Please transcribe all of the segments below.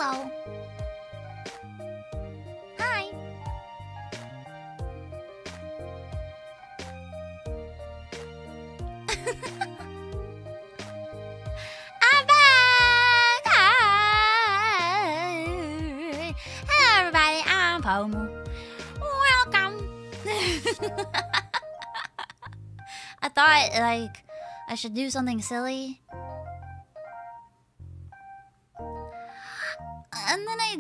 Hello. Hi. I'm back. Hi. Hello, everybody. I'm Pomu. Welcome. I thought, like, I should do something silly. And then I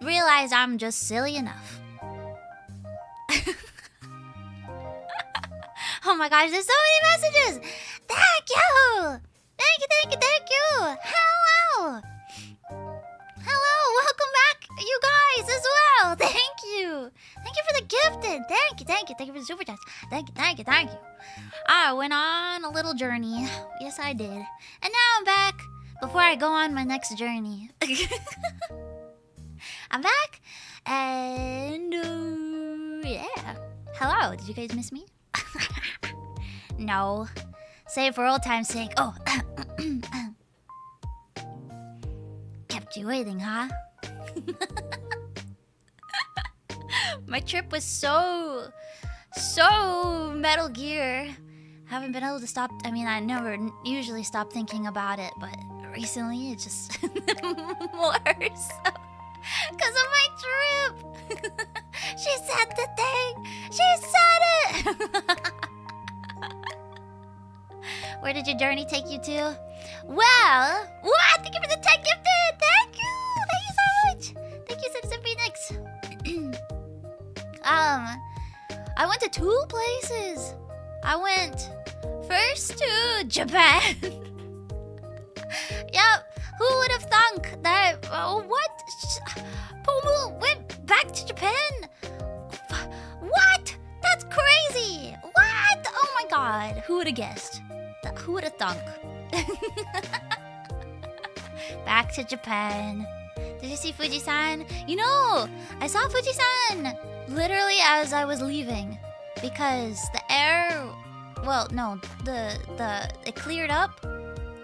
realized I'm just silly enough. Oh my gosh, there's so many messages! Thank you! Thank you, thank you, thank you! Hello! Hello, welcome back, you guys, as well! Thank you! Thank you for the gifted! Thank you, thank you, thank you for the super chats! Thank you, thank you, thank you! I went on a little journey. Yes, I did. And now I'm back before I go on my next journey. I'm back, and yeah. Hello, did you guys miss me? No. Save for old time's sake. Oh. Kept you waiting, huh? My trip was so Metal Gear. Haven't been able to stop. I mean, I never usually stop thinking about it, but recently it's just more so because of my trip. She said the thing. She said it. Where did your journey take you to? Well, what? Thank you for the 10 gifted. Thank you. Thank you so much. Thank you, Citizen Phoenix. I went to 2 places. I went first to Japan. Yep. Who would have thunk that? What? Pomu went back to Japan? What? That's crazy. What? Oh my god. Who would have guessed? Who would have thunk? Back to Japan. Did you see Fujisan? You know, I saw Fujisan literally as I was leaving because the air, well, no, it cleared up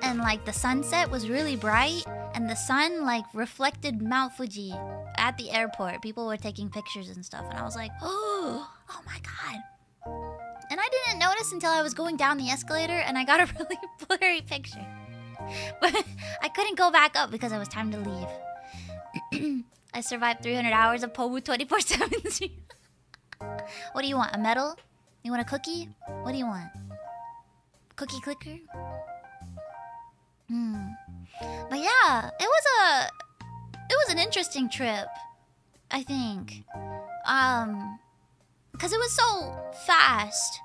and like the sunset was really bright and the sun like reflected Mount Fuji at the airport. People were taking pictures and stuff and I was like, oh my god. And I didn't notice until I was going down the escalator and I got a really blurry picture. But I couldn't go back up because it was time to leave. I survived 300 hours of Pomu 24/7. What do you want? A medal? You want a cookie? What do you want? Cookie clicker? But yeah, it was an interesting trip, I think. Cause it was so fast.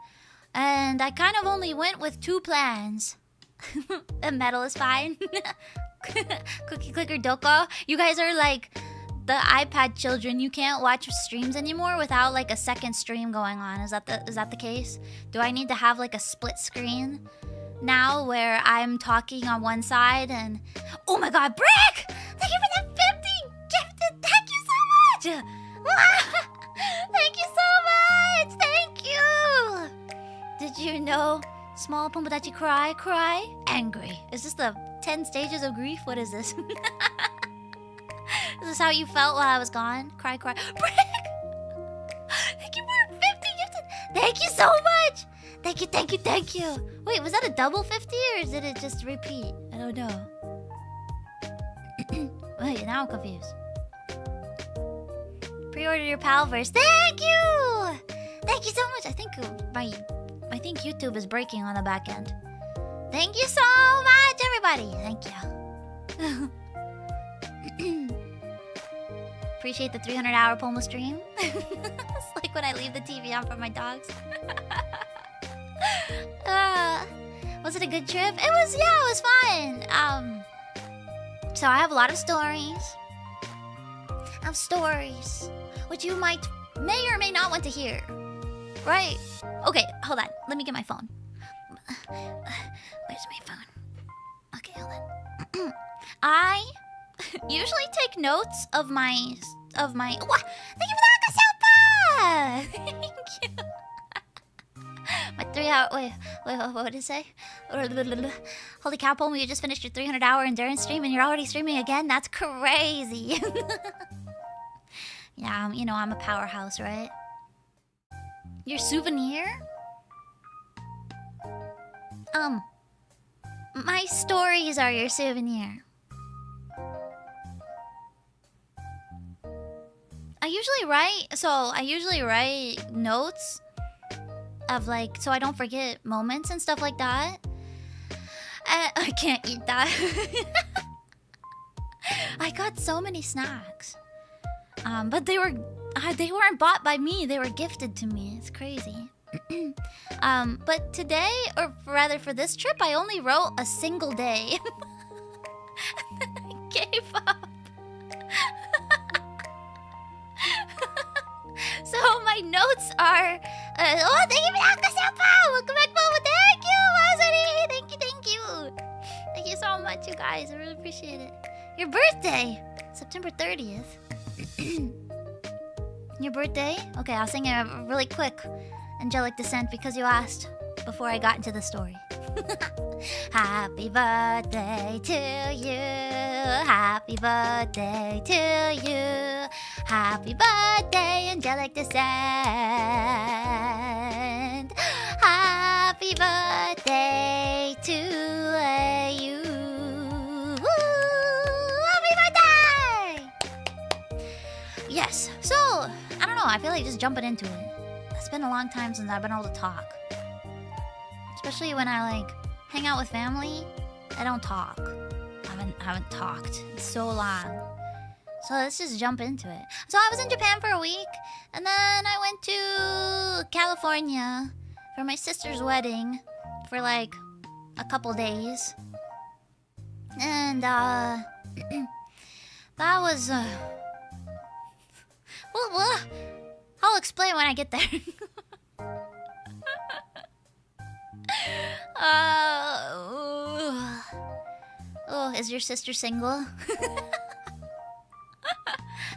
And I kind of only went with 2 plans. A medal is fine. Cookie clicker doko. You guys are like the iPad children. You can't watch streams anymore without like a second stream going on. Is that the case? Do I need to have like a split screen now where I'm talking on one side and oh my god, Brick! Thank you for the 50 gifted. Thank you so much. Thank you so much. Thank you. Did you know? Small Pomudachi cry, angry. Is this the 10 stages of grief? What is this? Is this how you felt while I was gone? Cry. Brick! Thank you for 50 gifted. Thank you so much. Thank you. Wait, was that a double 50 or did it just repeat? I don't know. Wait, now I'm confused. Pre-order your Palverse. Thank you. Thank you so much. I think YouTube is breaking on the back end. Thank you so much, everybody. Thank you. Appreciate the 300-hour Pomu stream. It's like when I leave the TV on for my dogs. Was it a good trip? It was fun. So I have a lot of stories. Which you may or may not want to hear. Right? Okay, hold on. Let me get my phone. Where's my phone? Okay, hold on. I usually take notes of my... What? Thank you for the Akasapa! Thank you. My 3 Wait, what did it say? Holy cow, Pomu, you just finished your 300-hour endurance stream and you're already streaming again? That's crazy. Yeah, you know, I'm a powerhouse, right? Your souvenir? My stories are your souvenir. I usually write notes of like, so I don't forget moments and stuff like that. I can't eat that. I got so many snacks. But they weren't bought by me, they were gifted to me. It's crazy. But today, or rather for this trip, I only wrote a single day. And then I gave up. So my notes are... oh, thank you for that, Kasapa! Welcome back, Pomu! Thank you, Masari! Thank you! Thank you so much, you guys. I really appreciate it. Your birthday! September 30th. Your birthday? Okay, I'll sing it really quick. Angelic Descent because you asked before I got into the story. Happy birthday to you. Happy birthday to you. Happy birthday, Angelic Descent. Happy birthday to you. Happy birthday! Yes, so, I don't know, I feel like just jumping into it. It's been a long time since I've been able to talk. Especially when I like hang out with family, I don't talk. I haven't talked in so long. So let's just jump into it. So I was in Japan for a week, and then I went to California for my sister's wedding for like a couple days. And that was well, I'll explain when I get there. Oh, is your sister single?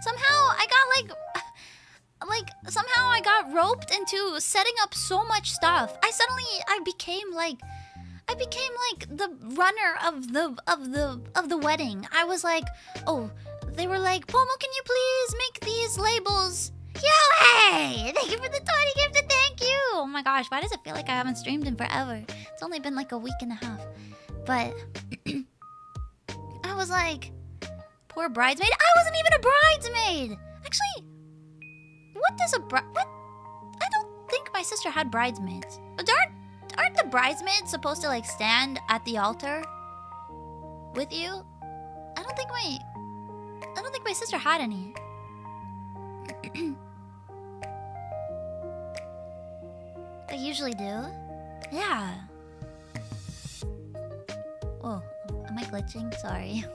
Somehow I got roped into setting up so much stuff. I became like the runner of the wedding. I was like, oh, they were like, Pomu, can you please make these labels? Yo, hey! Thank you for the 20 gifted, thank you! Oh my gosh, why does it feel like I haven't streamed in forever? It's only been like a week and a half. But I was like, poor bridesmaid. I wasn't even a bridesmaid! Actually, what does a bride... What? I don't think my sister had bridesmaids. But aren't the bridesmaids supposed to like stand at the altar with you? I don't think my sister had any. I usually do. Yeah. Oh, am I glitching? Sorry.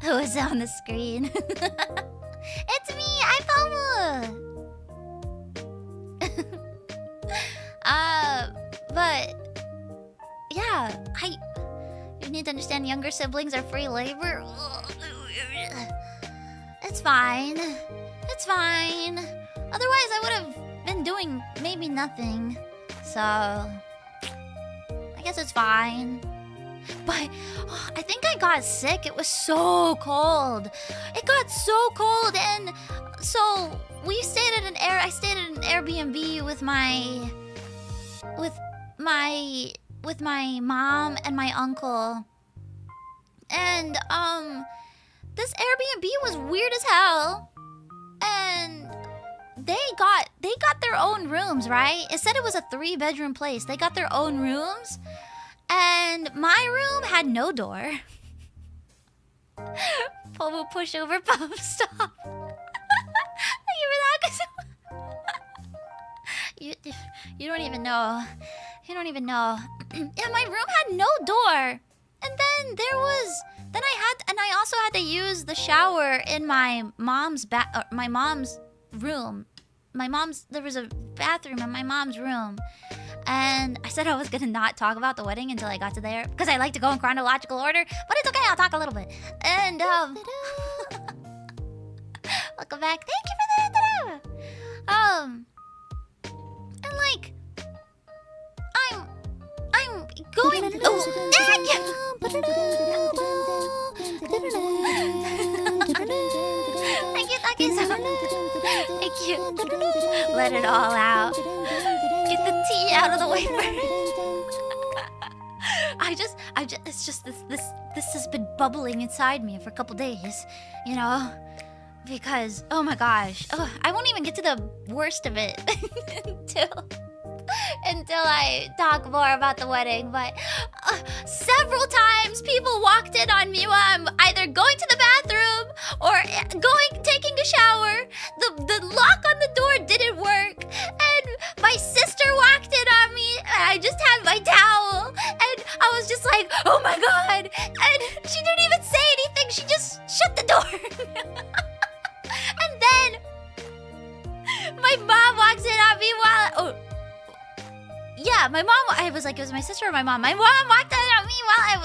It was on the screen. It's me, I'm Pomu! But yeah, you need to understand younger siblings are free labor. It's fine. It's fine. Otherwise, I would have been doing maybe nothing. So, I guess it's fine. But I think I got sick. It was so cold. It got so cold, and so we stayed at I stayed at an Airbnb with my mom and my uncle. And this Airbnb was weird as hell. And they got their own rooms, right? It said it was a 3-bedroom place. They got their own rooms. And my room had no door. Pomu push over Pop stop. Thank you for that. You don't even know. You don't even know. Yeah, my room had no door. And then I also had to use the shower in my mom's room. There was a bathroom in my mom's room. And I said I was gonna not talk about the wedding until I got to there, because I like to go in chronological order, but it's okay, I'll talk a little bit. And welcome back. Thank you for that. And like, going. Oh, thank you so much. Thank you. Let it all out. Get the tea out of the way first. It's just this has been bubbling inside me for a couple days, you know, because oh my gosh, I won't even get to the worst of it until I talk more about the wedding. But several times people walked in on me while I'm either going to the bathroom or taking a shower. The lock on the door didn't work, and my sister walked in on me, and I just had my towel, and I was just like, oh my god, and she didn't even say anything. She just shut the door. And then my mom walks in on me while yeah, my mom. I was like, it was my sister or my mom. My mom walked in on me while I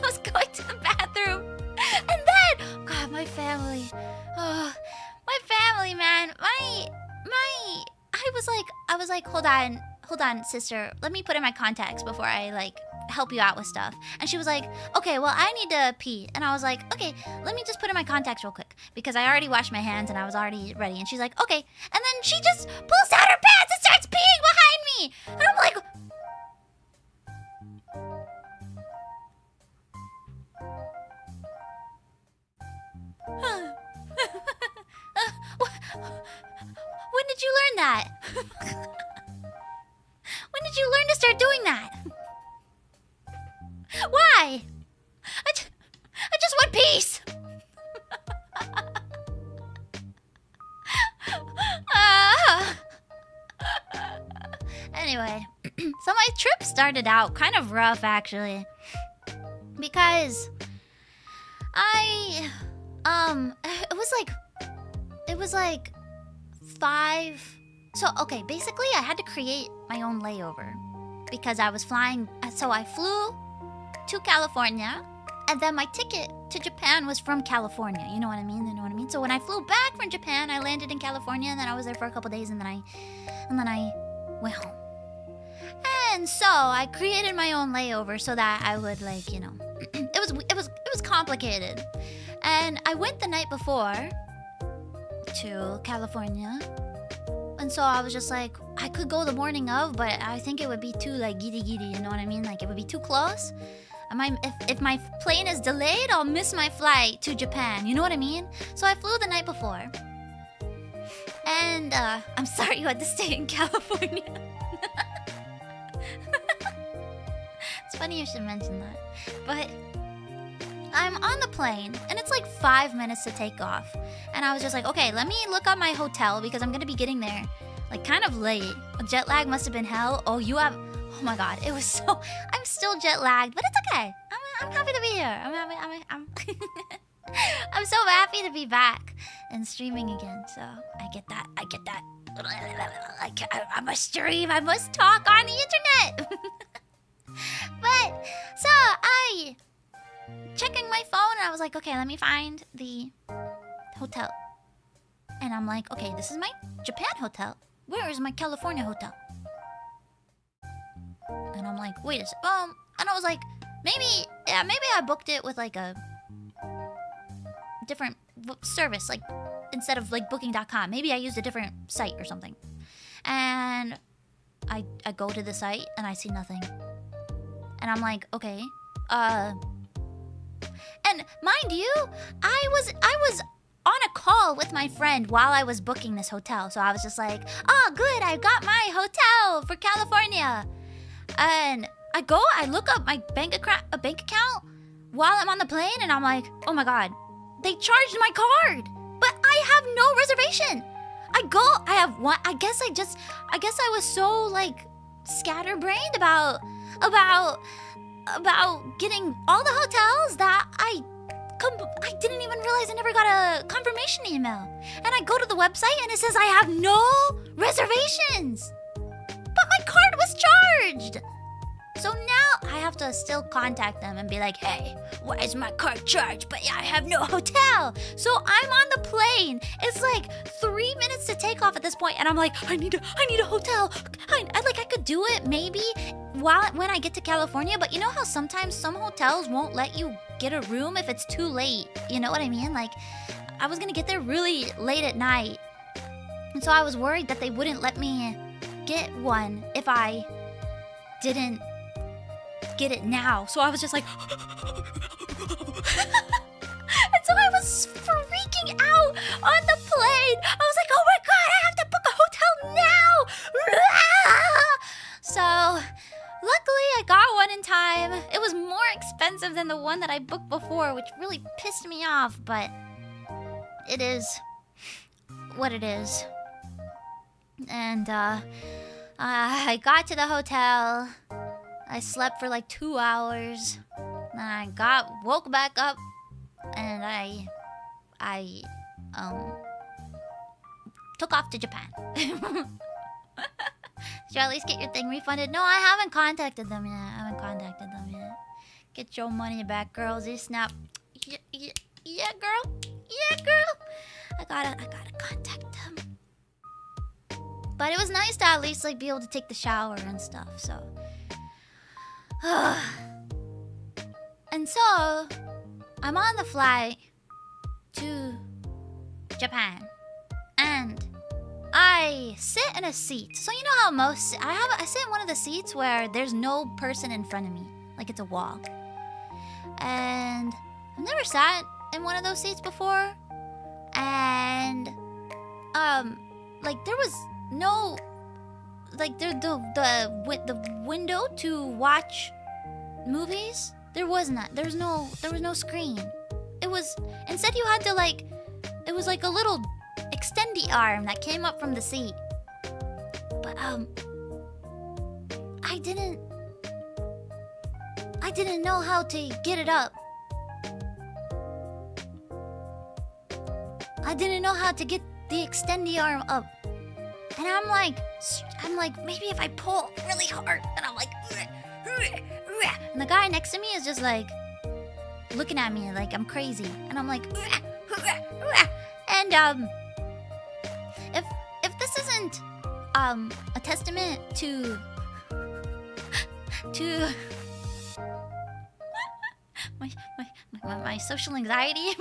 was going to the bathroom, and then God, my family. Oh, my family, man. I was like, hold on, sister. Let me put in my contacts before I like help you out with stuff. And she was like, okay, well, I need to pee. And I was like, okay, let me just put in my contacts real quick because I already washed my hands and I was already ready. And she's like, okay. And then she just pulls down her pants and starts peeing behind me. And I'm like, when did you learn that? When did you learn to start doing that? Why? I just want peace. Anyway, so my trip started out kind of rough actually, because it was like 5. So okay, basically I had to create my own layover because I was flying. So I flew to California, and then my ticket to Japan was from California. You know what I mean? So when I flew back from Japan, I landed in California, and then I was there for a couple days, and then I went home. And so I created my own layover so that I would like, you know, it was complicated. And I went the night before to California. And so I was just like, I could go the morning of, but I think it would be too like giddy, you know what I mean? Like it would be too close. If my plane is delayed, I'll miss my flight to Japan. You know what I mean? So I flew the night before. And I'm sorry you had to stay in California. It's funny you should mention that. But I'm on the plane, and it's like 5 minutes to take off. And I was just like, okay, let me look up my hotel because I'm gonna be getting there like kind of late. Jet lag must have been hell. Oh my god, it was so. I'm still jet lagged, but it's okay. I'm happy to be here. I'm so happy to be back and streaming again. So I get that. I must stream. I must talk on the internet. But so I checking my phone, and I was like, okay, let me find the hotel. And I'm like, okay, this is my Japan hotel. Where is my California hotel? And I'm like, wait a sec. And I was like, maybe I booked it with like a different service, like instead of like booking.com. Maybe I used a different site or something. And I go to the site and I see nothing. And I'm like, okay, and mind you, I was on a call with my friend while I was booking this hotel. So I was just like, oh, good, I got my hotel for California. And I look up my bank account while I'm on the plane, and I'm like, oh my god, they charged my card, but I have no reservation. I have one. I guess I was so like scatterbrained about getting all the hotels that I didn't even realize I never got a confirmation email. And I go to the website and it says I have no reservations. But my card was charged. So now I have to still contact them and be like, hey, why is my card charged? But yeah, I have no hotel. So I'm on the plane. It's like 3 minutes to take off at this point, and I'm like, I need a hotel. I could do it maybe when I get to California, but you know how sometimes some hotels won't let you get a room if it's too late. You know what I mean? Like, I was gonna get there really late at night, and so I was worried that they wouldn't let me get one if I didn't get it now. So I was just like and so I was freaking out on the plane. I was like, oh my god, I have to book a hotel now. So luckily I got one in time. It was more expensive than the one that I booked before, which really pissed me off, but it is what it is. And I got to the hotel. I slept for like 2 hours. Then I woke back up, and I took off to Japan. Did you at least get your thing refunded? No, I haven't contacted them yet. Get your money back, girls. This snap. Yeah, girl. I gotta contact them. But it was nice to at least like be able to take the shower and stuff. So. And so, I'm on the flight to Japan, and I sit in a seat. So you know how I sit in one of the seats where there's no person in front of me, like it's a wall. And I've never sat in one of those seats before, and like there was no. Like the window to watch movies, there was no screen. It was instead you had to like, it was like a little extendy arm that came up from the seat. But I didn't know how to get it up. I didn't know how to get the extendy arm up. And I'm like, maybe if I pull really hard, and I'm like, and the guy next to me is just like looking at me like I'm crazy, and I'm like, and if this isn't a testament to my social anxiety,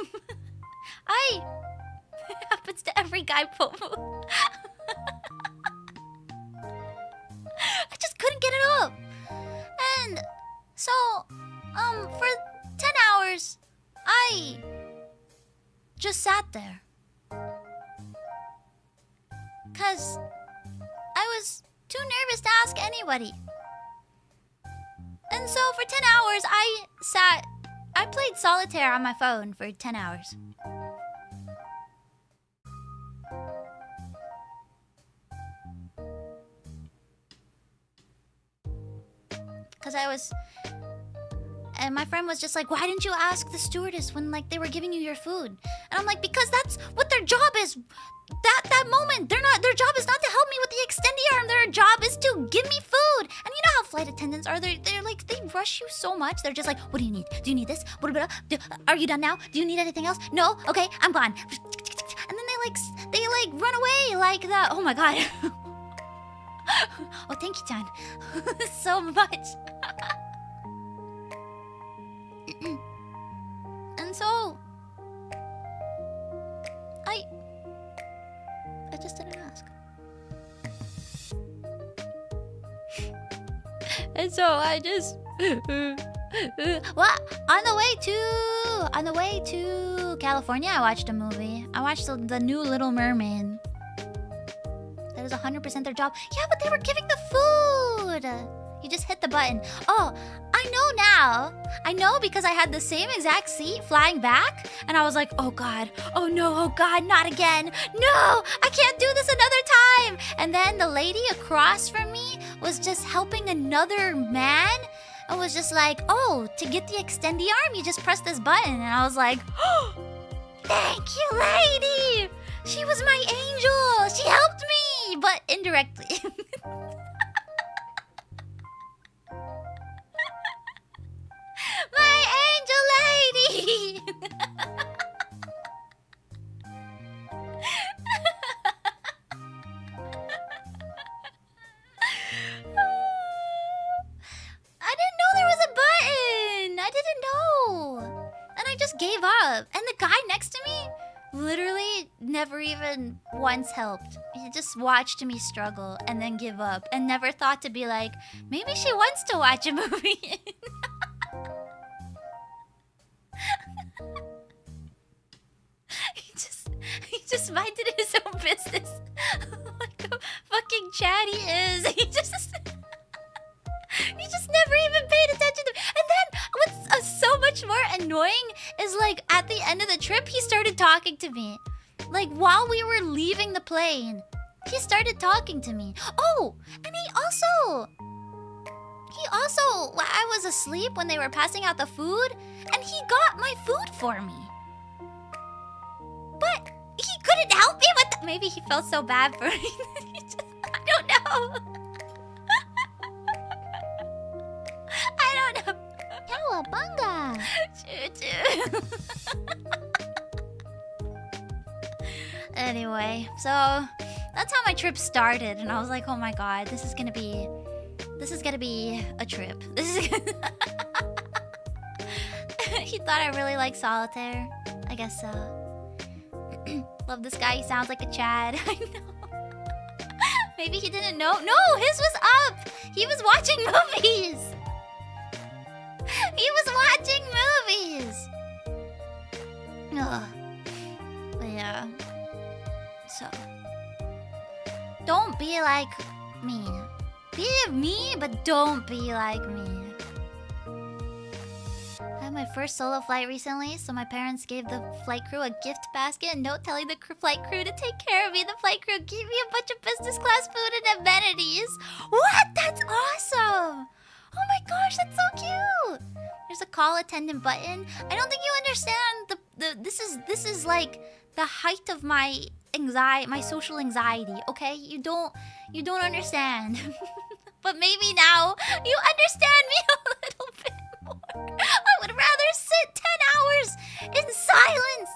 it happens to every guy, Pomu. I just couldn't get it up. And so, for 10 hours, I just sat there. 'Cause I was too nervous to ask anybody. And so for 10 hours, I played Solitaire on my phone for 10 hours. And my friend was just like, why didn't you ask the stewardess when like they were giving you your food? And I'm like, because that's what their job is. That moment, their job is not to help me with the extendy arm. Their job is to give me food. And you know how flight attendants are. They're like, they rush you so much. They're just like, what do you need? Do you need this? Are you done now? Do you need anything else? No? Okay, I'm gone. And then they run away like that. Oh my god. Oh, thank you, John. So much. And so I just didn't ask. And so I just well, on the way to California, I watched a movie. I watched the new Little Mermaid. That is 100% their job. Yeah, but they were giving the food. You just hit the button. Oh, I know now. I know because I had the same exact seat flying back. And I was like, oh God. Oh no, oh God, not again. No, I can't do this another time. And then the lady across from me was just helping another man. And was just like, oh, to get the extendy arm, you just press this button. And I was like, oh, thank you, lady. She was my angel. She helped me, but indirectly. the guy next to me literally never even once helped. He just watched me struggle and then give up and never thought to be like, maybe she wants to watch a movie. He just minded his own business. Like a fucking chat he is. He just never even paid attention to me. And then what's so much more annoying is like at the end of the trip he started talking to me. Like while we were leaving the plane, he started talking to me. Oh, and he also I was asleep when they were passing out the food, and he got my food for me. But he couldn't help me with that. Maybe he felt so bad for me. I don't know. I don't know. Cowabunga. Choo-choo. Anyway, so that's how my trip started, and I was like, oh my god, this is gonna be a trip. He thought I really like Solitaire. I guess so. Love this guy, he sounds like a Chad. I know. Maybe he didn't know. No, his was up! He was watching movies! He was watching movies! Ugh. But yeah. So. Don't be like me. Be me, but don't be like me. I had my first solo flight recently, so my parents gave the flight crew a gift basket and note telling the flight crew to take care of me. The flight crew gave me a bunch of business class food and amenities. What? That's awesome! Oh my gosh, that's so cute! There's a call attendant button. I don't think you understand this is like the height of my anxiety, my social anxiety, okay? You don't understand. But maybe now you understand me a little bit more. I would rather sit 10 hours in silence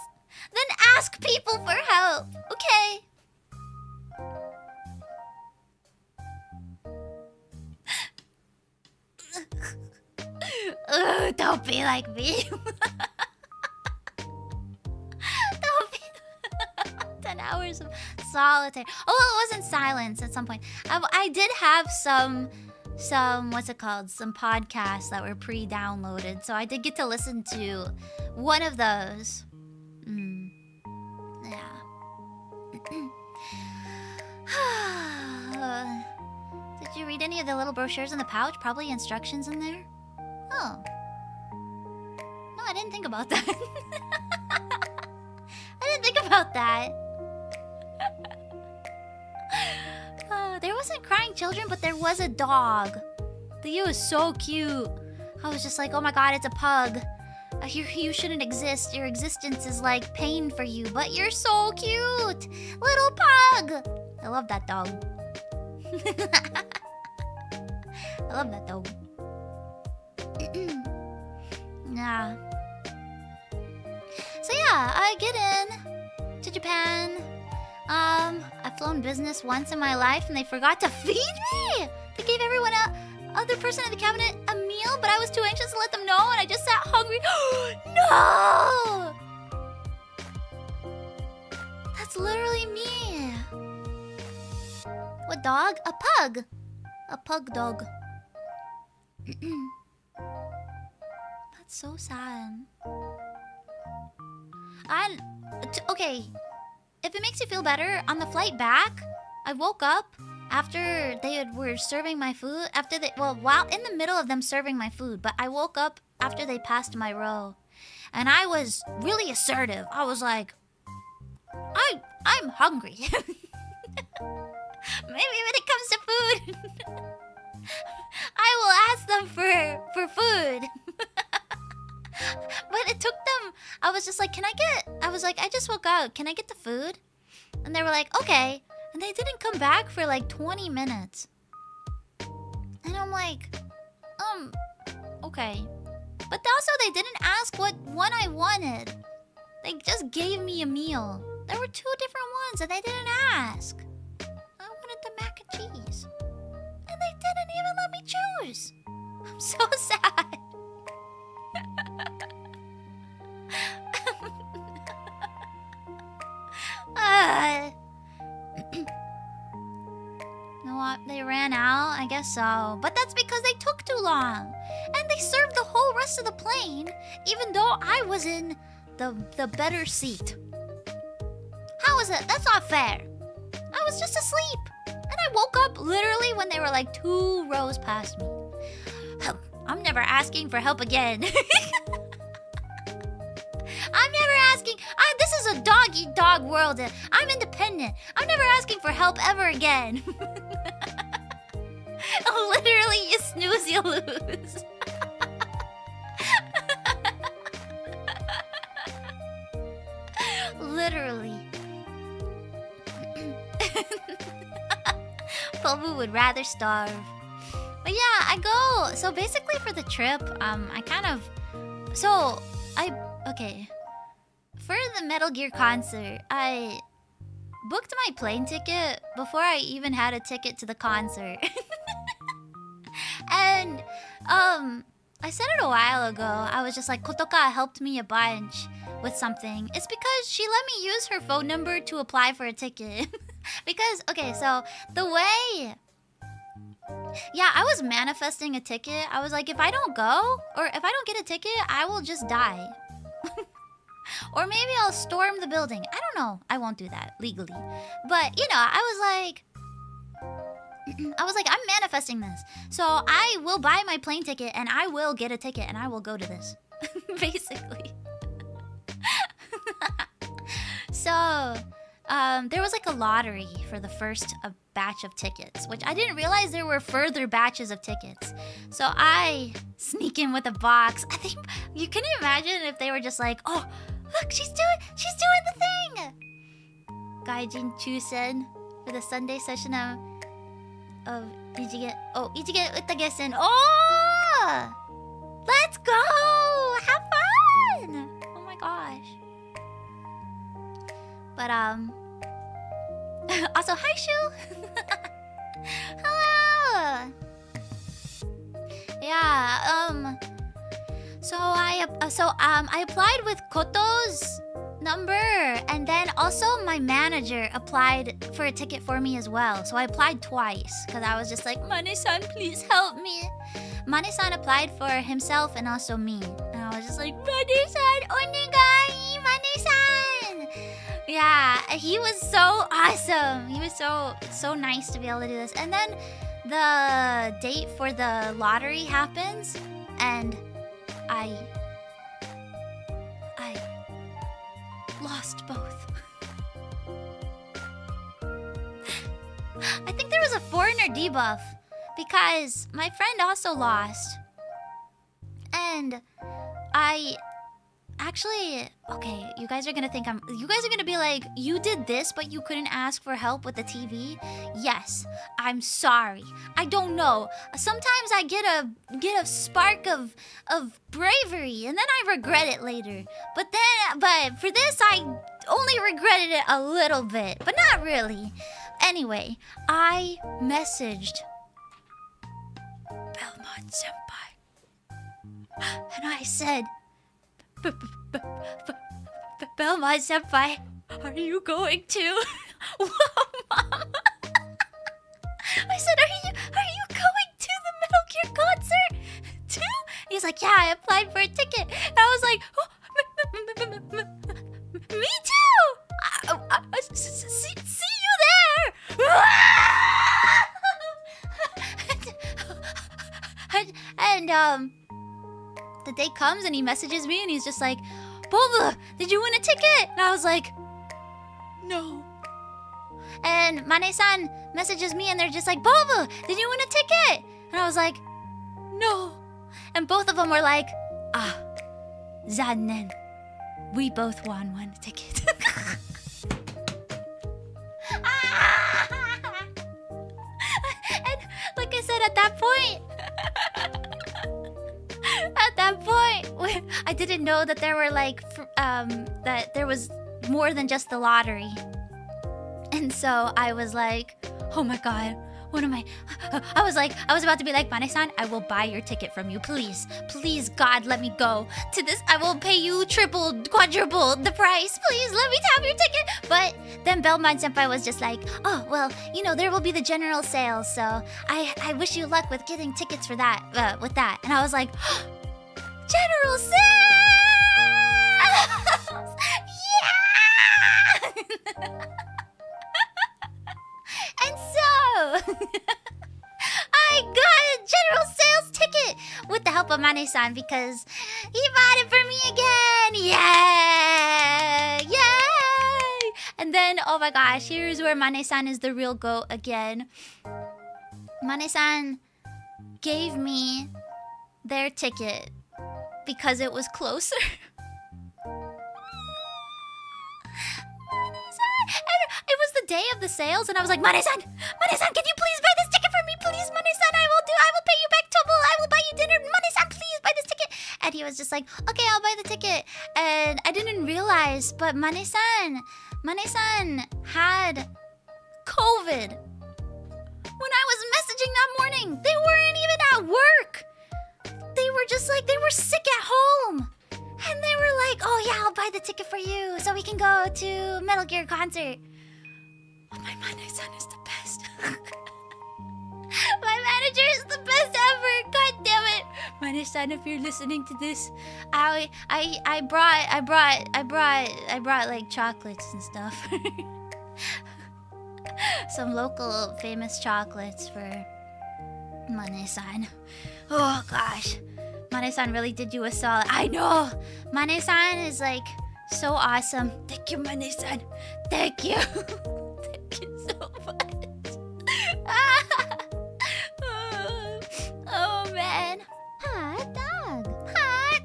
than ask people for help, okay? Ugh, don't be like me. Don't be 10 hours of Solitaire. Oh, it wasn't silence at some point. I did have some what's it called? Some podcasts that were pre-downloaded, so I did get to listen to one of those. Yeah. Did you read any of the little brochures in the pouch? Probably instructions in there. Oh. No, I didn't think about that. I didn't think about that. There wasn't crying children, but there was a dog. The was so cute. I was just like, oh my god, it's a pug. You shouldn't exist. Your existence is like pain for you, but you're so cute. Little pug. I love that dog. I love that dog. Yeah. So yeah, I get in to Japan. I've flown business once in my life and they forgot to feed me! They gave everyone other person in the cabinet a meal, but I was too anxious to let them know and I just sat hungry. No! That's literally me. What dog? A pug. A pug dog. That's so sad. Okay. If it makes you feel better, on the flight back, I woke up after they were serving my food. While in the middle of them serving my food, but I woke up after they passed my row, and I was really assertive. I was like, I'm hungry. Maybe when it comes to food, I will ask them for food. But it took them. I was just like, I just woke up. Can I get the food? And they were like, okay. And they didn't come back for like 20 minutes. And I'm like, okay. But also they didn't ask what one I wanted. They just gave me a meal. There were 2 different ones and they didn't ask. I wanted the mac and cheese. And they didn't even let me choose. I'm so sad. So, but that's because they took too long. And they served the whole rest of the plane, even though I was in the better seat. How is it? That's not fair. I was just asleep. And I woke up literally when they were like 2 rows past me. I'm never asking for help again. I'm never asking. This is a dog-eat-dog world. I'm independent. I'm never asking for help ever again. Literally, you snooze, you lose. Literally. Pomu would rather starve. But yeah, I go. So basically for the trip, I kind of... Okay. For the Metal Gear concert, I booked my plane ticket before I even had a ticket to the concert. And, I said it a while ago. I was just like, Kotoka helped me a bunch with something. It's because she let me use her phone number to apply for a ticket. Because, okay, so the way... Yeah, I was manifesting a ticket. I was like, if I don't go, or if I don't get a ticket, I will just die. Or maybe I'll storm the building. I don't know. I won't do that legally. But, you know, I was like, I'm manifesting this. So I will buy my plane ticket and I will get a ticket and I will go to this. Basically. So, there was like a lottery for the first batch of tickets, which I didn't realize there were further batches of tickets. So I sneak in with a box. I think, can you imagine if they were just like, oh, look, she's doing the thing! Gaijin Chusen for the Sunday session of Ichigen Utagesen. Oh! Let's go! Have fun! Oh my gosh. But, also, hi, Shu! Hello! Yeah, so I applied with Koto's number, and then also my manager applied for a ticket for me as well. So I applied twice, because I was just like, Mane-san, please help me. Mane-san applied for himself and also me. And I was just like, Mane-san, onegai, Mane-san! Yeah, he was so awesome. He was so nice to be able to do this. And then the date for the lottery happens, and I lost both. I think there was a foreigner debuff because my friend also lost. And I actually, okay, you guys are gonna be like, you did this but you couldn't ask for help with the TV? Yes, I'm sorry. I don't know. Sometimes I get a spark of bravery and then I regret it later. But for this I only regretted it a little bit, but not really. Anyway, I messaged Belmont Senpai and I said, Belmont Senpai, are you going to? Whoa, Mom! I said, are you going to the Metal Gear concert too? He's like, yeah, I applied for a ticket. And I was like, oh, me too. See you there. And the day comes and he messages me and he's just like, Boba, did you win a ticket? And I was like, no. And Mane-san messages me and they're just like, Boba, did you win a ticket? And I was like, no. And both of them were like, zannen. We both won one ticket. And like I said, at that point, I didn't know that there were like, that there was more than just the lottery. And so I was like, oh my god, What am I? I was about to be like, Mane-san, I will buy your ticket from you. Please, please, God, let me go to this. I will pay you triple, quadruple the price. Please, let me have your ticket. But then Belmont Senpai was just like, oh, well, you know, there will be the general sale. So I wish you luck with getting tickets for that, with that. And I was like, general sales! Yeah! And so, I got a general sales ticket with the help of Mane-san because he bought it for me again. Yay! Yay! And then, oh my gosh, here's where Mane-san is the real GOAT again. Mane-san gave me their ticket because it was closer. And it was the day of the sales, and I was like, Mane-san, can you please buy this ticket for me, please, Mane-san? I will pay you back double. I will buy you dinner, Mane-san, please buy this ticket. And he was just like, okay, I'll buy the ticket. And I didn't realize, but Mane-san had COVID. When I was messaging that morning, they weren't even at work. They were just like, they were sick at home. And they were like, oh yeah, I'll buy the ticket for you so we can go to Metal Gear concert. Oh, my Mane-san is the best. My manager is the best ever. God damn it. Mane-san, if you're listening to this, I brought like chocolates and stuff. Some local famous chocolates for Mane-san. Oh gosh. Mane-san really did you a solid. I know! Mane-san is like so awesome. Thank you, Mane-san. Thank you. Thank you so much. Oh man. Hot dog. Hot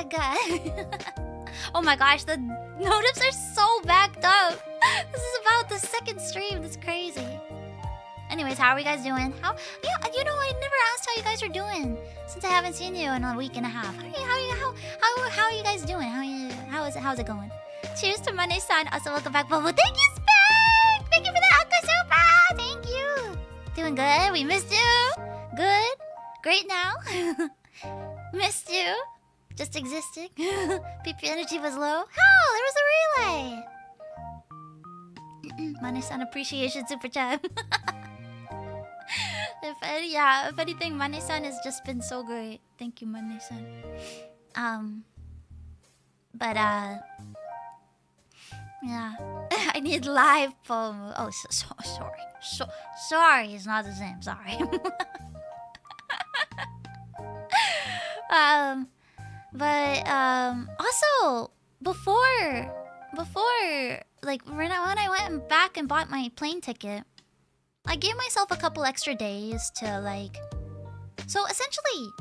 dog. Oh my gosh, the notifs are so backed up. This is about the second stream. That's crazy. Anyways, how are you guys doing? Yeah, you know, I never asked how you guys are doing since I haven't seen you in a week and a half. How are you guys doing? How's it going? Cheers to Mane-san. Also, welcome back, Pomu. Thank you, Spec! Thank you for the Aqua Sopa! Thank you. Doing good. We missed you. Good. Great now. Missed you. Just existing. PP energy was low. Oh, there was a relay. Mane-san appreciation super chat. If anything, Mane-san has just been so great. Thank you, Mane-san. Yeah. I need live Pomu. Oh, sorry. Sorry, it's not the same. Sorry. Also, before, like, when I went back and bought my plane ticket, I gave myself a couple extra days to, like... So, essentially,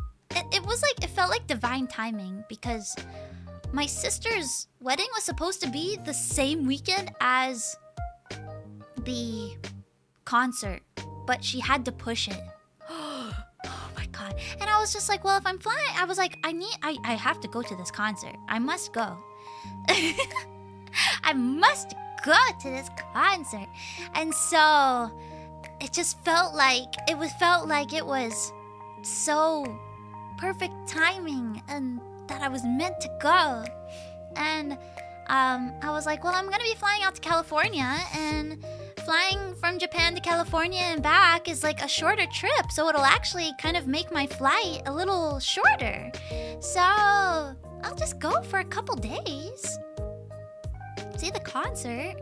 it was like... It felt like divine timing, because my sister's wedding was supposed to be the same weekend as the concert, but she had to push it. Oh my god. And I was just like, well, if I'm flying... I was like, I have to go to this concert. I must go. I must go to this concert. And so... It just felt like it was so perfect timing, and that I was meant to go. And I was like, well, I'm gonna be flying out to California, and flying from Japan to California and back is like a shorter trip, so it'll actually kind of make my flight a little shorter. So I'll just go for a couple days. See the concert.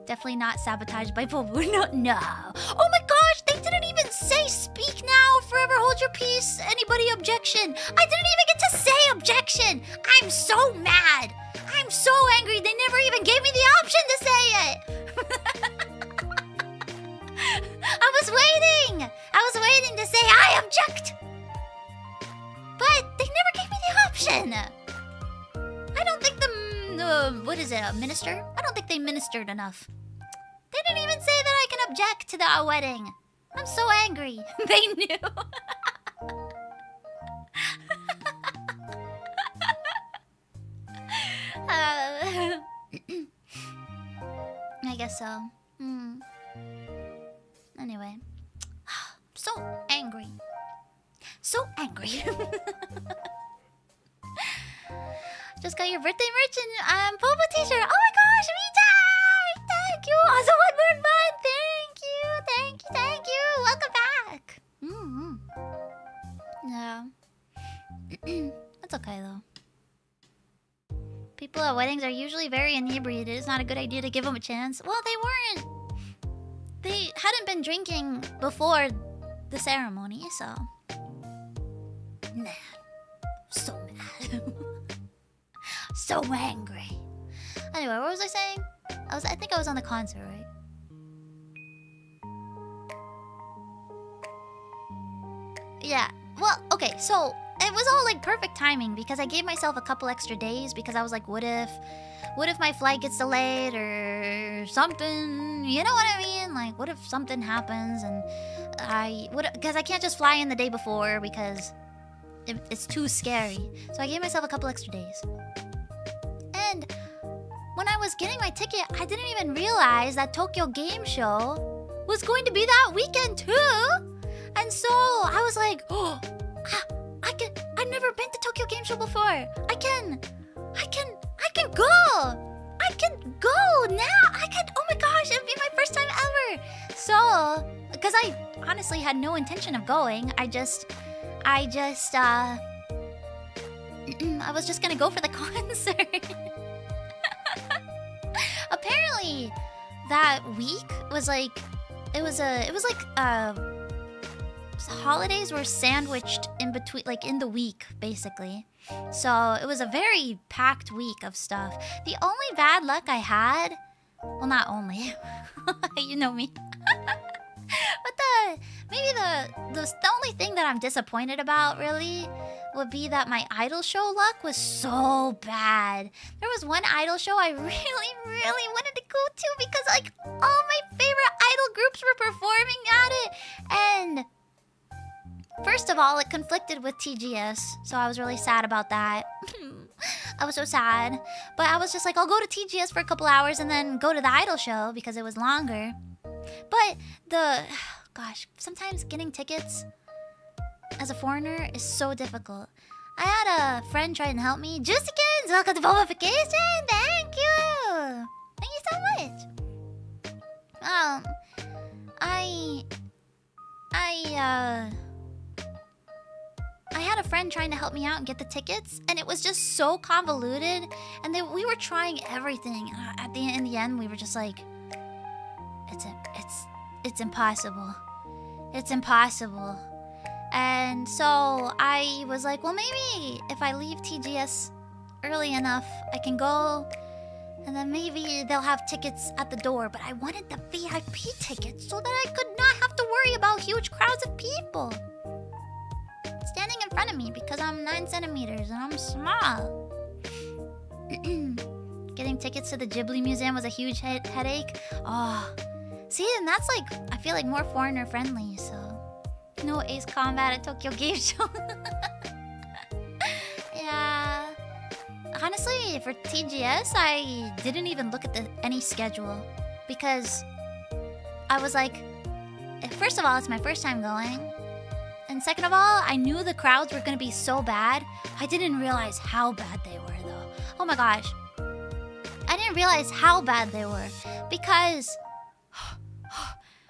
Definitely not sabotaged by Pomu. No. Oh my gosh, they didn't even say speak now, forever hold your peace, anybody objection. I didn't even get to say objection. I'm so mad. I'm so angry. They never even gave me the option to say it. I was waiting to say I object. But they never gave me the option. I don't think what is it, a minister? I don't think they ministered enough. They didn't even say that I can object to the wedding. I'm so angry. They knew. I guess so. Anyway. sorry. Just got your birthday merch and Pomu t-shirt. Oh my gosh, Mita! Thank you. Also, one more month. Thank you. Thank you. Thank you. Welcome back. Yeah. That's okay though. People at weddings are usually very inebriated. It's not a good idea to give them a chance. Well, they weren't. They hadn't been drinking before the ceremony, so. Nah. So mad. So angry. Anyway, what was I saying? I think I was on the concert, right? Yeah. Well, okay, so it was all like perfect timing because I gave myself a couple extra days because I was like, what if my flight gets delayed or something? You know what I mean? Like, what if something happens and because I can't just fly in the day before because it's too scary. So I gave myself a couple extra days. And when I was getting my ticket, I didn't even realize that Tokyo Game Show was going to be that weekend too. And so I was like, oh, I've never been to Tokyo Game Show before. I can go. I can go now. Oh my gosh, it'd be my first time ever. So, because I honestly had no intention of going. I was just gonna go for the concert. Apparently, that week was like, holidays were sandwiched in between, like in the week, basically. So it was a very packed week of stuff. The only bad luck I had, well, not only, you know me, but maybe the only thing that I'm disappointed about really would be that my idol show luck was so bad. There was one idol show I really, really wanted to go to because like all my favorite idol groups were performing at it, and first of all, it conflicted with TGS, so I was really sad about that. I was so sad. But I was just like, I'll go to TGS for a couple hours and then go to the idol show because it was longer. But gosh, sometimes getting tickets as a foreigner is so difficult. I had a friend try and help me. Justikins, welcome to Pomification! Thank you! Thank you so much! I had a friend trying to help me out and get the tickets, and it was just so convoluted. And we were trying everything. And in the end, we were just like, it's impossible. It's impossible. And so I was like, well, maybe if I leave TGS early enough, I can go, and then maybe they'll have tickets at the door. But I wanted the VIP tickets so that I could not have to worry about huge crowds of people standing in front of me because I'm 9 centimeters and I'm small. Getting tickets to the Ghibli Museum was a huge headache. Oh, see, and that's like, I feel like more foreigner friendly, so no Ace Combat at Tokyo Game Show. Yeah. Honestly, for TGS, I didn't even look at any schedule because I was like, first of all, it's my first time going. And second of all, I knew the crowds were going to be so bad. I didn't realize how bad they were, though. Oh my gosh. I didn't realize how bad they were. Because...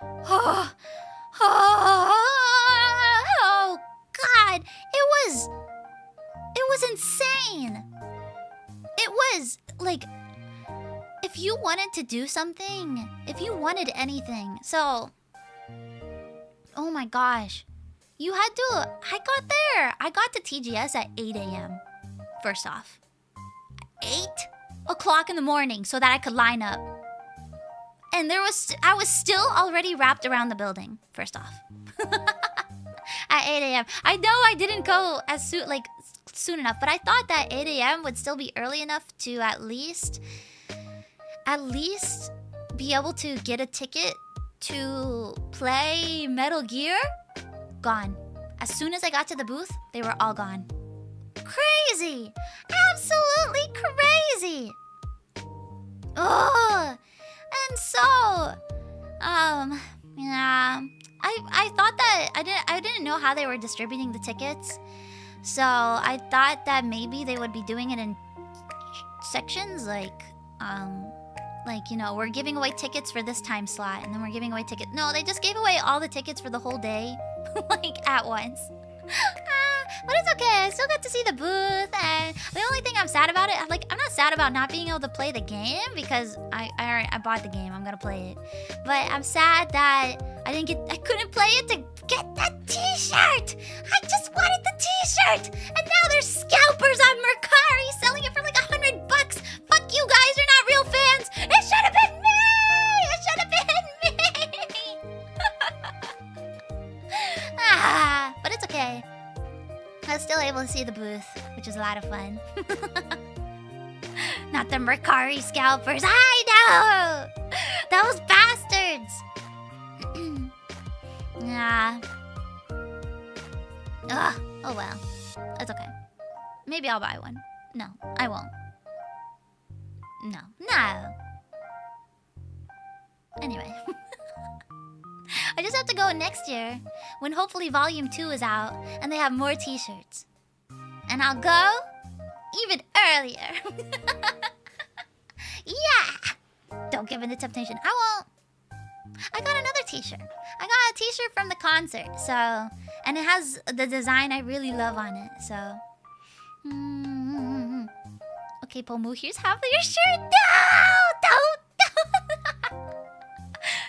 oh, God. It was insane. It was, like... If you wanted to do something, if you wanted anything, so... Oh my gosh. You had to... I got to TGS at 8 a.m. First off. 8 o'clock in the morning so that I could line up. And I was still already wrapped around the building. First off. At 8 a.m. I know I didn't go as soon enough, but I thought that 8 a.m. would still be early enough to at least be able to get a ticket to play Metal Gear. Gone. As soon as I got to the booth, they were all gone. Crazy! Absolutely crazy! Ugh! And so, yeah, I thought that I didn't know how they were distributing the tickets, So I thought that maybe they would be doing it in sections, like you know, we're giving away tickets for this time slot, and then we're giving away tickets. No, they just gave away all the tickets for the whole day, like at once. But it's okay. I still got to see the booth, and the only thing I'm sad about it, like, I'm not sad about not being able to play the game because I bought the game. I'm gonna play it, but I'm sad that I couldn't play it to get the T-shirt. I just wanted the T-shirt, and now there's scalpers on Mercari selling it for like $100. Fuck you guys, you're not real fans. It should have been me. It should have been me. But it's okay. I was still able to see the booth, which was a lot of fun. Not the Mercari scalpers. I know! Those bastards! Yeah. Ugh. Oh well. It's okay. Maybe I'll buy one. No, I won't. No. No. Anyway. I just have to go next year when hopefully Volume 2 is out and they have more t-shirts. And I'll go even earlier. Yeah! Don't give in to temptation. I won't. I got another t-shirt. I got a t-shirt from the concert, so... And it has the design I really love on it, so... Okay, Pomu, here's half of your shirt. No! Don't!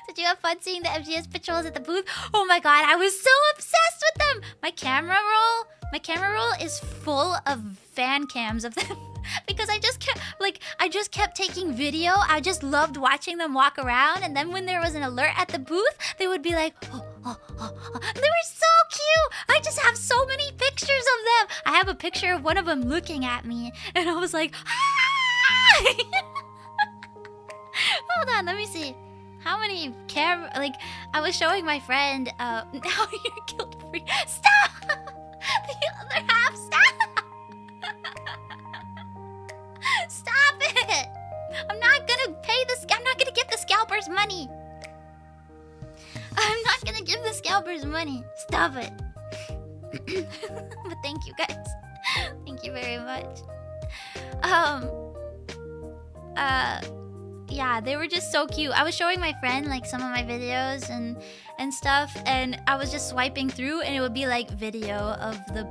Did you have fun seeing the MGS patrols at the booth? Oh my god, I was so obsessed with them! My camera roll is full of fan cams of them. Because I just kept taking video. I just loved watching them walk around, and then when there was an alert at the booth, they would be like, oh. They were so cute. I just have so many pictures of them. I have a picture of one of them looking at me, and I was like, ah! Hold on, let me see. How many I was showing my friend, now you're guilt free. Stop! The other half, stop! Stop it! I'm not gonna give the scalpers money. I'm not gonna give the scalpers money. Stop it. But thank you guys. Thank you very much. Yeah, they were just so cute. I was showing my friend like some of my videos and stuff, and I was just swiping through, and it would be like video of the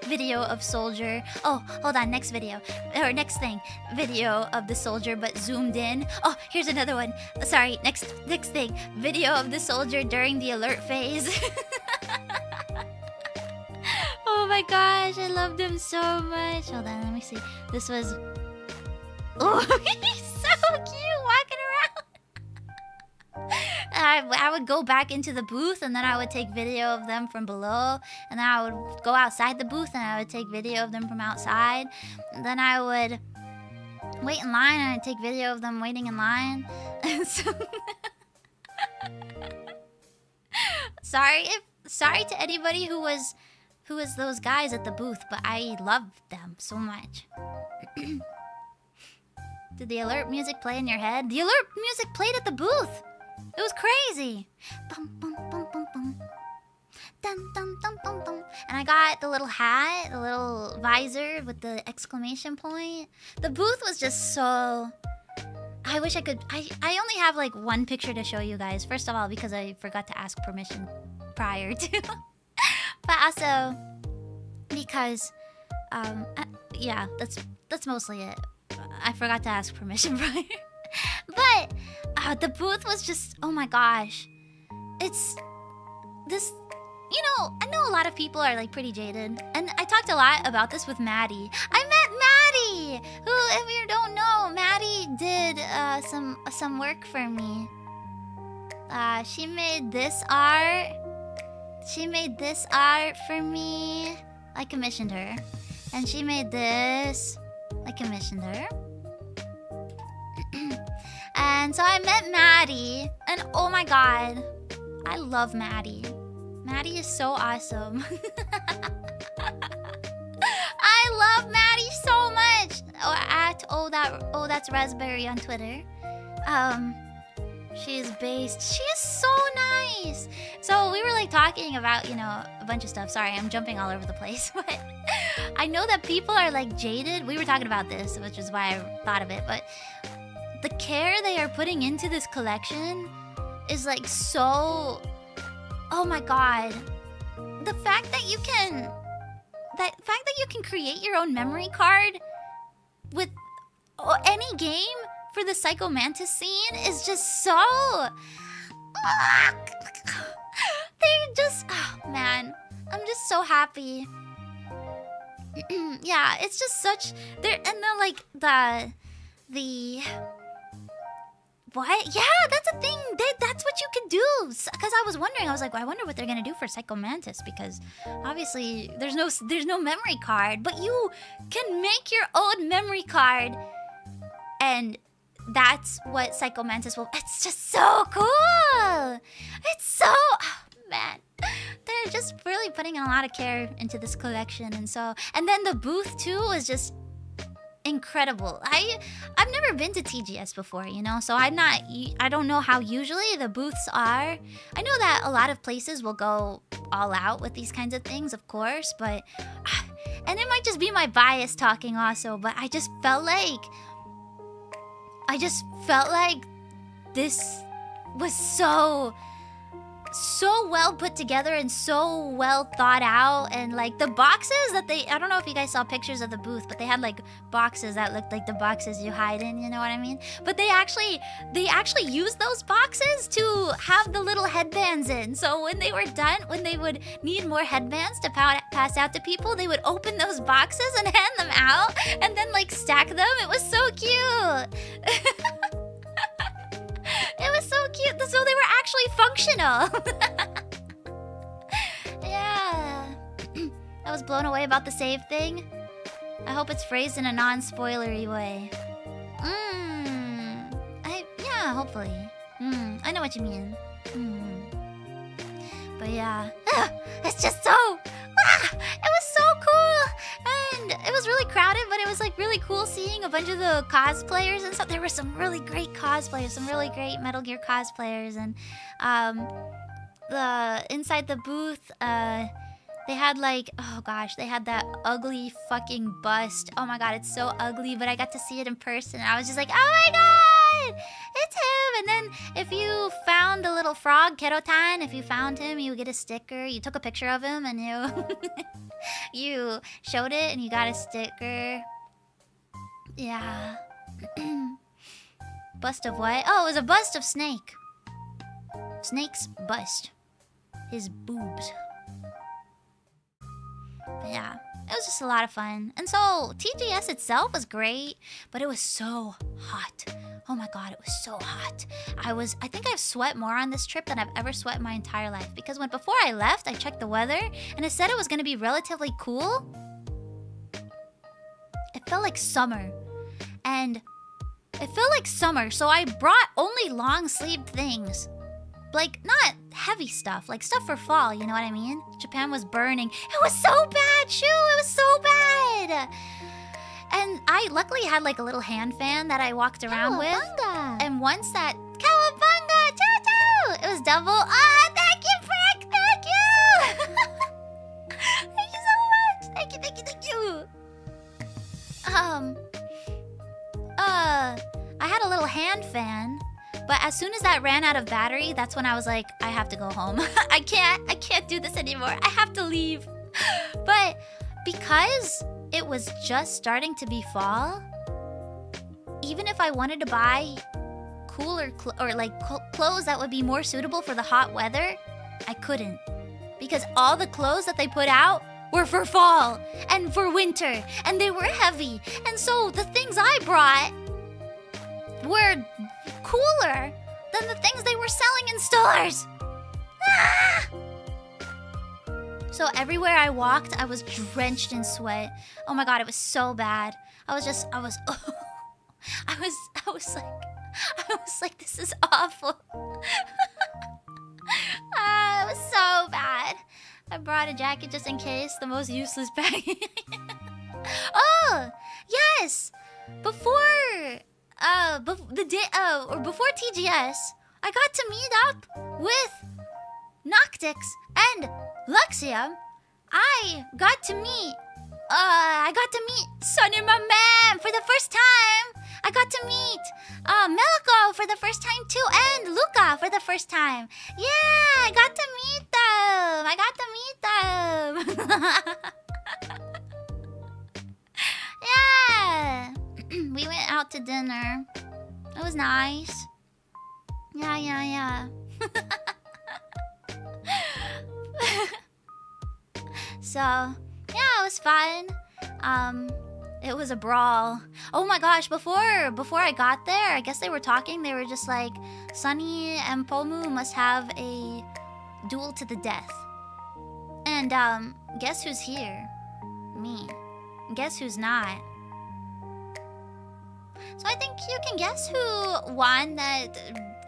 video of soldier. Oh, hold on, next video or next thing. Video of the soldier but zoomed in. Oh, here's another one. Sorry, next thing. Video of the soldier during the alert phase. Oh my gosh, I loved him so much. Hold on, let me see. This was... Oh, he's so cute walking around. I would go back into the booth, and then I would take video of them from below, and then I would go outside the booth and I would take video of them from outside, and then I would wait in line and I'd take video of them waiting in line. And so sorry to anybody who was those guys at the booth, but I loved them so much. Did the alert music play in your head? The alert music played at the booth. It was crazy. Bum, bum, bum, bum, bum. Dun, dun, dun, dun, dun. And I got the little hat, the little visor with the exclamation point. The booth was just so... I wish I could... I only have like one picture to show you guys. First of all, because I forgot to ask permission prior to. But also because... yeah, that's mostly it. I forgot to ask permission prior. But the booth was just, oh my gosh. It's this, you know, I know a lot of people are like pretty jaded. And I talked a lot about this with Maddie. I met Maddie, who, if you don't know, Maddie did some work for me. She made this art. She made this art for me. I commissioned her. And she made this. I commissioned her. And so I met Maddie, and oh my god, I love Maddie. Maddie is so awesome. I love Maddie so much. At that's Raspberry on Twitter. She is based. She is so nice. nice. So we were like talking about, you know, a bunch of stuff. Sorry, I'm jumping all over the place, but I know that people are like jaded. We were talking about this, which is why I thought of it, but the care they are putting into this collection is like so... Oh my god. The fact that you can... create your own memory card with any game for the Psycho Mantis scene is just so... They're just... Oh, man. I'm just so happy. Yeah, it's just such... And then, like, the... What? Yeah, that's a thing. That's what you can do. Because I was wondering, I was like, well, I wonder what they're gonna do for Psycho Mantis, because obviously there's no memory card, but you can make your own memory card, and that's what Psycho Mantis will. It's just so cool. It's so... Oh, man. They're just really putting a lot of care into this collection, and then the booth too is just incredible. I've never been to TGS before, you know, so I don't know how usually the booths are. I know that a lot of places will go all out with these kinds of things, of course, but and it might just be my bias talking also, but I just felt like this was so well put together and so well thought out, and like the boxes that I don't know if you guys saw pictures of the booth, but they had like boxes that looked like the boxes you hide in, you know what I mean? But they actually used those boxes to have the little headbands in. So when they were done, when they would need more headbands to pass out to people, they would open those boxes and hand them out and then like stack them. It was so cute. It was so cute. So they were actually functional. Yeah. I was blown away about the save thing. I hope it's phrased in a non-spoilery way. Yeah, hopefully. I know what you mean. But yeah. It's just so... it was so cool! And it was really crowded, but it was like really cool seeing a bunch of the cosplayers and stuff. There were some really great cosplayers, some really great Metal Gear cosplayers, and inside the booth, they had like, oh gosh, they had that ugly fucking bust. Oh my god, it's so ugly, but I got to see it in person, and I was just like, oh my god, it's him! And then if you found the little frog, Kerotan, if you found him, you get a sticker. You took a picture of him, and you showed it, and you got a sticker. Yeah. Bust of what? Oh, it was a bust of Snake. Snake's bust. His boobs. But yeah, it was just a lot of fun. And so TGS itself was great, but it was so hot. Oh my god, it was so hot. I think I've sweat more on this trip than I've ever sweat in my entire life, because before I left, I checked the weather and it said it was gonna be relatively cool. It felt like summer. And it felt like summer, so I brought only long-sleeved things. Like, not heavy stuff, like stuff for fall, you know what I mean? Japan was burning. It was so bad, Shu! It was so bad! And I luckily had like a little hand fan that I walked around with. And once that... Cowabunga! Choo-choo! It was double... Ah, thank you, Frick! Thank you! Thank you so much! Thank you, thank you, thank you! I had a little hand fan, but as soon as that ran out of battery, that's when I was like, I have to go home. I can't do this anymore. I have to leave. But because it was just starting to be fall, even if I wanted to buy cooler clothes that would be more suitable for the hot weather, I couldn't. Because all the clothes that they put out were for fall and for winter, and they were heavy. And so the things I brought were cooler than the things they were selling in stores. Ah! So everywhere I walked, I was drenched in sweat. Oh my god, it was so bad. I was like, this is awful. It was so bad. I brought a jacket just in case, the most useless bag. Oh, yes. Before TGS, I got to meet up with Noctix, and Luxia, I got to meet Sunny my man for the first time. I got to meet Meliko for the first time too, and Luca for the first time. Yeah, I got to meet them. Yeah. We went out to dinner. It was nice. Yeah. So, yeah, it was fun. It was a brawl. Oh my gosh, before I got there, I guess they were talking. They were just like, Sunny and Pomu must have a duel to the death. And guess who's here? Me. Guess who's not? So I think you can guess who won that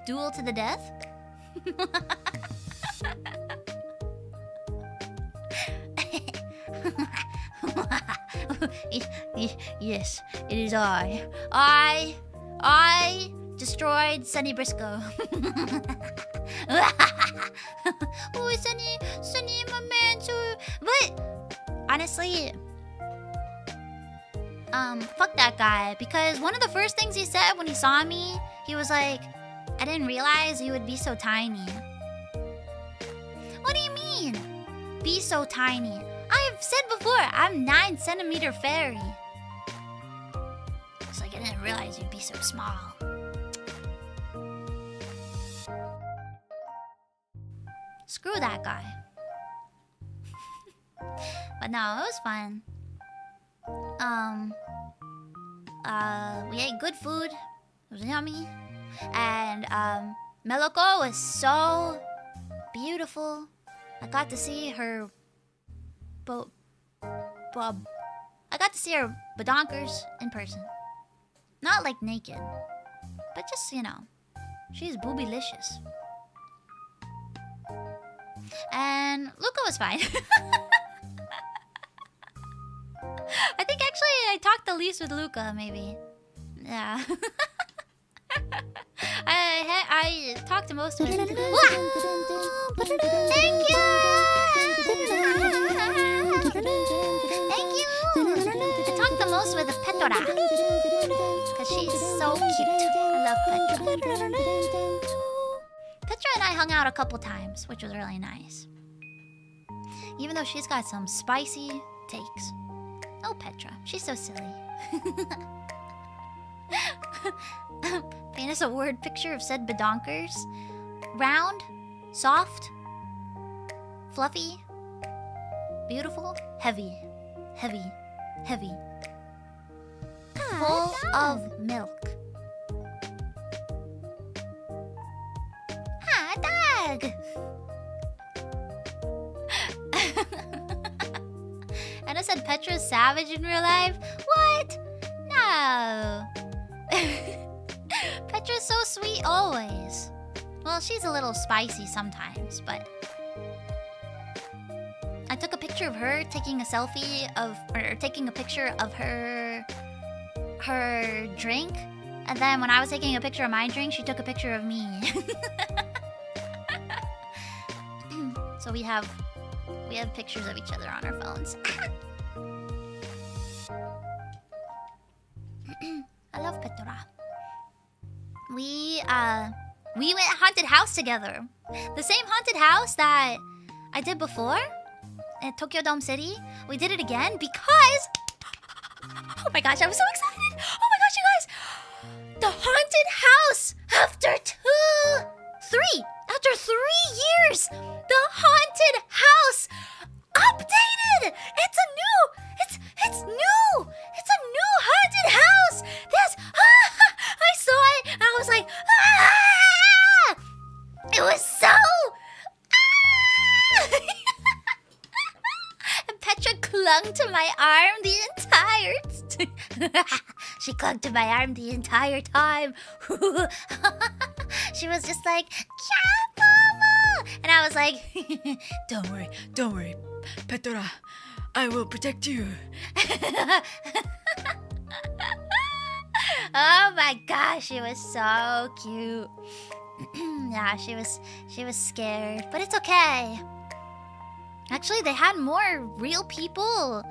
duel to the death. Yes, it is I. I destroyed Sunny Briscoe. Oh, Sunny, my man. But honestly, fuck that guy, because one of the first things he said when he saw me, he was like, I didn't realize you would be so tiny. What do you mean? Be so tiny? I've said before, I'm 9-centimeter fairy. It's like I didn't realize you'd be so small. Screw that guy. But no, it was fun. We ate good food. It was yummy. And Meliko was so beautiful. I got to see her I got to see her badonkers in person. Not like naked, but just, you know, she's boobylicious. And Luca was fine. I think actually I talked the least with Luca, maybe. Yeah. I talked the most with... Thank you! Thank you! I talked the most with Petra, because she's so cute. I love Petra. Petra and I hung out a couple times, which was really nice. Even though she's got some spicy takes. Oh, Petra, she's so silly. Paint us a word picture of said badonkers. Round, soft, fluffy, beautiful, heavy. Full of milk. Dog! Anna said Petra's savage in real life? What? No. Petra's so sweet always. Well, she's a little spicy sometimes, but... I took a picture of her taking a selfie of... Or taking a picture of her drink. And then when I was taking a picture of my drink, she took a picture of me. So we have pictures of each other on our phones. I love Petra. We went haunted house together. The same haunted house that I did before at Tokyo Dome City. We did it again because... Oh my gosh, I was so excited! Oh my gosh, you guys! The haunted house! After 3 years! The haunted house! Updated! It's new haunted house! I saw it and I was like, ah! It was so... Ah! And Petra clung to my arm the entire... She clung to my arm the entire time. She was just like, Kapama! And I was like, don't worry, Petra, I will protect you. Oh my gosh, it was so cute. Yeah, she was scared, but it's okay. Actually, they had more real people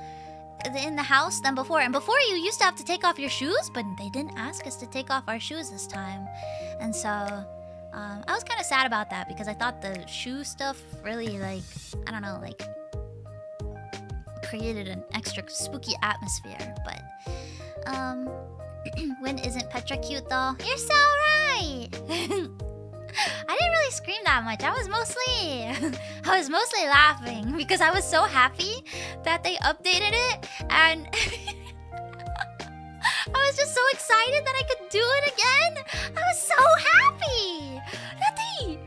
in the house than before. And before, you used to have to take off your shoes, but they didn't ask us to take off our shoes this time. And so I was kind of sad about that because I thought the shoe stuff really, like, I don't know, like, created an extra spooky atmosphere. But when isn't Petra cute though? You're so right. I didn't really scream that much. I was mostly laughing because I was so happy that they updated it, and I was just so excited that I could do it again. I was so happy that they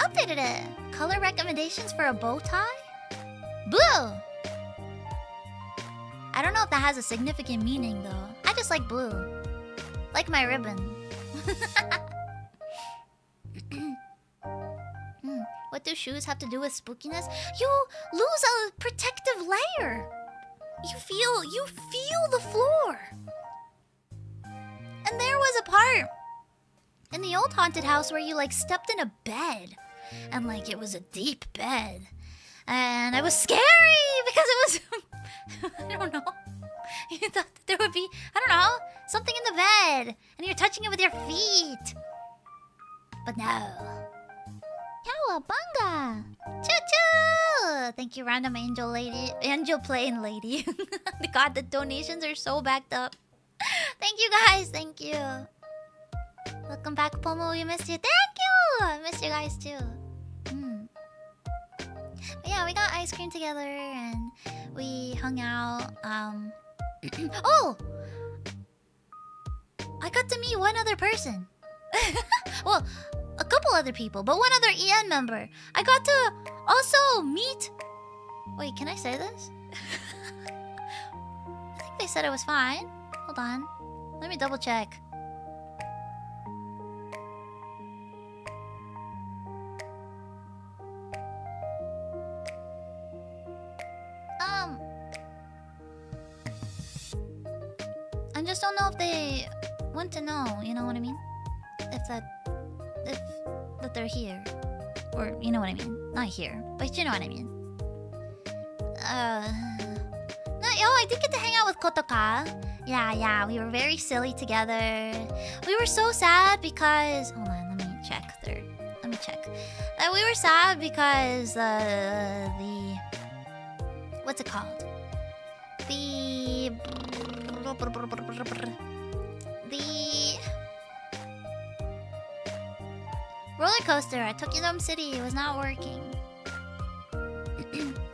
updated it. Color recommendations for a bow tie? Blue. I don't know if that has a significant meaning though. I just like blue. Like my ribbon. What do shoes have to do with spookiness? You lose a protective layer. You feel the floor. And there was a part in the old haunted house where you like stepped in a bed, and like it was a deep bed, and it was scary because it was I don't know. You thought that there would be, I don't know, something in the bed, and you're touching it with your feet. But no. Cowabunga! Choo-choo! Thank you, random angel lady. Angel plane lady. God, the donations are so backed up. Thank you guys, thank you. Welcome back, Pomu. We missed you. Thank you! I missed you guys too. But yeah, we got ice cream together and we hung out. Oh! I got to meet one other person. Well, a couple other people, but one other EN member. I got to also meet... Wait, can I say this? I think they said it was fine. Hold on. Let me double check. I just don't know if they want to know, you know what I mean? If that they're here. Or, you know what I mean? Not here, but you know what I mean. No, I did get to hang out with Kotoka. Yeah, we were very silly together. We were so sad because... Hold on, let me check. We were sad because the... What's it called? The roller coaster at Tokyo City was not working.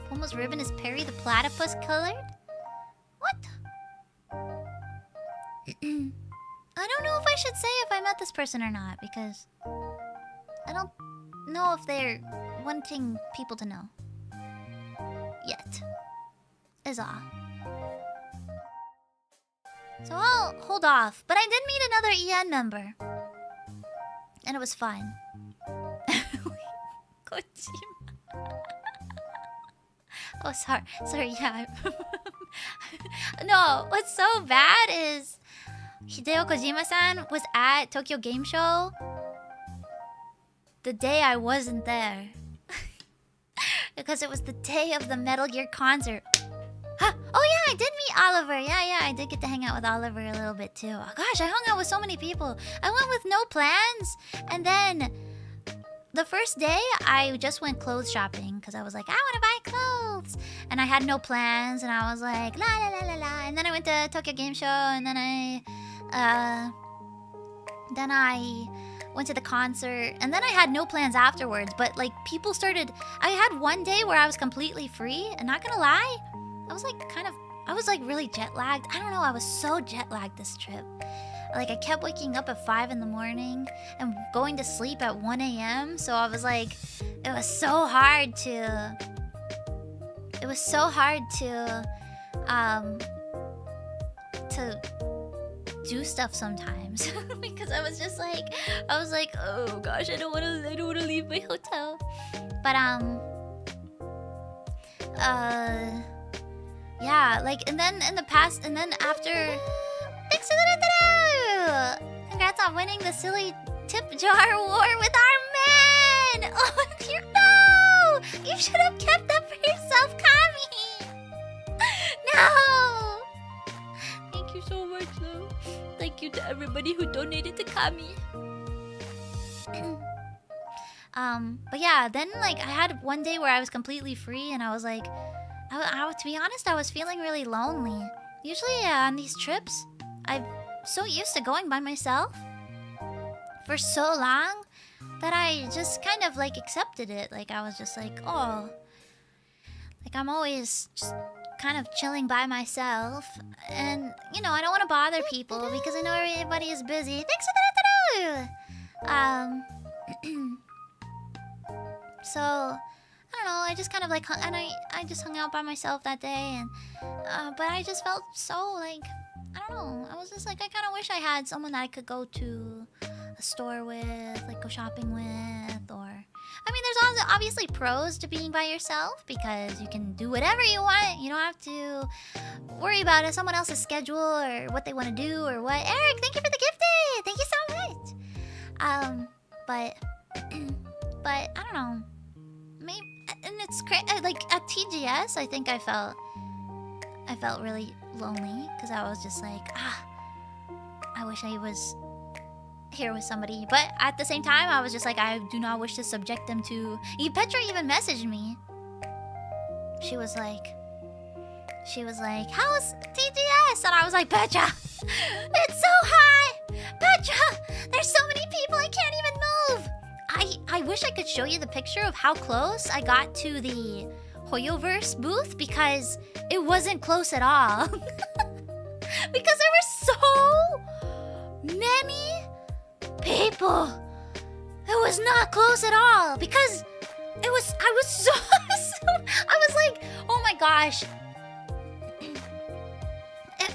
Pomu's ribbon is Perry the Platypus colored? What? I don't know if I should say if I met this person or not, because I don't know if they're wanting people to know yet. Is all. So I'll hold off. But I did meet another EN member. And it was fun. Kojima. Oh, sorry, yeah. No, what's so bad is Hideo Kojima-san was at Tokyo Game Show the day I wasn't there. Because it was the day of the Metal Gear concert. Huh. Oh yeah, I did meet Oliver. Yeah, I did get to hang out with Oliver a little bit too. Oh, gosh, I hung out with so many people. I went with no plans. And then the first day, I just went clothes shopping because I was like, I want to buy clothes. And I had no plans. And I was like, la la la la la. And then I went to Tokyo Game Show. And then I went to the concert. And then I had no plans afterwards. But like people started... I had one day where I was completely free. And not gonna lie, I was like really jet lagged. I don't know, I was so jet lagged this trip. Like I kept waking up at 5 in the morning and going to sleep at 1 a.m. So I was like, it was so hard to do stuff sometimes. Because I was like, oh gosh, I don't wanna leave my hotel. But yeah, like, and then in the past, and then after Thanks to the Congrats on winning the silly tip jar war with our man! Oh, no! You should have kept that for yourself, Kami! No! Thank you so much, though. Thank you to everybody who donated to Kami. But yeah, then like I had one day where I was completely free and I was like, to be honest, I was feeling really lonely. Usually on these trips, I'm so used to going by myself for so long that I just kind of like accepted it. Like I was just like, oh, like I'm always just kind of chilling by myself. And, you know, I don't want to bother people because I know everybody is busy. Thanks for that. So, I don't know, I just kind of like I just hung out by myself that day and but I just felt so like, I don't know, I was just like, I kind of wish I had someone that I could go to a store with, like go shopping with, or I mean, there's also obviously pros to being by yourself because you can do whatever you want. You don't have to worry about someone else's schedule or what they want to do or what. Eric, thank you for the gifted. Thank you so much. But I don't know. Maybe, and it's crazy. Like at TGS, I think I felt really lonely because I was just like, I wish I was here with somebody. But at the same time, I was just like, I do not wish to subject them to. Petra even messaged me. She was like, how's TGS? And I was like, Petra, it's so high. Petra, there's so many people, I can't even move. I wish I could show you the picture of how close I got to the Hoyoverse booth because it wasn't close at all. Because there were so many people. It was not close at all because I was like, oh my gosh.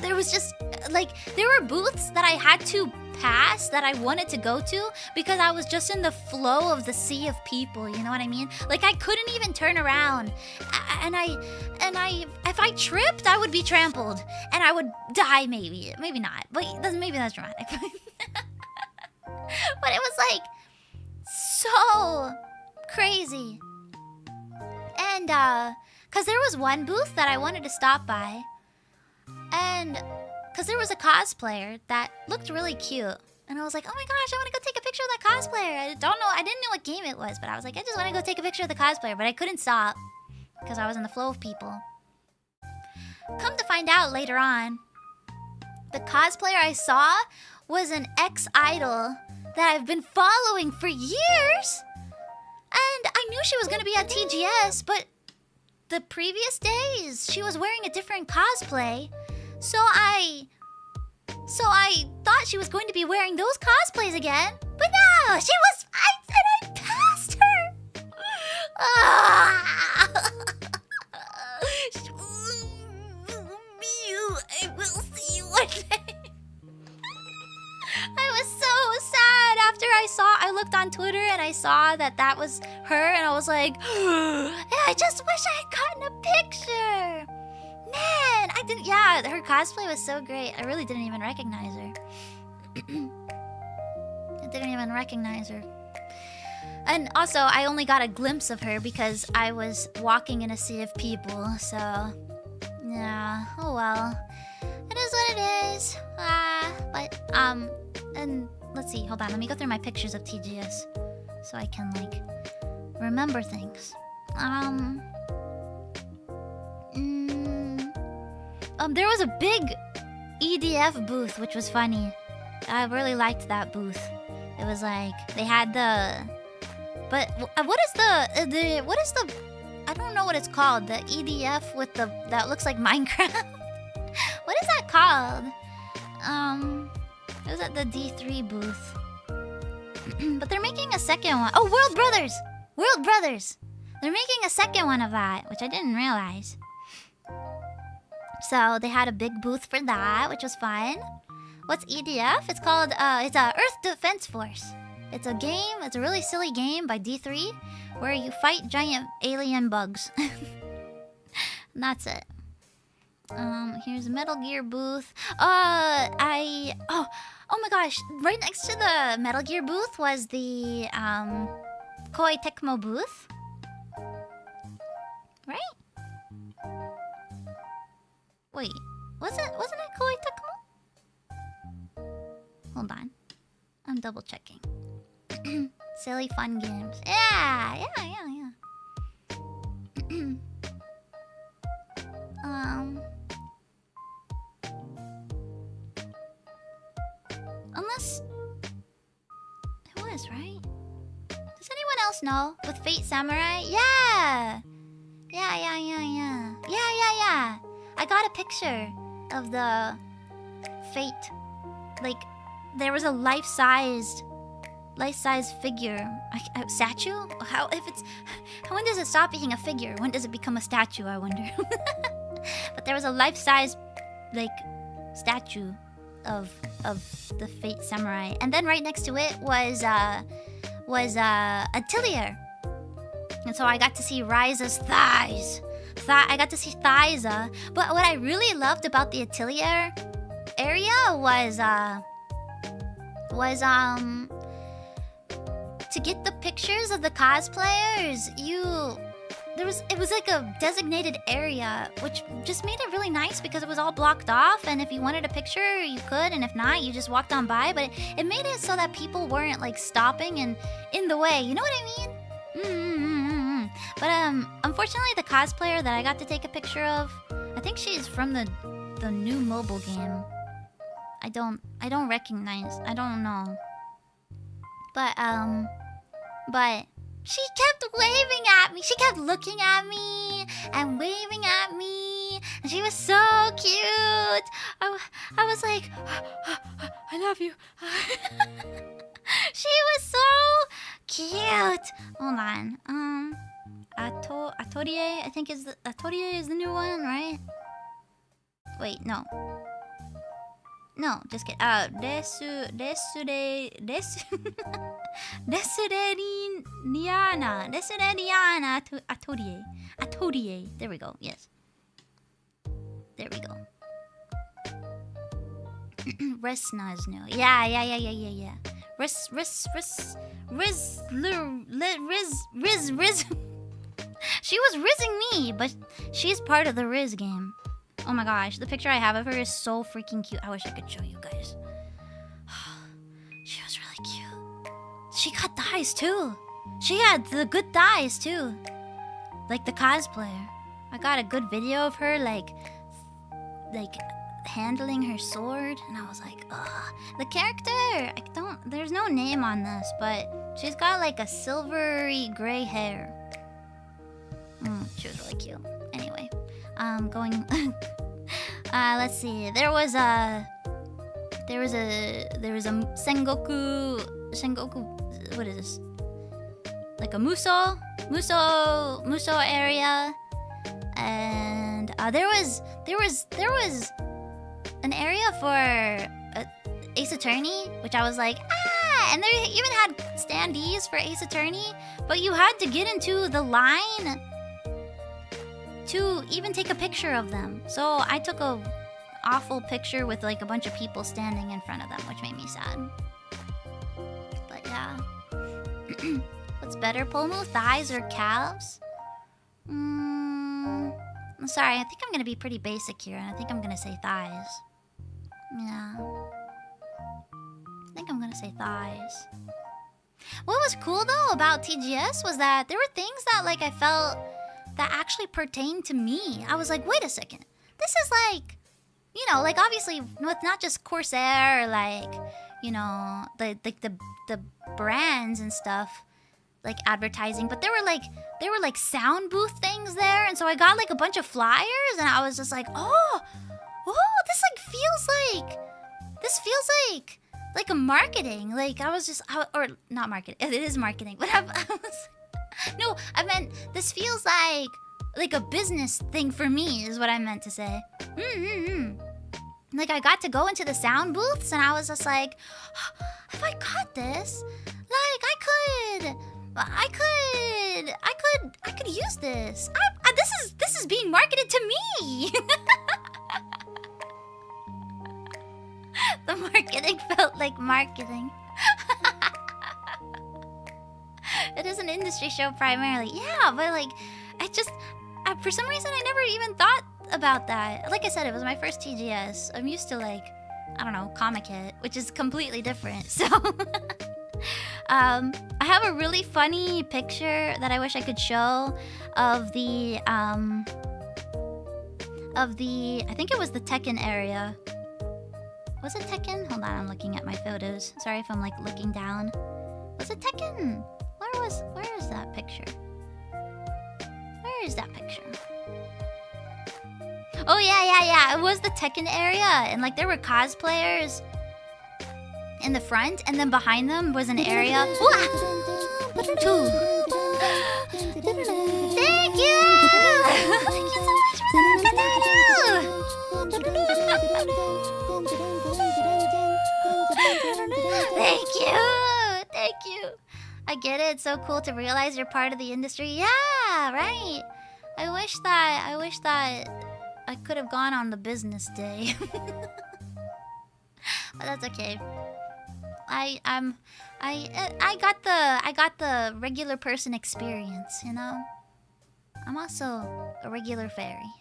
There was just like, there were booths that I had to pass that I wanted to go to because I was just in the flow of the sea of people, you know what I mean? Like I couldn't even turn around. And I if I tripped, I would be trampled and I would die maybe not. But maybe that's dramatic. But it was like so crazy. And cuz there was one booth that I wanted to stop by. And because there was a cosplayer that looked really cute. And I was like, oh my gosh, I want to go take a picture of that cosplayer. I didn't know what game it was, but I was like, I just want to go take a picture of the cosplayer. But I couldn't stop because I was in the flow of people. Come to find out later on, the cosplayer I saw was an ex-idol that I've been following for years. And I knew she was going to be at TGS, but the previous days, she was wearing a different cosplay. So I thought she was going to be wearing those cosplays again. But no, she was... I passed her. I will see you one day. I was so sad after I looked on Twitter and I saw that was her and I was like, I just wish I had gotten a picture. Man, I didn't. Yeah, her cosplay was so great. I really didn't even recognize her. I didn't even recognize her. And also, I only got a glimpse of her because I was walking in a sea of people. So, yeah. Oh well. It is what it is. And let's see. Hold on. Let me go through my pictures of TGS so I can like remember things. There was a big EDF booth, which was funny. I really liked that booth. It was like they had the, but what is the? I don't know what it's called. The EDF with the that looks like Minecraft. What is that called? It was at the D3 booth. But they're making a second one. Oh, World Brothers! World Brothers! They're making a second one of that, which I didn't realize. So they had a big booth for that, which was fun. What's EDF? It's called, it's a Earth Defense Force. It's a game, it's a really silly game by D3 where you fight giant alien bugs. And that's it. Here's a Metal Gear booth. Oh my gosh! Right next to the Metal Gear booth was the Koei Tecmo booth. Right? Wait, wasn't it Koei Tecmo? Hold on, I'm double checking. Silly fun games. Yeah. Unless it was, right? Does anyone else know? With Fate Samurai? Yeah. I got a picture of the Fate. Like, there was a life-sized figure. Statue? When does it stop being a figure? When does it become a statue, I wonder? But there was a life-size, like, statue of the Fate Samurai, and then right next to it was Atelier, and so I got to see Ryza's thighs. I got to see thighs. But what I really loved about the Atelier area was to get the pictures of the cosplayers. It was like a designated area, which just made it really nice because it was all blocked off, and if you wanted a picture, you could, and if not, you just walked on by. But it made it so that people weren't like stopping and in the way. You know what I mean? But unfortunately, the cosplayer that I got to take a picture of, I think she's from the new mobile game. I don't recognize. I don't know. But she kept waving at me. She kept looking at me and waving at me. And she was so cute. I was like, I love you. She was so cute. Hold on. Atelier, I think Atelier is the new one, right? Wait, no. No, just kidding. Desureliana Atelier. There we go. Yes. There we go. Resna is new. Yeah. Riz. She was rizzing me, but she's part of the Riz game. Oh my gosh, the picture I have of her is so freaking cute. I wish I could show you guys. She was really cute. She got thighs too. She had the good thighs too. Like the cosplayer. I got a good video of her like handling her sword, and I was like, ugh. The character, there's no name on this, but she's got like a silvery gray hair. She was really cute. Anyway, going. Let's see. There was a Sengoku. What is this? Like a Muso area, and there was an area for Ace Attorney, which I was like, and they even had standees for Ace Attorney, but you had to get into the line to even take a picture of them. So I took a awful picture with like a bunch of people standing in front of them, which made me sad. But yeah. What's better, Pomu? Thighs or calves? I'm sorry, I think I'm gonna be pretty basic here, and I think I'm gonna say thighs. Yeah. I think I'm gonna say thighs. What was cool though about TGS was that there were things that like I felt that actually pertained to me. I was like, wait a second. This is like, you know, like obviously with not just Corsair or like, you know, the brands and stuff, like advertising, but there were like sound booth things there, and so I got like a bunch of flyers, and I was just like, oh, this feels like a marketing. Like I was just, or not marketing. It is marketing, but I meant this feels like a business thing for me is what I meant to say. Like I got to go into the sound booths, and I was just like, if I got this, like I could use this. This is being marketed to me. Marketing felt like marketing. It is an industry show primarily. Yeah, but like, for some reason, I never even thought about that. Like I said, it was my first TGS. I'm used to like, I don't know, Comic Hit, which is completely different. So, I have a really funny picture that I wish I could show of the, I think it was the Tekken area. Was it Tekken? Hold on, I'm looking at my photos. Sorry if I'm like looking down. Was it Tekken? Where is that picture? Where is that picture? Oh yeah. It was the Tekken area, and like there were cosplayers in the front, and then behind them was an area. Thank you! Thank you so much for the Thank you. I get it. It's so cool to realize you're part of the industry. Yeah, right. I wish that I could have gone on the business day. But that's okay. I got the regular person experience, you know? I'm also a regular fairy.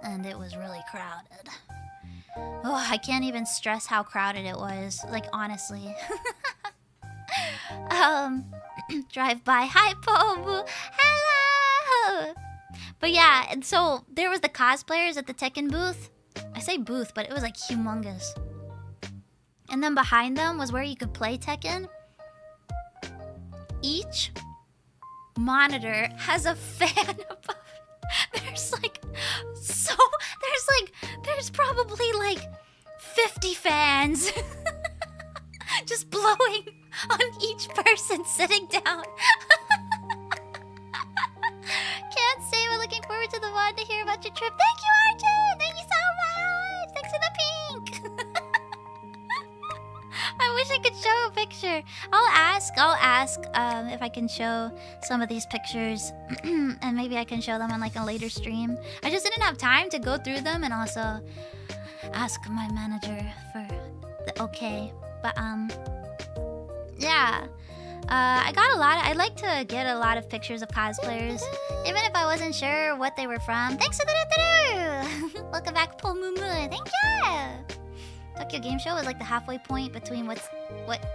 And it was really crowded. Oh, I can't even stress how crowded it was. Like, honestly. Drive by. Hi, Pomu. Hello. But yeah, and so there was the cosplayers at the Tekken booth. I say booth, but it was like humongous. And then behind them was where you could play Tekken. Each monitor has a fan above. There's probably like 50 fans just blowing on each person sitting down. Can't say we're looking forward to the one to hear about your trip. Thank you, Arjun! Thank you so much! Thanks for the pink! I wish I could show a picture. I'll ask if I can show some of these pictures. And maybe I can show them on like a later stream. I just didn't have time to go through them and also ask my manager for the okay. But yeah. I got a lot. I'd like to get a lot of pictures of cosplayers, even if I wasn't sure what they were from. Thanks for the welcome back, Pomu. Thank you. Tokyo Game Show was like the halfway point between what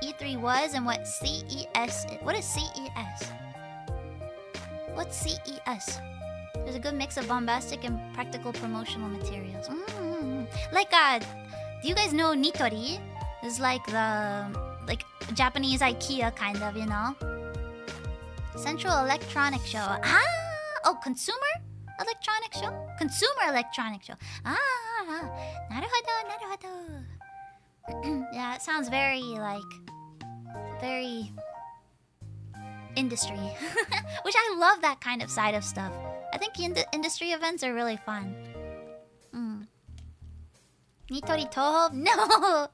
E3 was and what CES is. What is CES? What's CES? There's a good mix of bombastic and practical promotional materials. Like, do you guys know Nitori? It's like the Japanese IKEA kind of, you know? Central Electronic Show. Oh, Consumer Electronic Show? Consumer Electronic Show. Naruhodo. Yeah, it sounds very industry. Which I love that kind of side of stuff. I think industry events are really fun. Nitori Toho? No!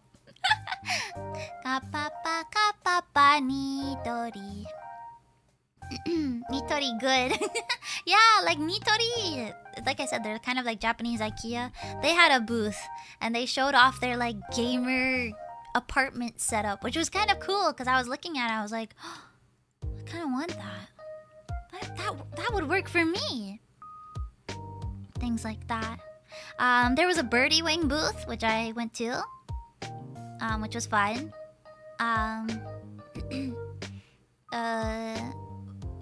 Kapapa Nitori. Nitori good. Yeah, like Nitori. Like I said, they're kind of like Japanese IKEA. They had a booth and they showed off their like gamer apartment setup, which was kind of cool because I was looking at it. I was like, oh, I kind of want that. That would work for me. Things like that. There was a birdie wing booth, which I went to. Which was fun.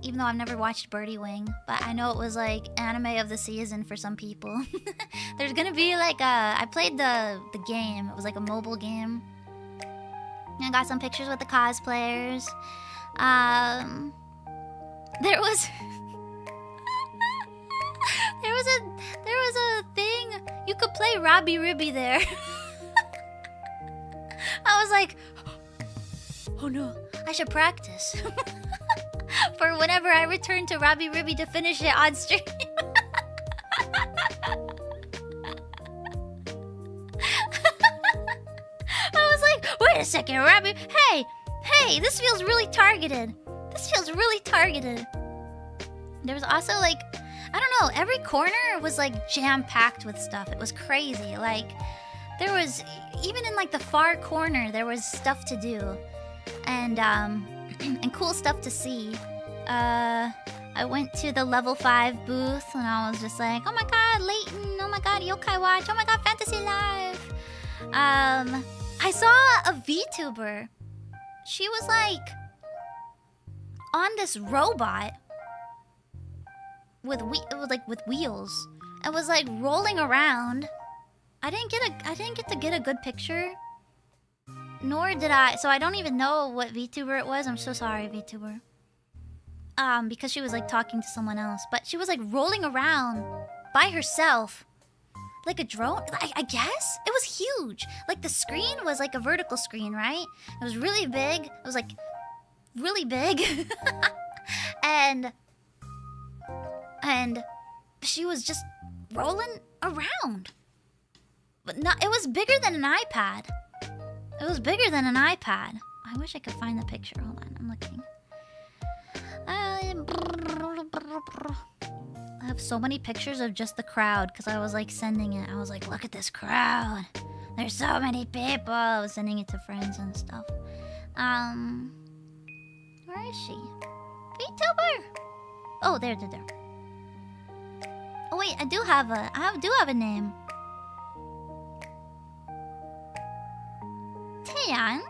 Even though I've never watched Birdie Wing, but I know it was like anime of the season for some people. There's gonna be like I played the game. It was like a mobile game. I got some pictures with the cosplayers. There was there was a thing you could play Robbie Ribby there. I was like, oh no, I should practice for whenever I return to Robbie Ribby to finish it on stream. I was like, wait a second, Robbie. Hey, this feels really targeted. There was also like, I don't know, every corner was like jam-packed with stuff. It was crazy. Like, there was, even in like the far corner, there was stuff to do. And and cool stuff to see. I went to the level 5 booth and I was just like, oh my god, Leighton, oh my god, Yokai Watch, oh my god, Fantasy Life. I saw a VTuber. She was like on this robot with wheels. It was like rolling around. I didn't get to get a good picture. Nor did I, so I don't even know what VTuber it was. I'm so sorry, VTuber. Because she was like talking to someone else. But she was like rolling around by herself. Like a drone? I guess? It was huge. Like the screen was like a vertical screen, right? It was really big. It was like really big. and she was just rolling around. But not, it was bigger than an iPad. It was bigger than an iPad. I wish I could find the picture. Hold on, I'm looking. I have so many pictures of just the crowd because I was like sending it. I was like, look at this crowd. There's so many people. I was sending it to friends and stuff. Where is she? VTuber! Oh, there. Oh wait, I do have a name. Taeyan?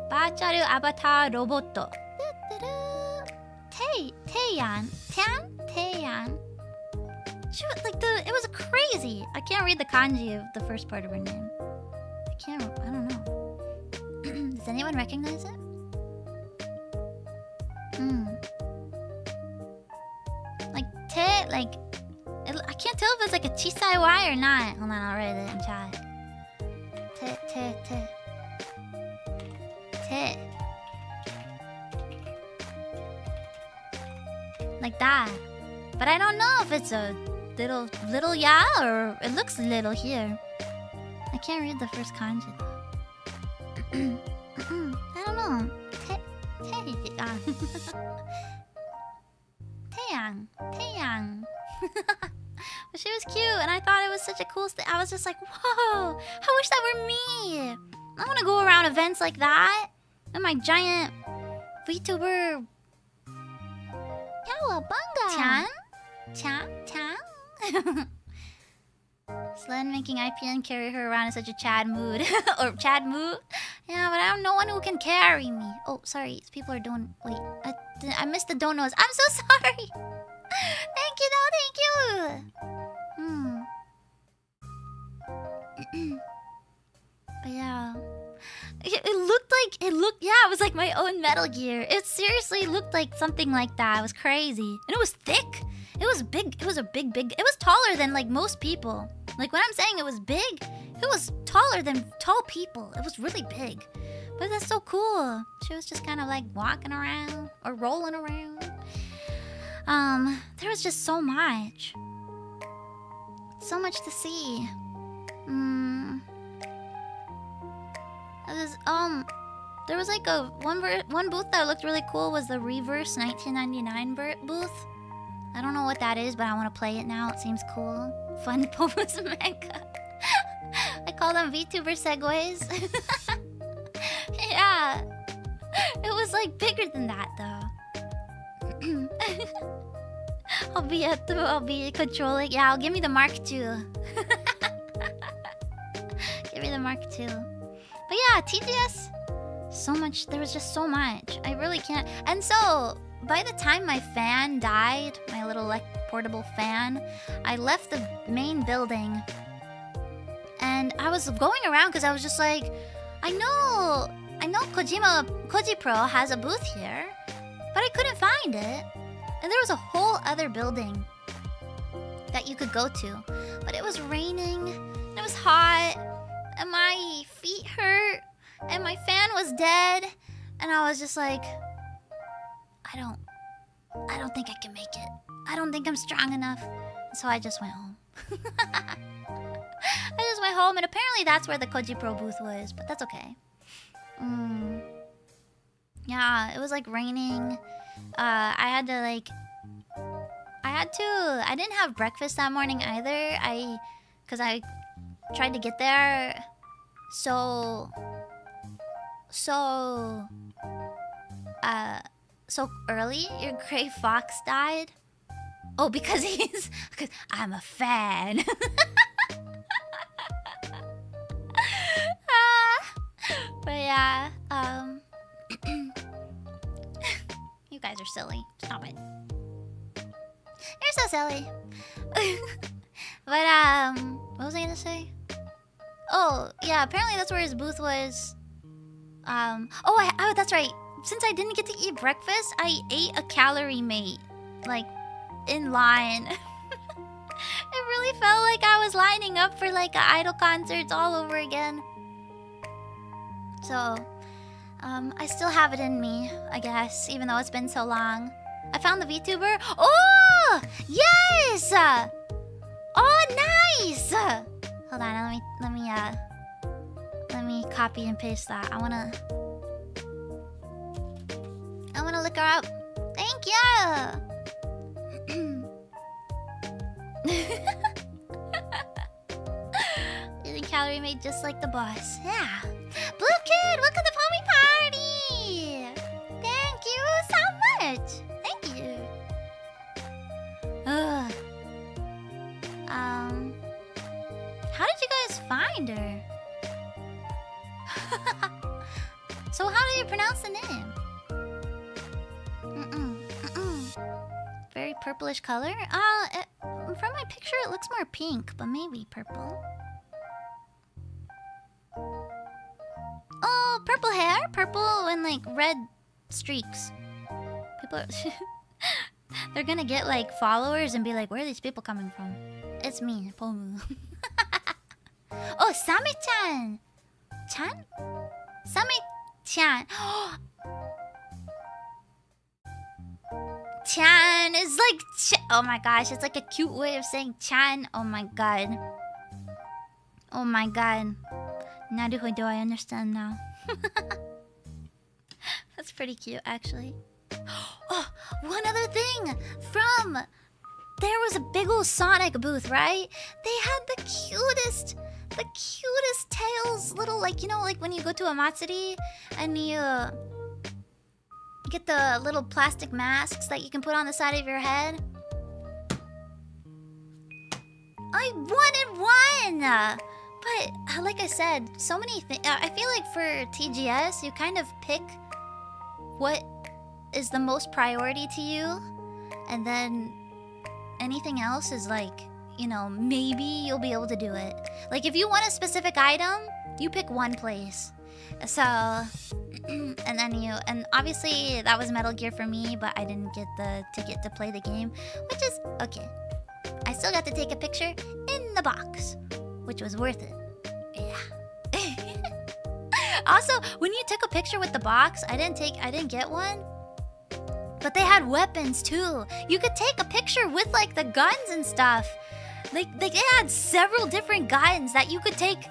Virtual avatar robot. Taeyan. She was like it was crazy. I can't read the kanji of the first part of her name. I don't know. Does anyone recognize it? I can't tell if it's like a chisai Y or not. Hold on, I'll write it in chat. Te. Like that. But I don't know if it's a little ya or it looks little here. I can't read the first kanji though. I don't know. Taeyang. But she was cute and I thought it was such a cool I was just like, whoa, I wish that were me. I want to go around events like that with my giant VTuber. Cowabunga. Chan. Slen making IPN carry her around in such a Chad mood. Or Chad mood. Yeah, but I have no one who can carry me. Oh, sorry. People are doing... Wait. I missed the donos. I'm so sorry. Thank you, though. Thank you. But yeah. It looked... Yeah, it was like my own Metal Gear. It seriously looked like something like that. It was crazy. And it was thick. It was big. It was a big... It was taller than, like, most people. Like, when I'm saying it was big, it was taller than tall people. It was really big. But that's so cool. She was just kind of, like, walking around or rolling around. There was just so much. So much to see. There was, like, one booth that looked really cool was the Reverse 1999 booth. I don't know what that is, but I want to play it now. It seems cool. Fun Pomu's manga. I call them VTuber segues. Yeah. It was like bigger than that though. I'll be controlling. Yeah, I'll give me the Mark II. Give me the Mark II. But yeah, TGS. So much. There was just so much. I really can't. And so, by the time my fan died, my little like portable fan, I left the main building. And I was going around because I was just like, I know Koji Pro has a booth here, but I couldn't find it. And there was a whole other building that you could go to. But it was raining, and it was hot, and my feet hurt, and my fan was dead. And I was just like, I don't think I can make it. I don't think I'm strong enough. So I just went home. I just went home, and apparently that's where the Koji Pro booth was, but that's okay. Yeah, it was like raining. I I didn't have breakfast that morning either. Cause I tried to get there so early. Your gray fox died. Oh, because I'm a fan. But yeah, you guys are silly. Stop it. You're so silly. But what was I gonna say? Oh yeah, apparently that's where his booth was. Oh, that's right. Since I didn't get to eat breakfast, I ate a calorie mate, like in line. It really felt like I was lining up for like an idol concerts all over again. So, I still have it in me, I guess, even though it's been so long. I found the VTuber. Oh, yes! Oh, nice! Hold on, let me copy and paste that. I wanna look her up. Thank you. Eating calorie made just like the boss. Yeah. Blue Kid, welcome to Pomu Party! Thank you so much! Thank you! How did you guys find her? So how do you pronounce the name? Very purplish color? From my picture it looks more pink, but maybe purple. Oh, purple hair? Purple and like red streaks. People are they're gonna get like followers and be like, where are these people coming from? It's me, Pomu. Oh, Sami-chan! Chan? Sami-chan. Chan is like oh my gosh, it's like a cute way of saying Chan. Oh my god. Oh my god. Naruhodo, I understand now. That's pretty cute, actually. Oh, one other thing! There was a big ol' Sonic booth, right? They had the cutest tails, little, like, you know, like when you go to a Matsuri and you get the little plastic masks that you can put on the side of your head. I wanted one! But, like I said, so many things. I feel like for TGS, you kind of pick what is the most priority to you. And then anything else is like, you know, maybe you'll be able to do it. Like, if you want a specific item, you pick one place. So, and obviously that was Metal Gear for me, but I didn't get the ticket to play the game, which is okay. I still got to take a picture in the box, which was worth it. Yeah. Also, when you took a picture with the box, I didn't get one. But they had weapons too. You could take a picture with like the guns and stuff. Like they had several different guns that you could take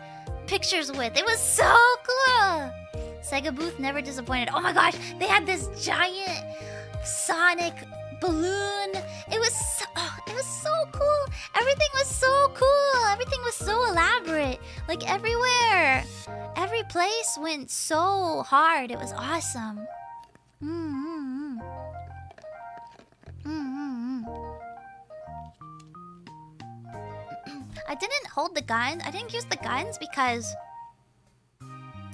pictures with. It was so cool. Sega booth never disappointed. Oh my gosh, they had this giant Sonic balloon. It was so cool. Everything was so cool. Everything was so elaborate. Like everywhere. Every place went so hard. It was awesome. I didn't hold the guns. I didn't use the guns because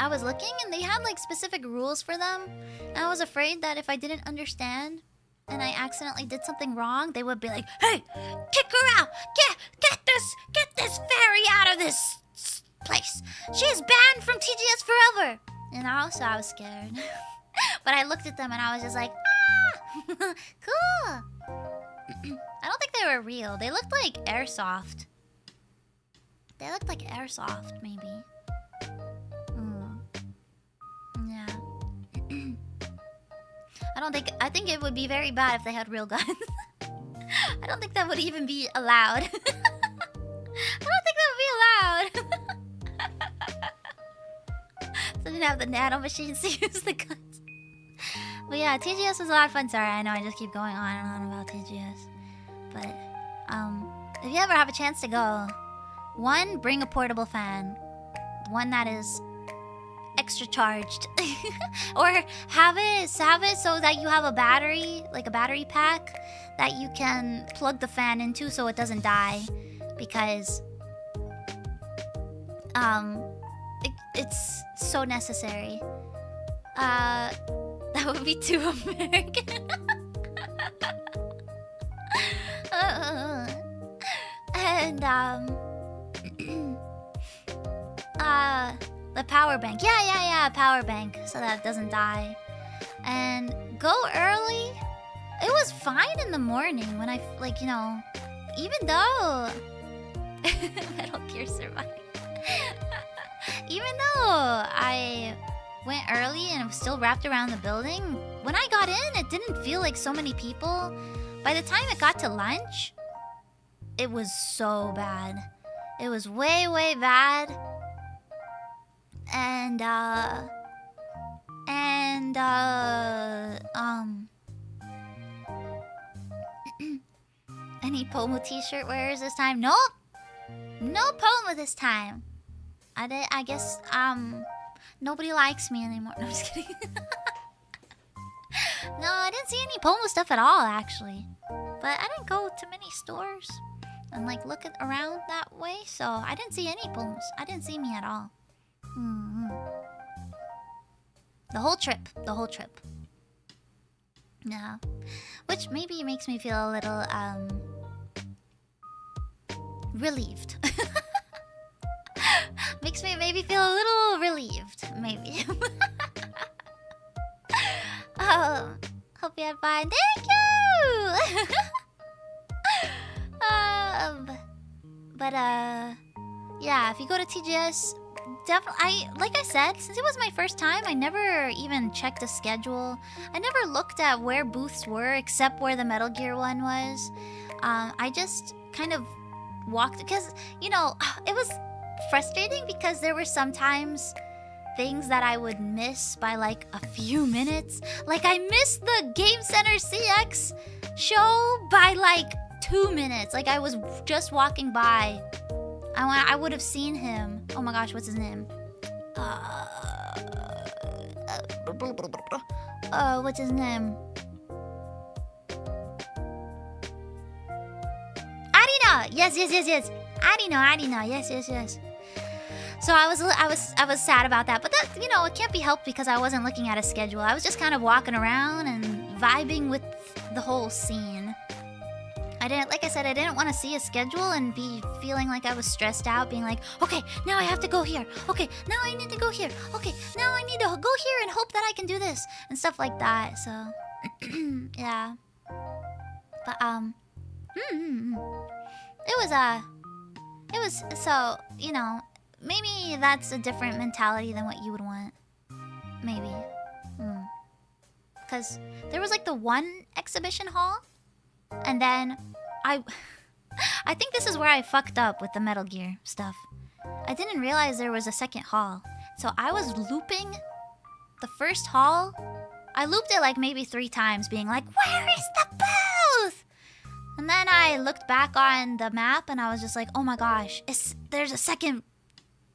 I was looking and they had like specific rules for them. And I was afraid that if I didn't understand and I accidentally did something wrong, they would be like, "Hey, kick her out! Get this fairy out of this place! She is banned from TGS forever!" And also I was scared. But I looked at them and I was just like, ah! Cool! I don't think they were real. They looked like airsoft. They looked like airsoft, maybe. Yeah. I think it would be very bad if they had real guns. I don't think that would even be allowed. I don't think that would be allowed. So they didn't have the nano machines to use the guns. But yeah, TGS was a lot of fun. Sorry, I know I just keep going on and on about TGS. But if you ever have a chance to go, one, bring a portable fan, one that is extra charged, or have it so that you have a battery, like a battery pack that you can plug the fan into so it doesn't die, because it's so necessary. That would be too American. And the power bank. Yeah, power bank, so that it doesn't die. And go early. It was fine in the morning when I, like, you know, even though Metal Gear survived. Even though I went early and it was still wrapped around the building, when I got in, it didn't feel like so many people. By the time it got to lunch, it was so bad. It was way, way bad. And any Pomu t-shirt wearers this time? Nope. No Pomu this time. I guess nobody likes me anymore. No, I'm just kidding. No, I didn't see any Pomu stuff at all, actually. But I didn't go to many stores and like look around that way, so I didn't see any Pomus. I didn't see me at all. The whole trip. Yeah. Which maybe makes me feel a little relieved. Makes me maybe feel a little relieved, maybe. Hope you had fun. Thank you. But yeah, if you go to TGS, definitely, like I said, since it was my first time, I never even checked the schedule. I never looked at where booths were except where the Metal Gear one was. I just kind of walked, because, you know, it was frustrating because there were sometimes things that I would miss by like a few minutes. Like I missed the Game Center CX show by like 2 minutes. Like I was just walking by. I would have seen him. Oh my gosh, what's his name? What's his name? Arina! Yes. Arina. Yes. So I was sad about that, but that, you know, it can't be helped because I wasn't looking at a schedule. I was just kind of walking around and vibing with the whole scene. Like I said, I didn't want to see a schedule and be feeling like I was stressed out, being like, okay, now I have to go here. Okay, now I need to go here. Okay, now I need to go here and hope that I can do this and stuff like that. So, yeah. But it was so, you know, maybe that's a different mentality than what you would want. Maybe. Because there was like the one exhibition hall, and then I think this is where I fucked up with the Metal Gear stuff. I didn't realize there was a second hall. So I was looping the first hall. I looped it like maybe 3 times, being like, where is the booth? And then I looked back on the map and I was just like, oh my gosh, there's a second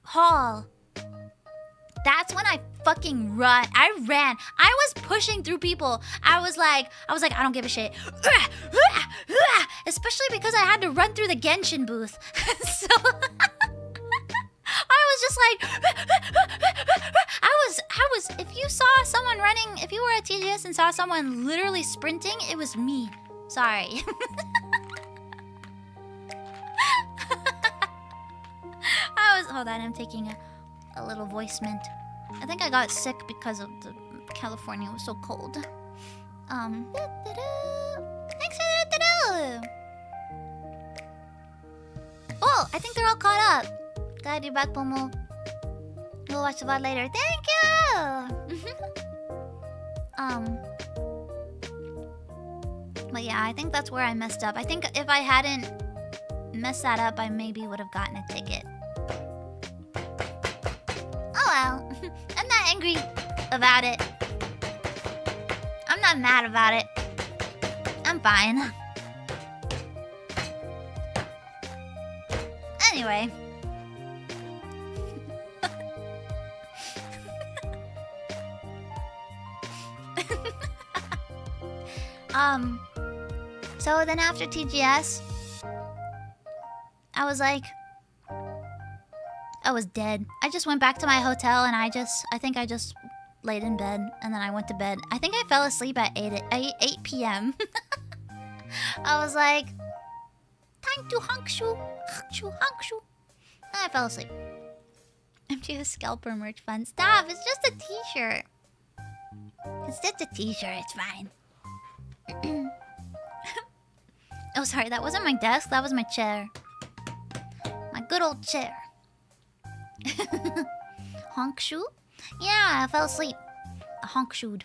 hall. That's when I fucking run. I ran. I was pushing through people. I was like, I don't give a shit. Especially because I had to run through the Genshin booth. So I was just like, I was, if you saw someone running, if you were at TGS and saw someone literally sprinting, it was me. Sorry. Hold on, I'm taking a little voice mint. I think I got sick because of the California was so cold. Thanks for the. Oh, I think they're all caught up. Glad you're back, Pomu. We'll watch the VOD later. Thank you. But yeah, I think that's where I messed up. I think if I hadn't messed that up, I maybe would have gotten a ticket. Oh well. I'm not angry about it. I'm not mad about it. I'm fine. Anyway. So then after TGS, I was like, I was dead. I just went back to my hotel and I think I just laid in bed and then I went to bed. I think I fell asleep at 8 p.m. I was like, time to hankshu. And I fell asleep. MGS scalper merch fun. Stop, it's just a t-shirt. It's just a t-shirt, it's fine. Oh, sorry, that wasn't my desk, that was my chair. My good old chair. Honkshu? Yeah, I fell asleep. I honkshoed.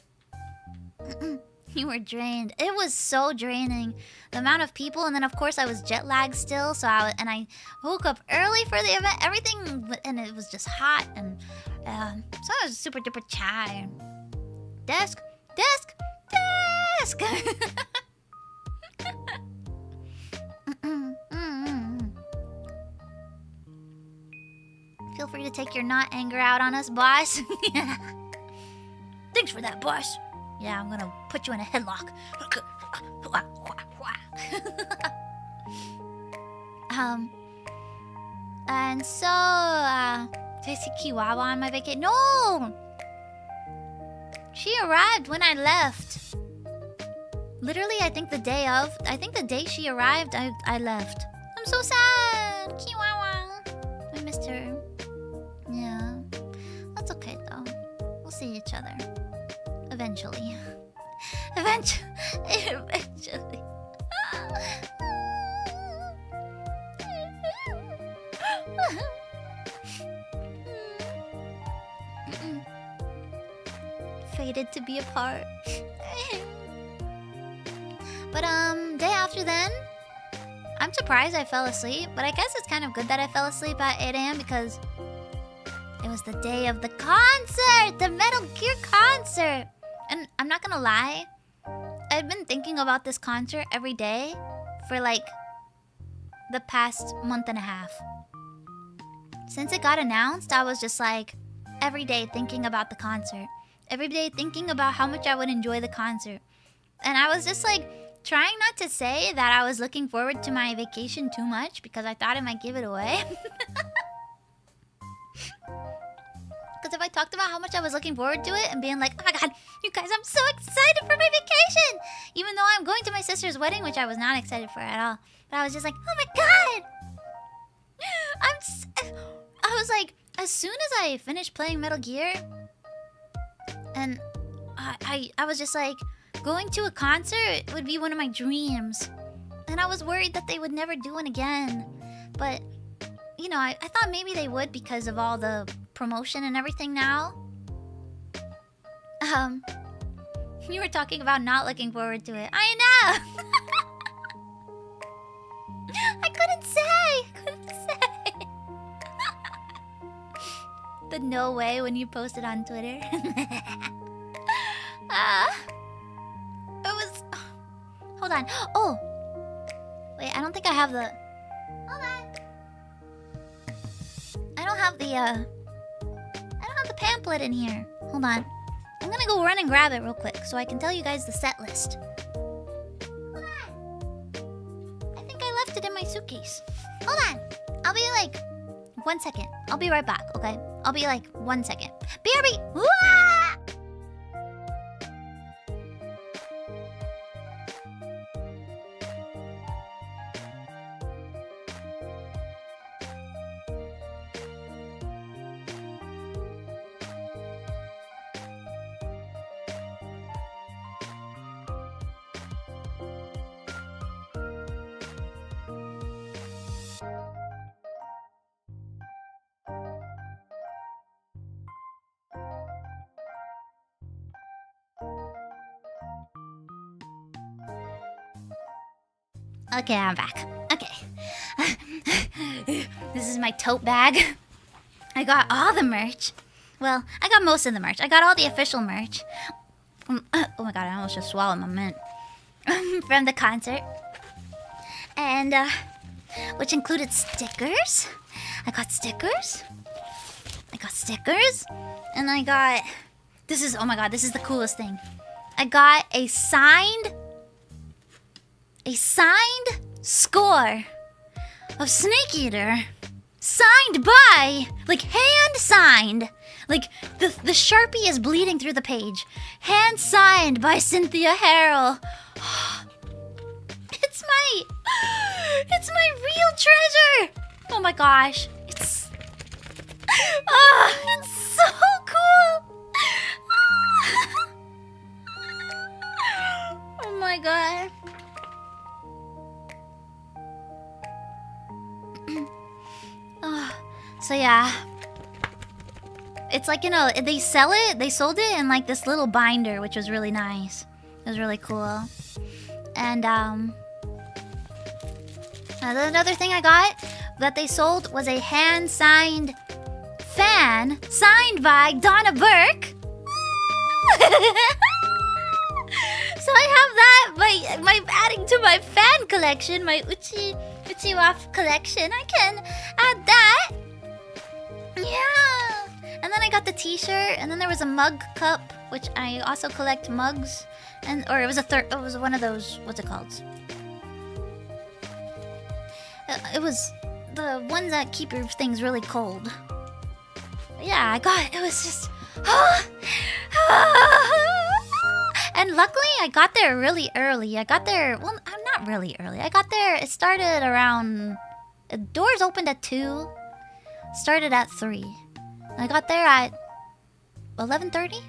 You were drained. It was so draining. The amount of people, and then of course I was jet lagged still, so I woke up early for the event, everything, and it was just hot, and so I was super duper tired. Desk. Feel free to take your not anger out on us, boss. Thanks for that, boss. Yeah, I'm gonna put you in a headlock. And so, did I see Kiwawa on my vacation? No! She arrived when I left. Literally, I think the day she arrived, I left. I'm so sad! Kiwawa. I missed her. Yeah. That's okay, though. We'll see each other. Eventually. Eventually. Fated to be apart. But day after then, I'm surprised I fell asleep, but I guess it's kind of good that I fell asleep at 8 a.m. because it was the day of the concert! The Metal Gear concert! And I'm not gonna lie, I've been thinking about this concert every day for like the past month and a half. Since it got announced, I was just like every day thinking about the concert. Every day thinking about how much I would enjoy the concert. And I was just like trying not to say that I was looking forward to my vacation too much because I thought it might give it away. Because if I talked about how much I was looking forward to it and being like, oh my god, you guys, I'm so excited for my vacation! Even though I'm going to my sister's wedding, which I was not excited for at all. But I was just like, oh my god! I was like, as soon as I finished playing Metal Gear, and I was just like, going to a concert would be one of my dreams. And I was worried that they would never do one again. But, you know, I thought maybe they would because of all the promotion and everything now. You were talking about not looking forward to it. I know! I couldn't say! The no way when you posted on Twitter. It was... Hold on. Oh! Wait, I don't think I have the... Hold on. I don't have the pamphlet in here. Hold on. I'm gonna go run and grab it real quick so I can tell you guys the set list. Hold on. I think I left it in my suitcase. Hold on. I'll be like... 1 second. I'll be right back, okay? I'll be like 1 second. BRB! Wah! Okay, I'm back. Okay. This is my tote bag. I got all the merch. Well, I got most of the merch. I got all the official merch. Oh my god, I almost just swallowed my mint. From the concert. And, which included stickers I got stickers. And I got... This is... Oh my god, this is the coolest thing. I got a signed score of Snake Eater. Signed by... Like, hand signed. Like, the Sharpie is bleeding through the page. Hand signed by Cynthia Harrell. It's my real treasure! Oh my gosh. It's so cool! Oh my god. So yeah. It's like, you know, they sold it in like this little binder, which was really nice. It was really cool. And another thing I got that they sold was a hand-signed fan signed by Donna Burke. So I have that, my adding to my fan collection, my Uchiwaf collection. I can add that. Yeah. And then I got the t-shirt, and then there was a mug cup, which I also collect mugs. Or it was it was one of those, what's it called? It was the ones that keep your things really cold. Yeah, it was just... And luckily, I got there really early. I got there... Well, I'm not really early. I got there... It started around... The doors opened at 2. Started at 3. I got there at 11:30.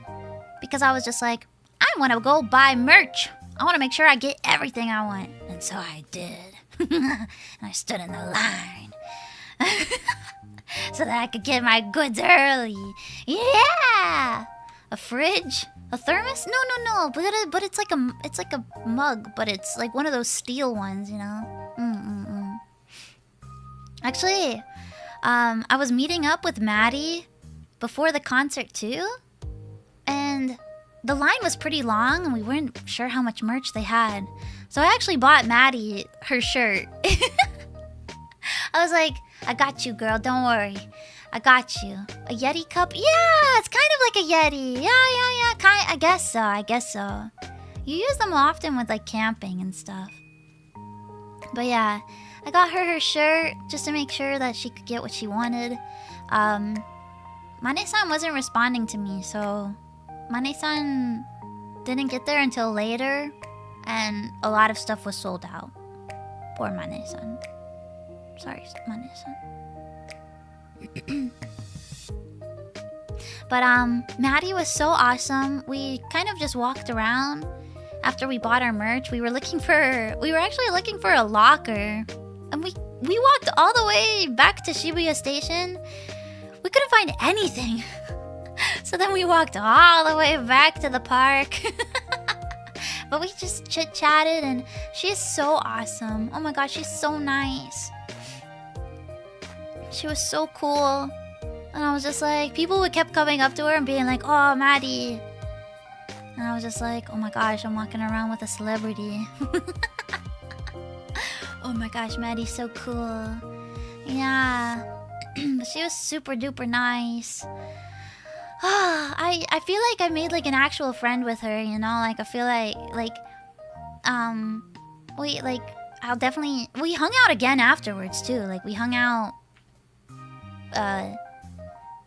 Because I was just like, I want to go buy merch. I want to make sure I get everything I want. And so I did. And I stood in the line. So that I could get my goods early. Yeah! A fridge? A thermos? No. But it's like a mug, but it's like one of those steel ones, you know? Actually, I was meeting up with Maddie before the concert too. And the line was pretty long and we weren't sure how much merch they had. So I actually bought Maddie her shirt. I was like, I got you, girl. Don't worry. I got you. A Yeti cup? Yeah, it's kind of like a Yeti. Yeah. I guess so. You use them often with like camping and stuff. But yeah, I got her shirt just to make sure that she could get what she wanted. Mane-san wasn't responding to me, so Mane-san didn't get there until later. And a lot of stuff was sold out. Poor Mane-san. Sorry, Mane-san. But Maddie was so awesome. We kind of just walked around after we bought our merch. We were actually looking for a locker. And we walked all the way back to Shibuya Station. We couldn't find anything. So then we walked all the way back to the park. But we just chit-chatted, and she's so awesome. Oh my gosh, she's so nice. She was so cool. And I was just like, people would kept coming up to her and being like, oh, Maddie. And I was just like, oh my gosh, I'm walking around with a celebrity. Oh my gosh, Maddie's so cool. Yeah. But she was super duper nice. I feel like I made like an actual friend with her, you know? Like I feel like we hung out again afterwards too. Like we hung out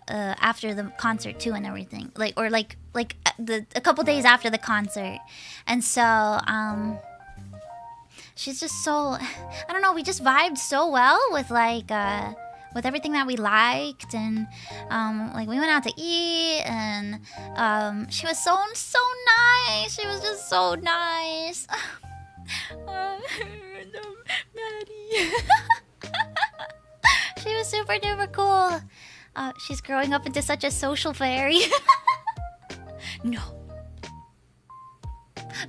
after the concert too and everything. A couple days after the concert. And so she's just so, I don't know, we just vibed so well with with everything that we liked, and like we went out to eat, and she was so nice. She was just so nice. Maddie. She was super duper cool. She's growing up into such a social fairy. No.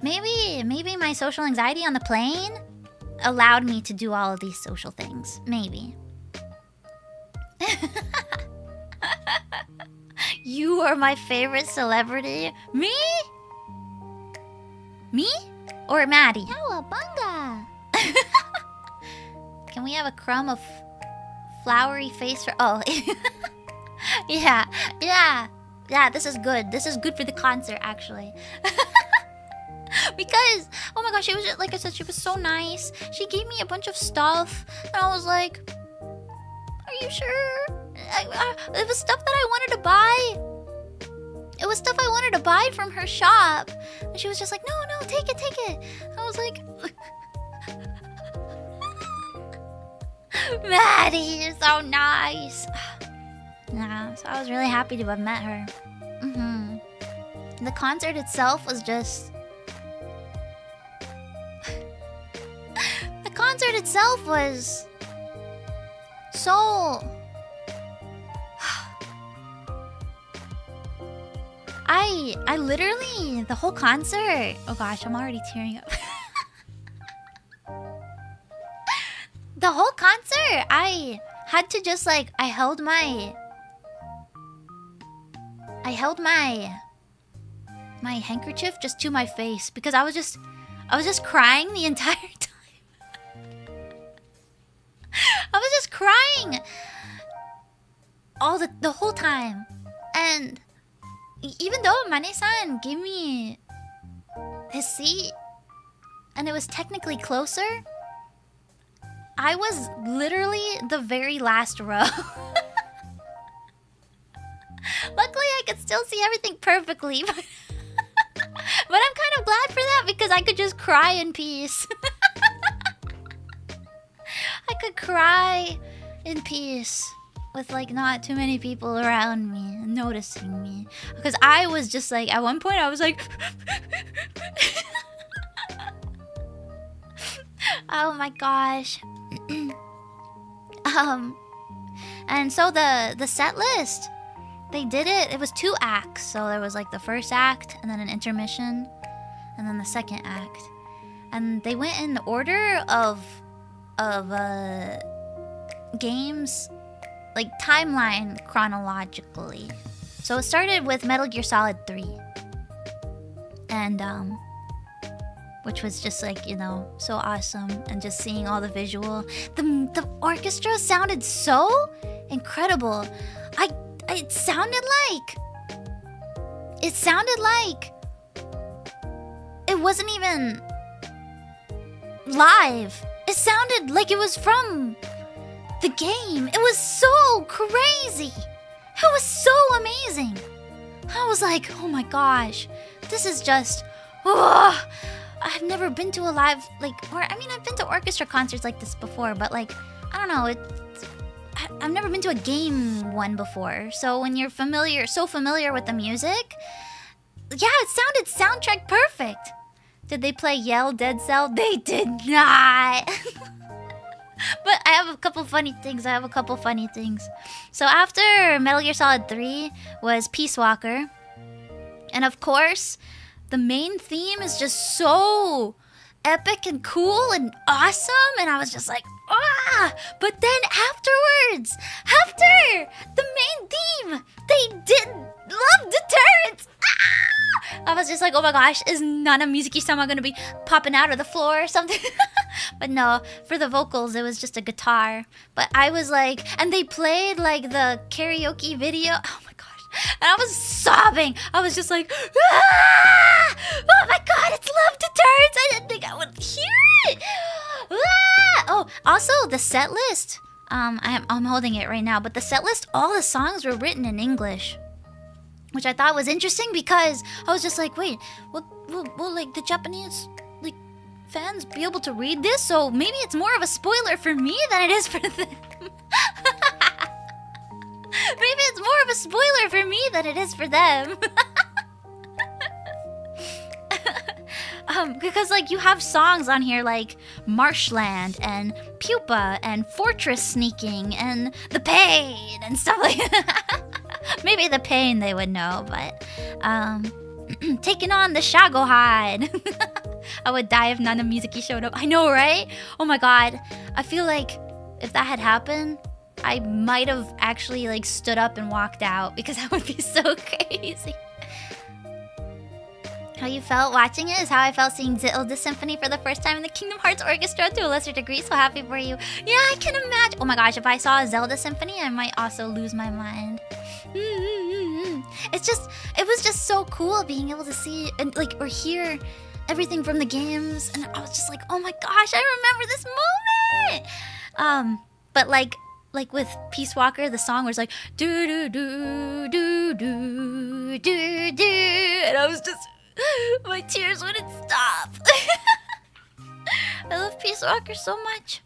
Maybe my social anxiety on the plane allowed me to do all of these social things. Maybe. You are my favorite celebrity. Me? Me? Or Maddie? Cowabunga! Can we have a crumb of Flowery face for... Oh. Yeah. Yeah. Yeah, this is good. This is good for the concert, actually. Because, oh my gosh, she was just, like I said, she was so nice. She gave me a bunch of stuff. And I was like, are you sure? It was stuff that I wanted to buy. It was stuff I wanted to buy from her shop. And she was just like, no, no, take it, take it. I was like... Maddie, you're so nice. Yeah, so I was really happy to have met her. The concert itself was just... The concert itself was... so... I literally... The whole concert... Oh gosh, I'm already tearing up. The whole concert, I had to just like... I held my handkerchief just to my face because I was just crying the entire time. I was just crying all the whole time. And even though Mane-san gave me his seat and it was technically closer, I was literally the very last row. Luckily, I could still see everything perfectly, but I'm kind of glad for that because I could just cry in peace. I could cry in peace with like not too many people around me noticing me. Because I was just like, at one point I was like... Oh my gosh. And so the set list, they did it. It was 2 acts. So there was like the first act and then an intermission and then the second act. And they went in the order of games, like timeline chronologically. So it started with Metal Gear Solid 3. And which was just like, you know, so awesome. And just seeing all the visual. The orchestra sounded so incredible. It sounded like it wasn't even live. It sounded like it was from the game. It was so crazy. It was so amazing. I was like, oh my gosh, this is just... Oh, I've never been to a live, like, or I mean, I've been to orchestra concerts like this before, but like, I don't know, I've never been to a game one before. So when you're so familiar with the music, yeah, it sounded soundtrack perfect. Did they play Yell Dead Cell? They did not. But I have a couple funny things. So after Metal Gear Solid 3 was Peace Walker. And of course, the main theme is just so epic and cool and awesome. And I was just like, ah! But then afterwards, after the main theme, they did Love Deterrence. Ah! I was just like, oh my gosh, is Nana Mizuki-sama gonna be popping out of the floor or something? But no, for the vocals, it was just a guitar. But I was like, and they played like the karaoke video. Oh my gosh. And I was sobbing. I was just like, ah! Oh my god, it's Love Deterrence. I didn't think I would hear it. Ah! Oh, also the set list. I'm holding it right now, but the set list, all the songs were written in English, which I thought was interesting because I was just like, wait, will like the Japanese like fans be able to read this? So maybe it's more of a spoiler for me than it is for them. Maybe it's more of a spoiler for me than it is for them. Because like you have songs on here like Marshland and Pupa and Fortress Sneaking and The Pain and stuff like that. Maybe The Pain they would know, but Taking on the Shagohide. I would die if Nana Mizuki showed up. I know, right? Oh my god. I feel like if that had happened, I might have actually like stood up and walked out because that would be so crazy. How you felt watching it is how I felt seeing Zelda Symphony for the first time in the Kingdom Hearts Orchestra to a lesser degree. So happy for you. Yeah, I can imagine. Oh my gosh, if I saw a Zelda Symphony, I might also lose my mind. It was just so cool being able to see and like or hear everything from the games, and I was just like, oh my gosh, I remember this moment. But like with Peace Walker, the song was like do do do do do do do, and I was just my tears wouldn't stop. I love Peace Walker so much.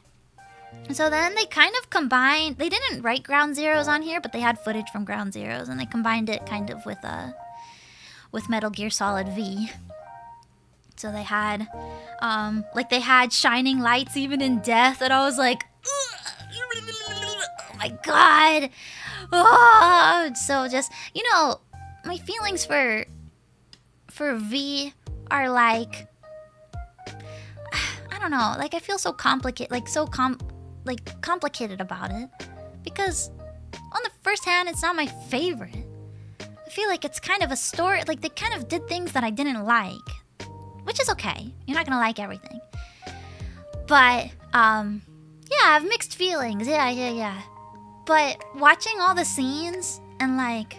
So then they kind of combined. They didn't write Ground Zeroes on here, but they had footage from Ground Zeroes, and they combined it kind of with Metal Gear Solid V. So they had, like they had shining lights even in death, and I was like, oh my god. Oh, so just, you know, my feelings for V are like, I don't know, like I feel so complicated, like complicated about it, because on the first hand, it's not my favorite. I feel like it's kind of a story, like they kind of did things that I didn't like, which is okay. You're not gonna like everything. But, yeah, I have mixed feelings. Yeah. But watching all the scenes and like,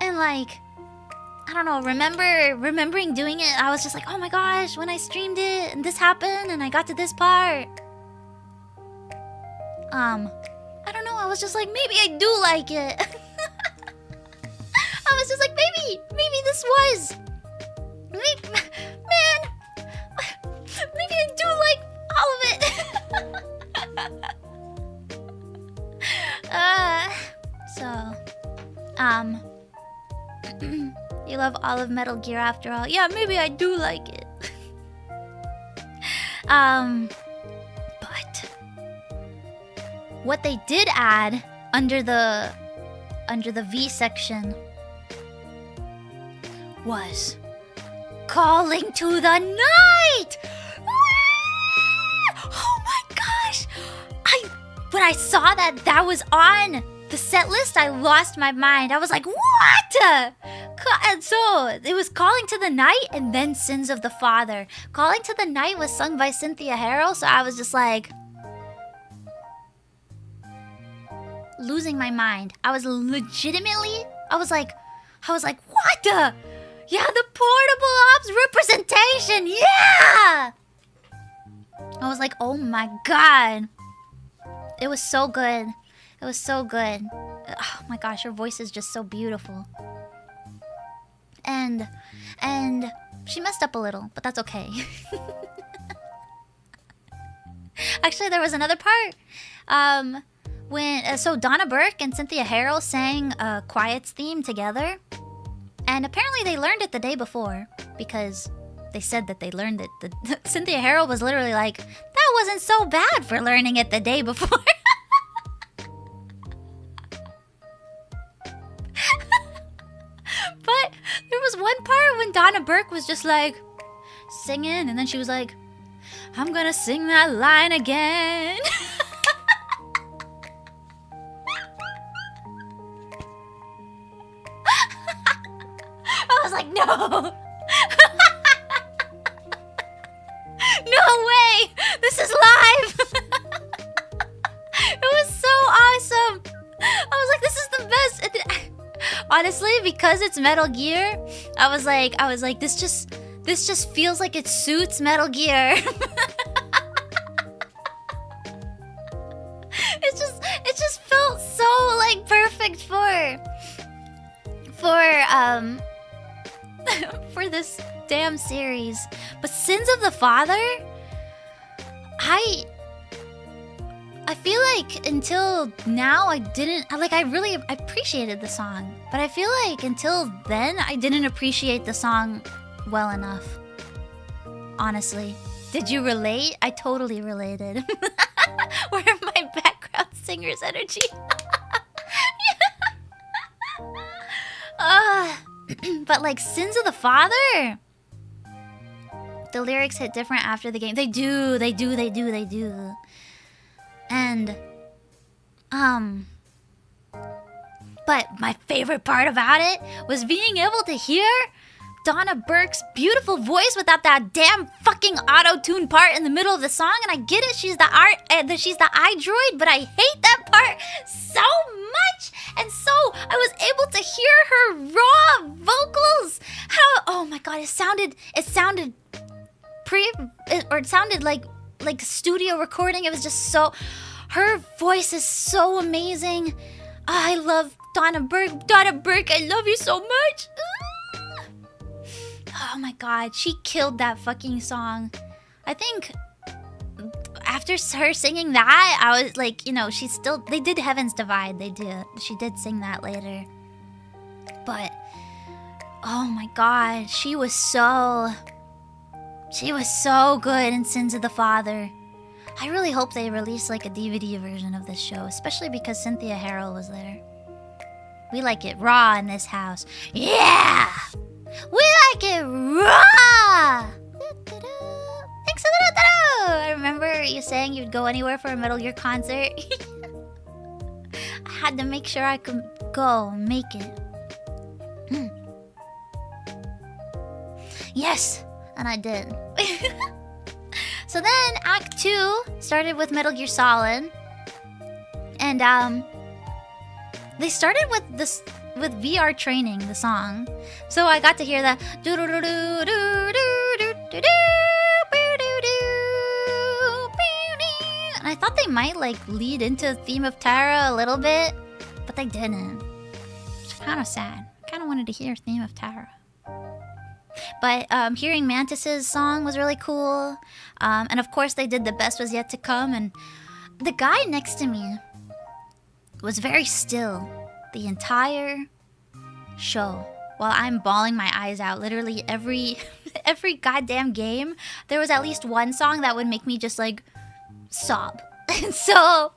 I don't know, remembering doing it, I was just like, oh my gosh, when I streamed it and this happened and I got to this part. I don't know, I was just like, maybe I do like it. I was just like, maybe this was... Man, maybe I do like all of it. You love all of Metal Gear after all. Yeah, maybe I do like it. But what they did add under the V section was Calling to the Night! Oh my gosh! When I saw that was on the set list, I lost my mind. I was like, what? And so it was Calling to the Night and then Sins of the Father. Calling to the Night was sung by Cynthia Harrell, so I was just like losing my mind. I was legitimately, I was like, what? Yeah, the portable ops representation, yeah! I was like, oh my god. It was so good. It was so good. Oh my gosh, her voice is just so beautiful. And she messed up a little, but that's okay. Actually, there was another part. So Donna Burke and Cynthia Harrell sang Quiet's theme together. And apparently they learned it the day before, because they said that they learned it. Cynthia Harrell was literally like, that wasn't so bad for learning it the day before. But there was one part when Donna Burke was just like singing, and then she was like, I'm gonna sing that line again. I was like, no. No way. This is live. It was so awesome. I was like, this is the best. Honestly, because it's Metal Gear, I was like, this just feels like it suits Metal Gear. It just felt so like perfect for this damn series. But Sins of the Father, I feel like until now I really appreciated the song, but I feel like until then I didn't appreciate the song well enough. Honestly. Did you relate? I totally related. Where my background singer's energy. But like Sins of the Father, the lyrics hit different after the game. They do. And but my favorite part about it was being able to hear Donna Burke's beautiful voice without that damn fucking auto-tune part in the middle of the song. And I get it, she's the iDroid, but I hate that part so much. And so I was able to hear her raw vocals. Oh my god, it sounded like studio recording. It was just so, her voice is so amazing. I love Donna Burke. Donna Burke, I love you so much. Oh my god, she killed that fucking song. I think after her singing that, I was like, you know, they did Heaven's Divide. She did sing that later. But oh my god, she was so good in Sins of the Father. I really hope they release like a DVD version of this show, especially because Cynthia Harrell was there. We like it raw in this house. Yeah! We like it raw! Thanks a little. I remember you saying you'd go anywhere for a Metal Gear concert. I had to make sure I could go and make it. Yes! And I did. So then Act 2 started with Metal Gear Solid. And they started with VR training, the song. So I got to hear that. And I thought they might like lead into Theme of Terra a little bit, but they didn't. It's kind of sad. I kind of wanted to hear Theme of Terra. But hearing Mantis's song was really cool. And of course they did The Best Was Yet to Come. And the guy next to me was very still the entire show while I'm bawling my eyes out. Literally every goddamn game, there was at least one song that would make me just like sob. And so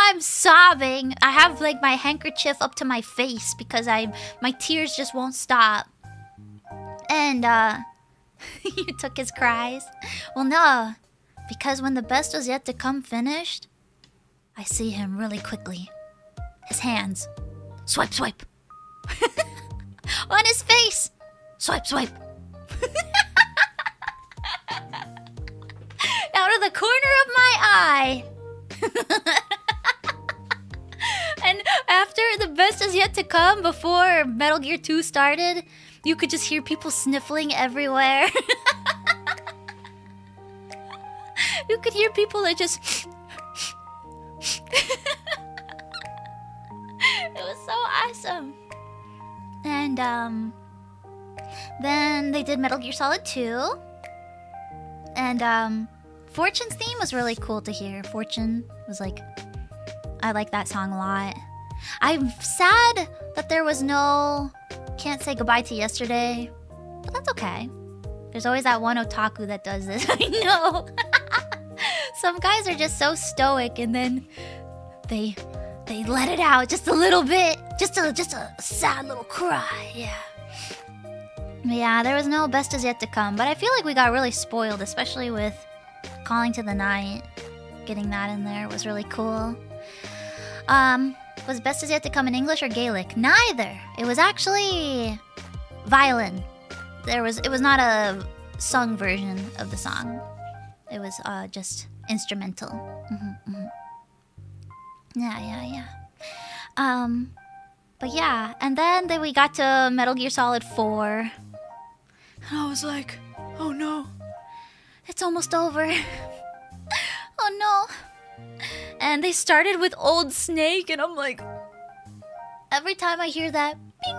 I'm sobbing. I have like my handkerchief up to my face because my tears just won't stop. And you took his cries. Well, no, because when The Best Was Yet to Come finished, I see him really quickly. His hands, swipe, swipe. On his face, swipe, swipe. Out of the corner of my eye. And after The Best Is Yet to Come, before Metal Gear 2 started, you could just hear people sniffling everywhere. You could hear people that just... It was so awesome. And then they did Metal Gear Solid 2. And Fortune's theme was really cool to hear. Fortune was like... I like that song a lot. I'm sad that there was no Can't Say Goodbye to Yesterday, but that's okay. There's always that one otaku that does this. I know. Some guys are just so stoic, and then they let it out just a little bit, just a sad little cry. Yeah, there was no Best Is Yet to Come, but I feel like we got really spoiled, especially with Calling to the Night. Getting that in there was really cool. Was Best Is Yet to Come in English or Gaelic? Neither. It was actually violin. It was not a sung version of the song. It was just instrumental. Yeah. But yeah, and then we got to Metal Gear Solid 4. And I was like, oh no, it's almost over. Oh no. And they started with Old Snake, and I'm like, every time I hear that, bing,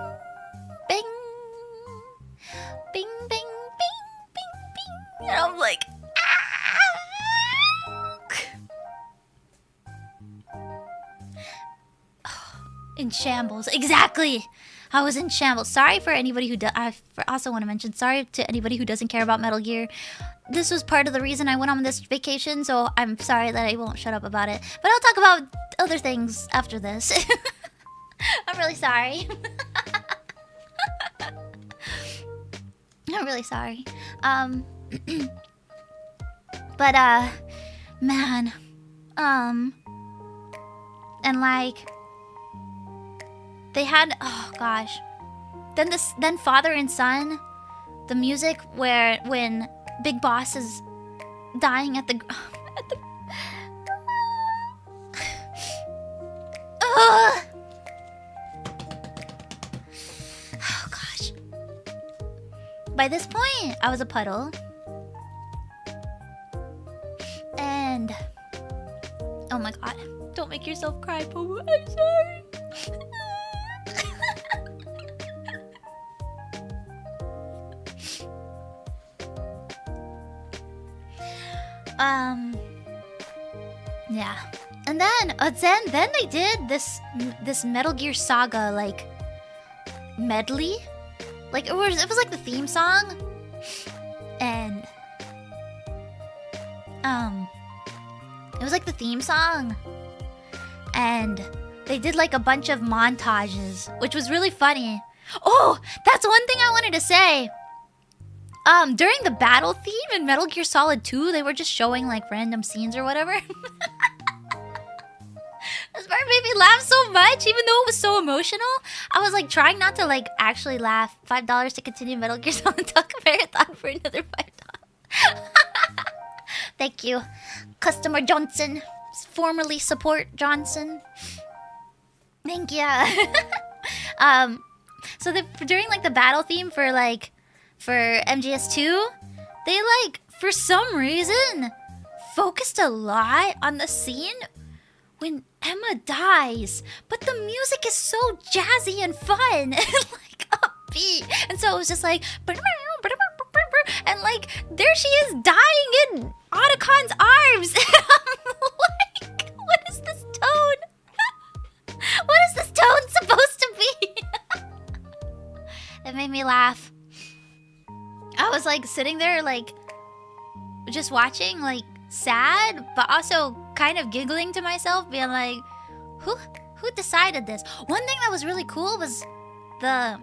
bing, bing, bing, bing, bing, bing, and I'm like, in shambles. Exactly. I was in shambles. Sorry for anybody who I also want to mention, sorry to anybody who doesn't care about Metal Gear. This was part of the reason I went on this vacation, so I'm sorry that I won't shut up about it. But I'll talk about other things after this. I'm really sorry. I'm really sorry. But man, and like, they had, oh gosh, then father and son, the music when Big Boss is dying at the oh gosh. By this point, I was a puddle. And oh my god, don't make yourself cry, Pomu. I'm sorry. Yeah. And then they did this Metal Gear Saga like medley. Like it was like the theme song. And it was like the theme song. And they did like a bunch of montages, which was really funny. Oh, that's one thing I wanted to say. During the battle theme in Metal Gear Solid 2, they were just showing like random scenes or whatever. This part made me laugh so much, even though it was so emotional. I was like trying not to like actually laugh. $5 to continue Metal Gear Solid Talk Marathon for another $5. Thank you, Customer Johnson, formerly Support Johnson. Thank you. So during like the battle theme for MGS2, they like for some reason focused a lot on the scene when Emma dies, but the music is so jazzy and fun and like upbeat, and so it was just like, and like there she is dying in Otacon's arms. And I'm like, what is this tone? What is this tone supposed to be? It made me laugh. I was like sitting there like just watching, like sad, but also kind of giggling to myself, being like, who decided this? One thing that was really cool was the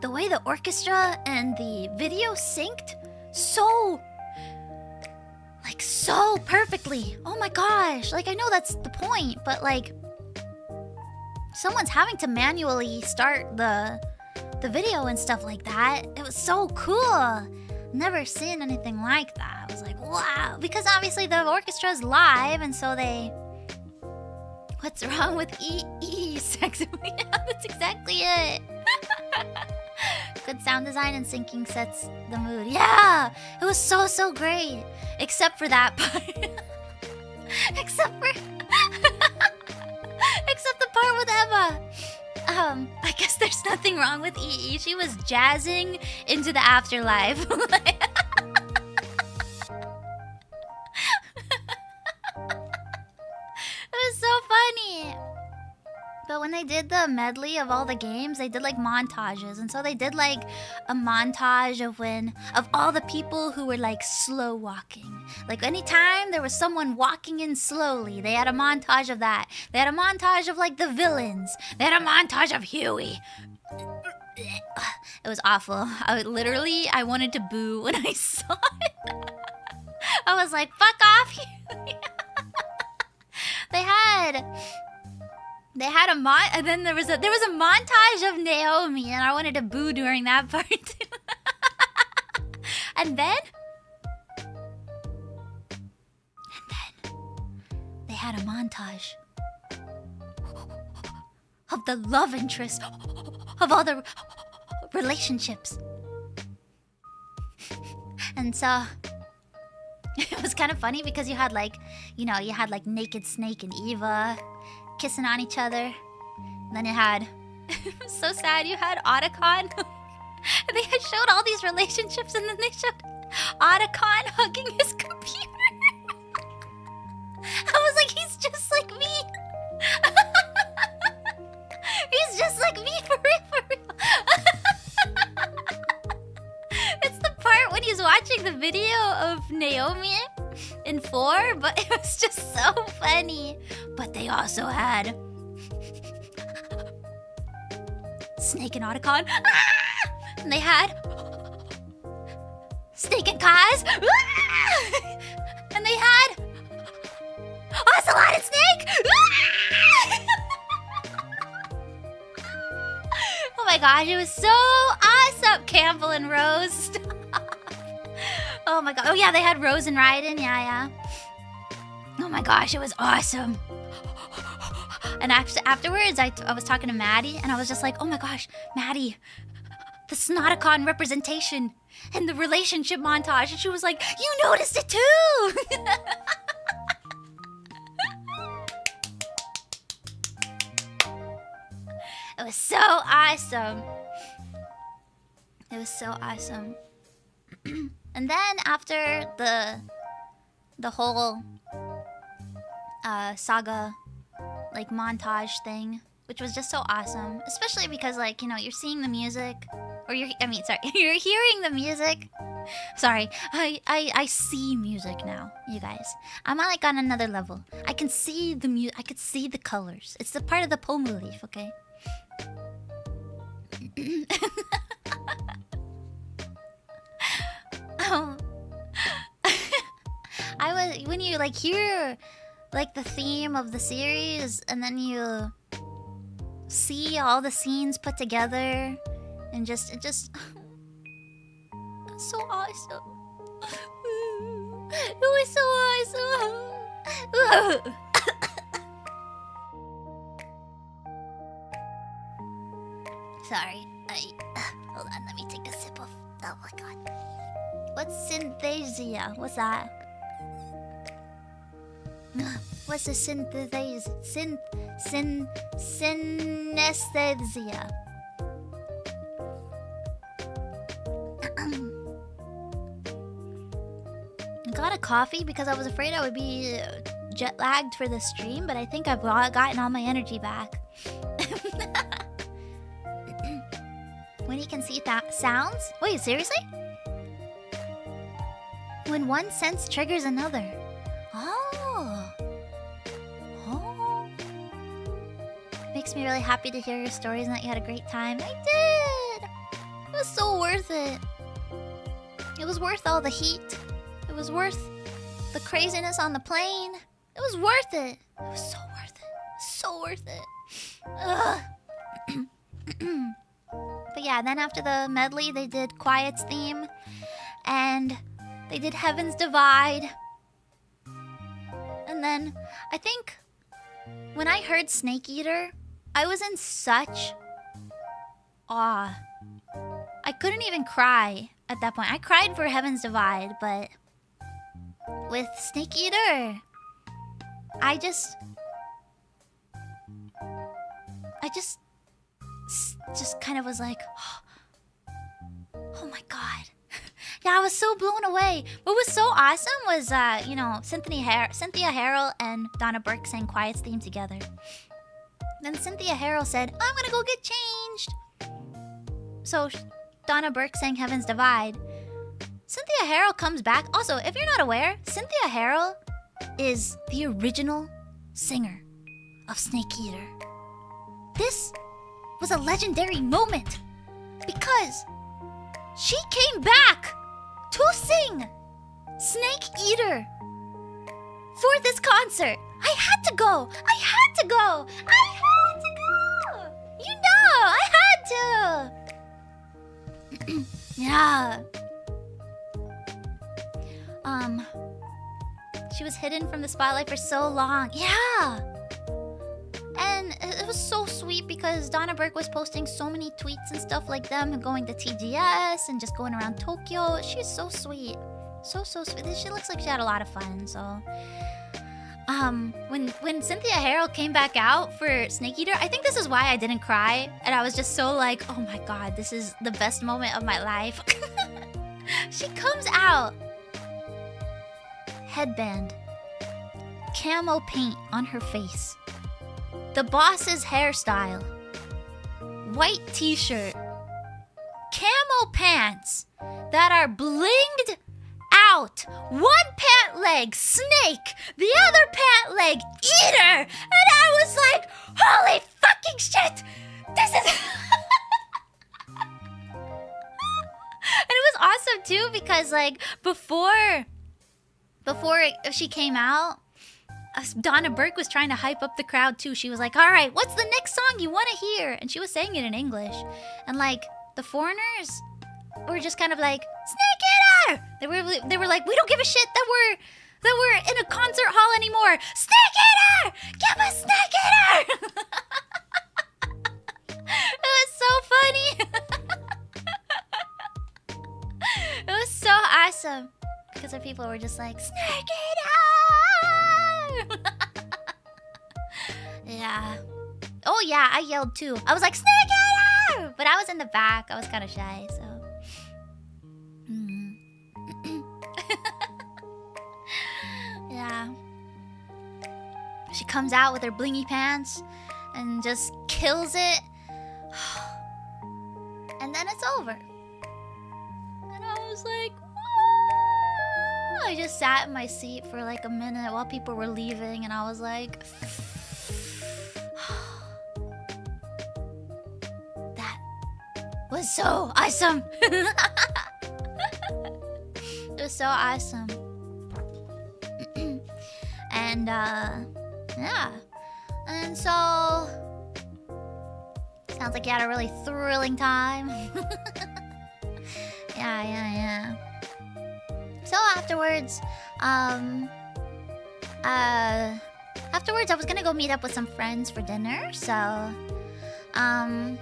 way the orchestra and the video synced so perfectly. Oh my gosh, like I know that's the point, but like someone's having to manually start the video and stuff like that. It was so cool. Never seen anything like that. I was like, wow. Because obviously the orchestra is live, and so they... What's wrong with sexually? That's exactly it. Good sound design and syncing sets the mood. Yeah! It was so great. Except for that part. Except the part with Emma. I guess there's nothing wrong with EE. She was jazzing into the afterlife. It was so funny. But when they did the medley of all the games, they did like montages. And so they did like a montage of all the people who were like slow walking. Like anytime there was someone walking in slowly, they had a montage of that. They had a montage of like the villains. They had a montage of Huey. It was awful. I wanted to boo when I saw it. I was like, fuck off, Huey. They had a and then there was a montage of Naomi, and I wanted to boo during that part. and then they had a montage of the love interest of all the relationships. And so it was kind of funny because you had like Naked Snake and Eva kissing on each other. And then you had, it was so sad, you had Otacon. They had showed all these relationships, and then they showed Otacon hugging his computer. I was like, he's just like me. He's just like me, for real. It's the part when he's watching the video of Naomi in 4, but it was just so funny. But they also had Snake and Otacon. And they had Snake and Kaz. And they had Ocelot and Snake. my gosh, it was so awesome. Campbell and Rose. Stop. Oh my god. Oh yeah, they had Rose and Raiden. Yeah. Oh my gosh, it was awesome. And afterwards, I was talking to Maddie, and I was just like, oh my gosh, Maddie, the Snoticon representation and the relationship montage. And she was like, you noticed it too! It was so awesome. It was so awesome. And then after the whole saga like montage thing, which was just so awesome, especially because like, you know, you're seeing the music, or you're hearing the music. Sorry, I see music now, you guys. I'm like on another level. I can see the I could see the colors. It's the part of the Pomu leaf, okay? When you like hear like the theme of the series, and then you see all the scenes put together, and it just so awesome. It was so awesome. Sorry, hold on, let me take a sip of. Oh my god, what's synthesia? What's that? What's a synesthesia? I got a coffee because I was afraid I would be jet lagged for the stream, but I think I've gotten all my energy back. When you can see that sounds? Wait, seriously? When one sense triggers another. Oh. Makes me really happy to hear your stories and that you had a great time. I did! It was so worth it. It was worth all the heat. It was worth the craziness on the plane. It was worth it. It was so worth it. So worth it. Ugh. But yeah, then after the medley, they did Quiet's theme. And they did Heaven's Divide. And then, I think, when I heard Snake Eater, I was in such awe. I couldn't even cry at that point. I cried for Heaven's Divide, but with Snake Eater, I just kind of was like, oh my god. Yeah, I was so blown away. What was so awesome was, you know, Cynthia Harrell and Donna Burke sang Quiet's theme together. Then Cynthia Harrell said, I'm gonna go get changed. So Donna Burke sang Heaven's Divide. Cynthia Harrell comes back. Also, if you're not aware, Cynthia Harrell is the original singer of Snake Eater. This was a legendary moment because she came back to sing Snake Eater for this concert. I had to go. I had to go. I had to go. You know, I had to. Yeah. She was hidden from the spotlight for so long. Yeah. And it was so sweet because Donna Burke was posting so many tweets and stuff like them going to TGS and just going around Tokyo. She's so sweet. So sweet. She looks like she had a lot of fun, so... when Cynthia Harrell came back out for Snake Eater, I think this is why I didn't cry. And I was just so like, oh my god, this is the best moment of my life. She comes out. Headband. Camo paint on her face. The boss's hairstyle. White t-shirt. Camo pants that are blinged out. One pant leg, Snake. The other pant leg, Eater. And I was like, holy fucking shit. This is... And it was awesome too because like before she came out, Donna Burke was trying to hype up the crowd too. She was like, all right, what's the next song you want to hear? And she was saying it in English. And like, the foreigners were just kind of like, Snake Eater! They were like, we don't give a shit that we're in a concert hall anymore. Snake Eater! Give us Snake Eater! It was so funny. It was so awesome. Because the people were just like, Snake Eater! Yeah. Oh yeah, I yelled too. I was like, Snake Eater! But I was in the back. I was kind of shy, so. Yeah. She comes out with her blingy pants and just kills it. And then it's over. And I was like, "Whoa." I just sat in my seat for like a minute while people were leaving, and I was like, that was so awesome. It was so awesome. And yeah. And so sounds like you had a really thrilling time. Yeah. So afterwards, afterwards I was gonna go meet up with some friends for dinner, so I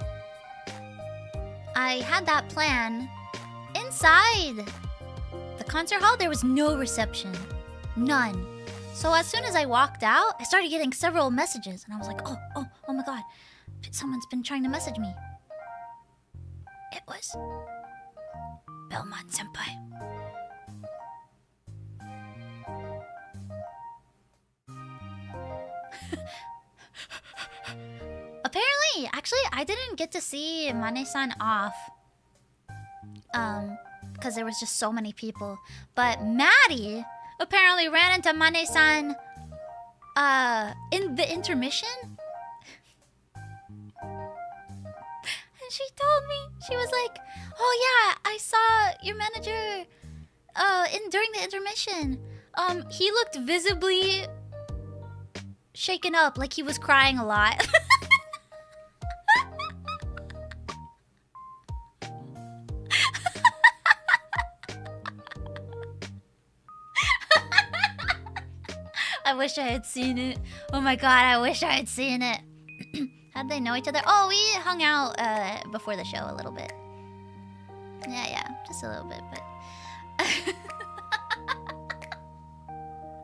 had that plan. Inside the concert hall, there was no reception. None. So as soon as I walked out, I started getting several messages, and I was like, oh my god, someone's been trying to message me. It was Belmont Senpai. Apparently, actually, I didn't get to see Mane-san off. Because there was just so many people. But Maddie apparently ran into Mane-san in the intermission. And she told me, she was like, oh yeah, I saw your manager during the intermission. He looked visibly shaken up, like he was crying a lot. I wish I had seen it. Oh my god, I wish I had seen it. How'd they know each other? Oh, we hung out before the show a little bit. Yeah, just a little bit, but...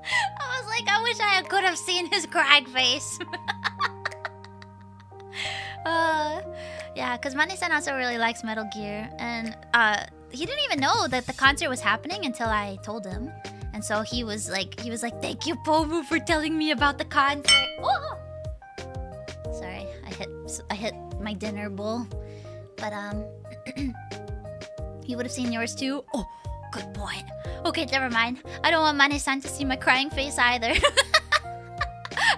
I was like, I wish I could have seen his crying face. Yeah, because Mane-san also really likes Metal Gear. And he didn't even know that the concert was happening until I told him. And so he was like, thank you, Pomu, for telling me about the concert. Oh! Sorry, I hit my dinner bowl. But he would have seen yours too. Oh, good point. Okay, never mind. I don't want Mane-san to see my crying face either.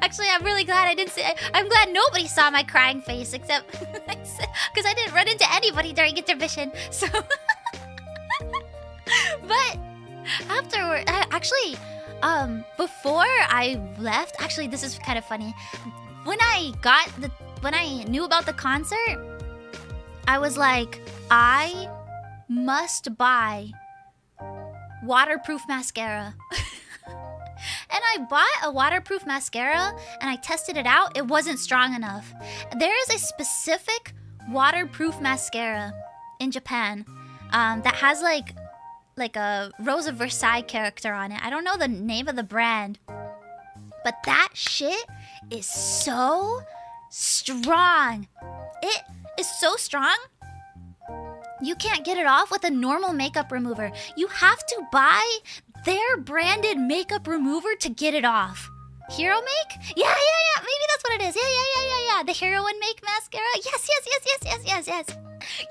Actually, I'm really glad I didn't see. I'm glad nobody saw my crying face except because I didn't run into anybody during intermission. So, but afterward, actually, before I left, actually, this is kind of funny. When I knew about the concert, I was like, I must buy waterproof mascara. And I bought a waterproof mascara and I tested it out. It wasn't strong enough. There is a specific waterproof mascara in Japan that has like a Rose of Versailles character on it. I don't know the name of the brand, but that shit is so strong. It is so strong. You can't get it off with a normal makeup remover. You have to buy their branded makeup remover to get it off. Hero Make? Yeah. Maybe that's what it is. Yeah. The Heroine Make mascara. Yes.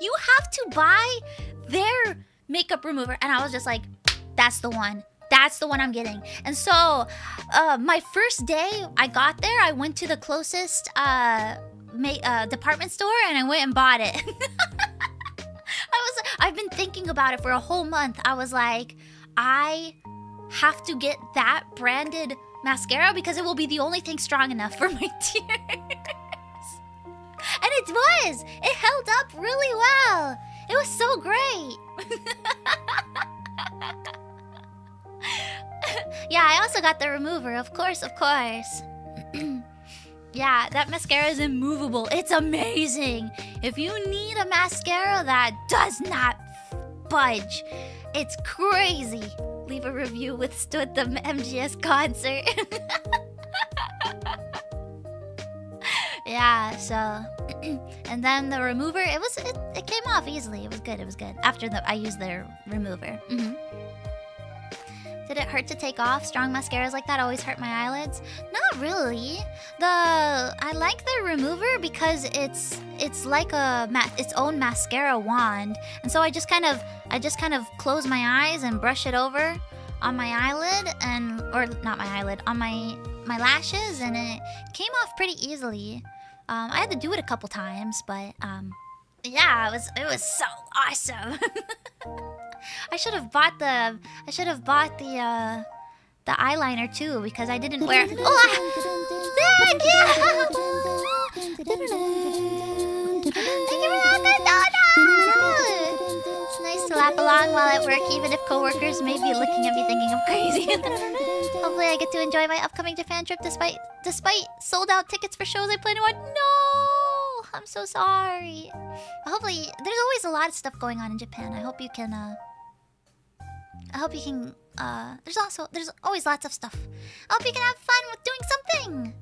You have to buy their makeup remover. And I was just like, that's the one. That's the one I'm getting. And so, my first day I got there, I went to the closest department store and I went and bought it. I've been thinking about it for a whole month. I was like, I have to get that branded mascara because it will be the only thing strong enough for my tears. And it was! It held up really well! It was so great! Yeah, I also got the remover, of course, of course. Yeah, that mascara is immovable. It's amazing! If you need a mascara that does not budge, it's crazy! Leave a review with the MGS concert. Yeah, so and then the remover, it came off easily. It was good. It was good. After I used the remover. Did it hurt to take off? Strong mascaras like that always hurt my eyelids. Not really. I like the remover because it's like its own mascara wand, and so I just kind of close my eyes and brush it over on my eyelid or not my eyelid, on my lashes, and it came off pretty easily. I had to do it a couple times, but yeah, it was so awesome. I should have bought the eyeliner too because I didn't wear. Thank you. Thank you for the donut. It's nice to laugh along while at work, even if coworkers may be looking at me thinking I'm crazy. Hopefully, I get to enjoy my upcoming Japan trip despite sold out tickets for shows I plan to watch. No, I'm so sorry. Hopefully, there's always a lot of stuff going on in Japan. I hope you can. There's always lots of stuff. I hope you can have fun with doing something.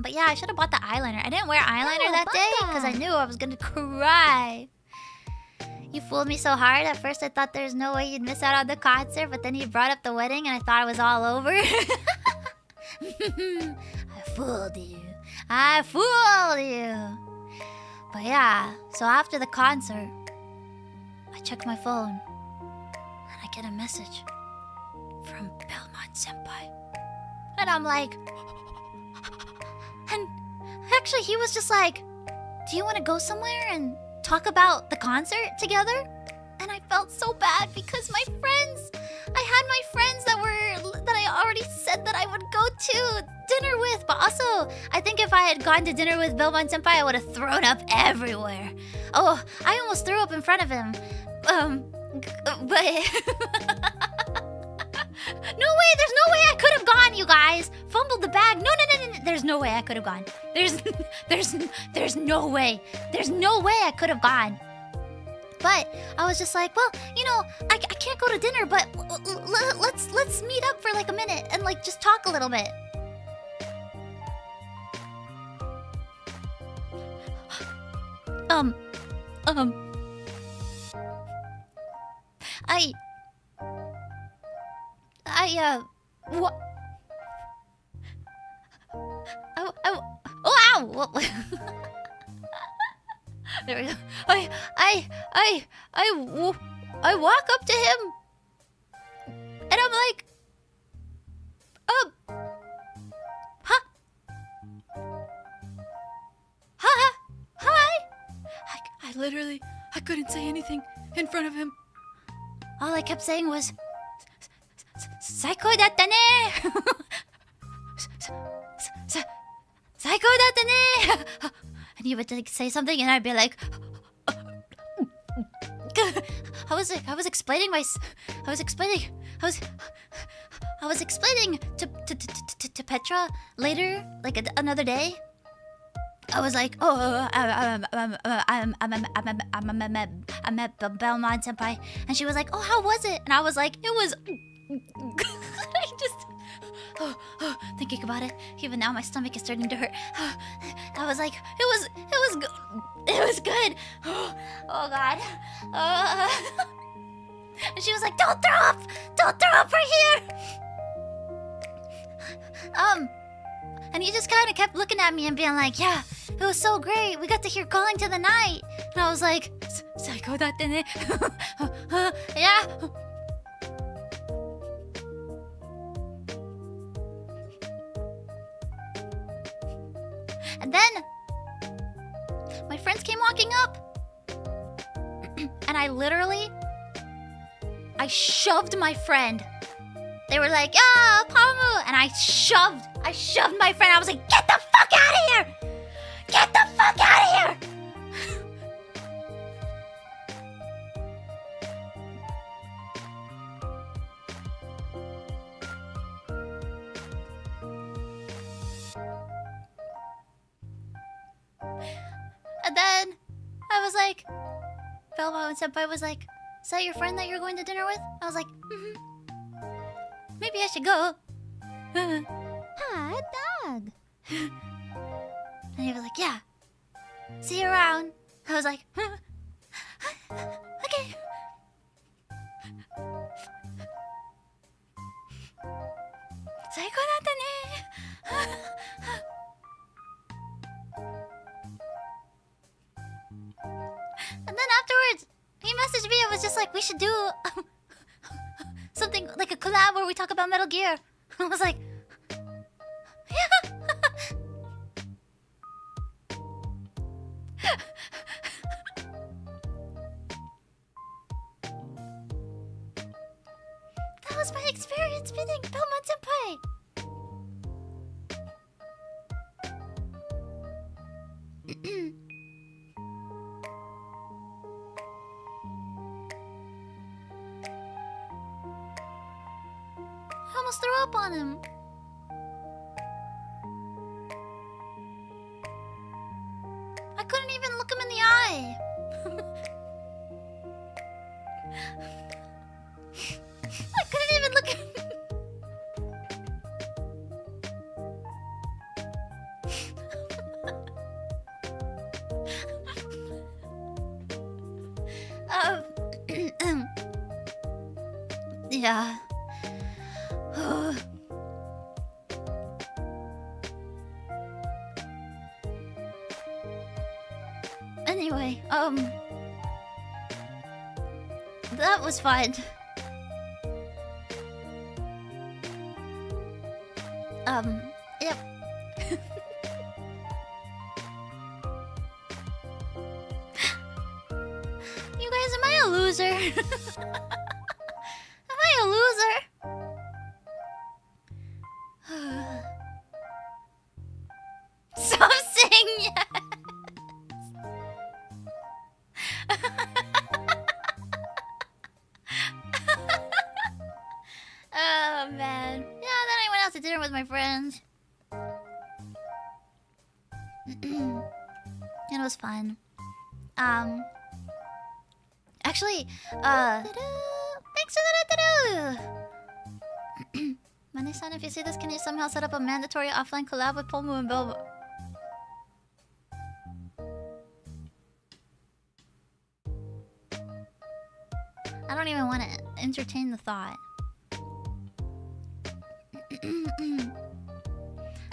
But yeah, I should have bought the eyeliner. I didn't wear eyeliner that day because I knew I was gonna cry. You fooled me so hard. At first I thought there's no way you'd miss out on the concert, but then you brought up the wedding and I thought it was all over. I fooled you. I fooled you. But yeah, so after the concert, I checked my phone and I get a message from Belmont Senpai. And I'm like... And actually he was just like, do you want to go somewhere and talk about the concert together? And I felt so bad because my friends, I had my friends that I already said that I would go to dinner with. But also, I think if I had gone to dinner with Belmont Senpai, I would have thrown up everywhere. Oh, I almost threw up in front of him. But... No way, there's no way I could have gone, you guys. Fumbled the bag. No. There's no way I could have gone. There's no way. There's no way I could have gone. But I was just like, well, you know, I can't go to dinner, but let's meet up for like a minute and like just talk a little bit. What? Oh, ow! There we go. I walk up to him, and I'm like, hi. I literally, I couldn't say anything in front of him. All I kept saying was, 最高だったね最高だったね And he would like say something and I'd be like I was explaining to Petra later, like another day. I was like, oh, I met Belmont Senpai, and she was like, oh, how was it? And I was like, it was. I just thinking about it, even now my stomach is starting to hurt. I was like, it was good. Oh God. And she was like, don't throw up right here. And he just kind of kept looking at me and being like, yeah, it was so great. We got to hear Calling to the Night. And I was like, 最高だったね. Yeah. And then my friends came walking up. And I shoved my friend they were like, "Yeah, Pomu," and I shoved my friend. I was like, "Get the fuck out of here! Get the fuck out of here!" And then I was like, Velma and Senpai was like, "Is that your friend that you're going to dinner with?" I was like, "Mm-hmm. Maybe I should go." Hot dog. And he was like, "Yeah. See you around." I was like, "Okay." Saiko datta ne. And then afterwards, he messaged me and was just like, "We should do something like a collab where we talk about Metal Gear." I was like, "Yeah." That was my experience meeting Belmont Senpai. I almost threw up on him. I couldn't even look him in the eye. I couldn't even look him. Yeah. Anyway, that was fun. Yep. You guys, am I a loser? Am I a loser? Stop saying yes. Oh man. Yeah, then I went out to dinner with my friends. It was fun. Actually, thanks for the Mane-san, if you see this, can you somehow set up a mandatory offline collab with Pomu and Belbo? I don't even want to entertain the thought.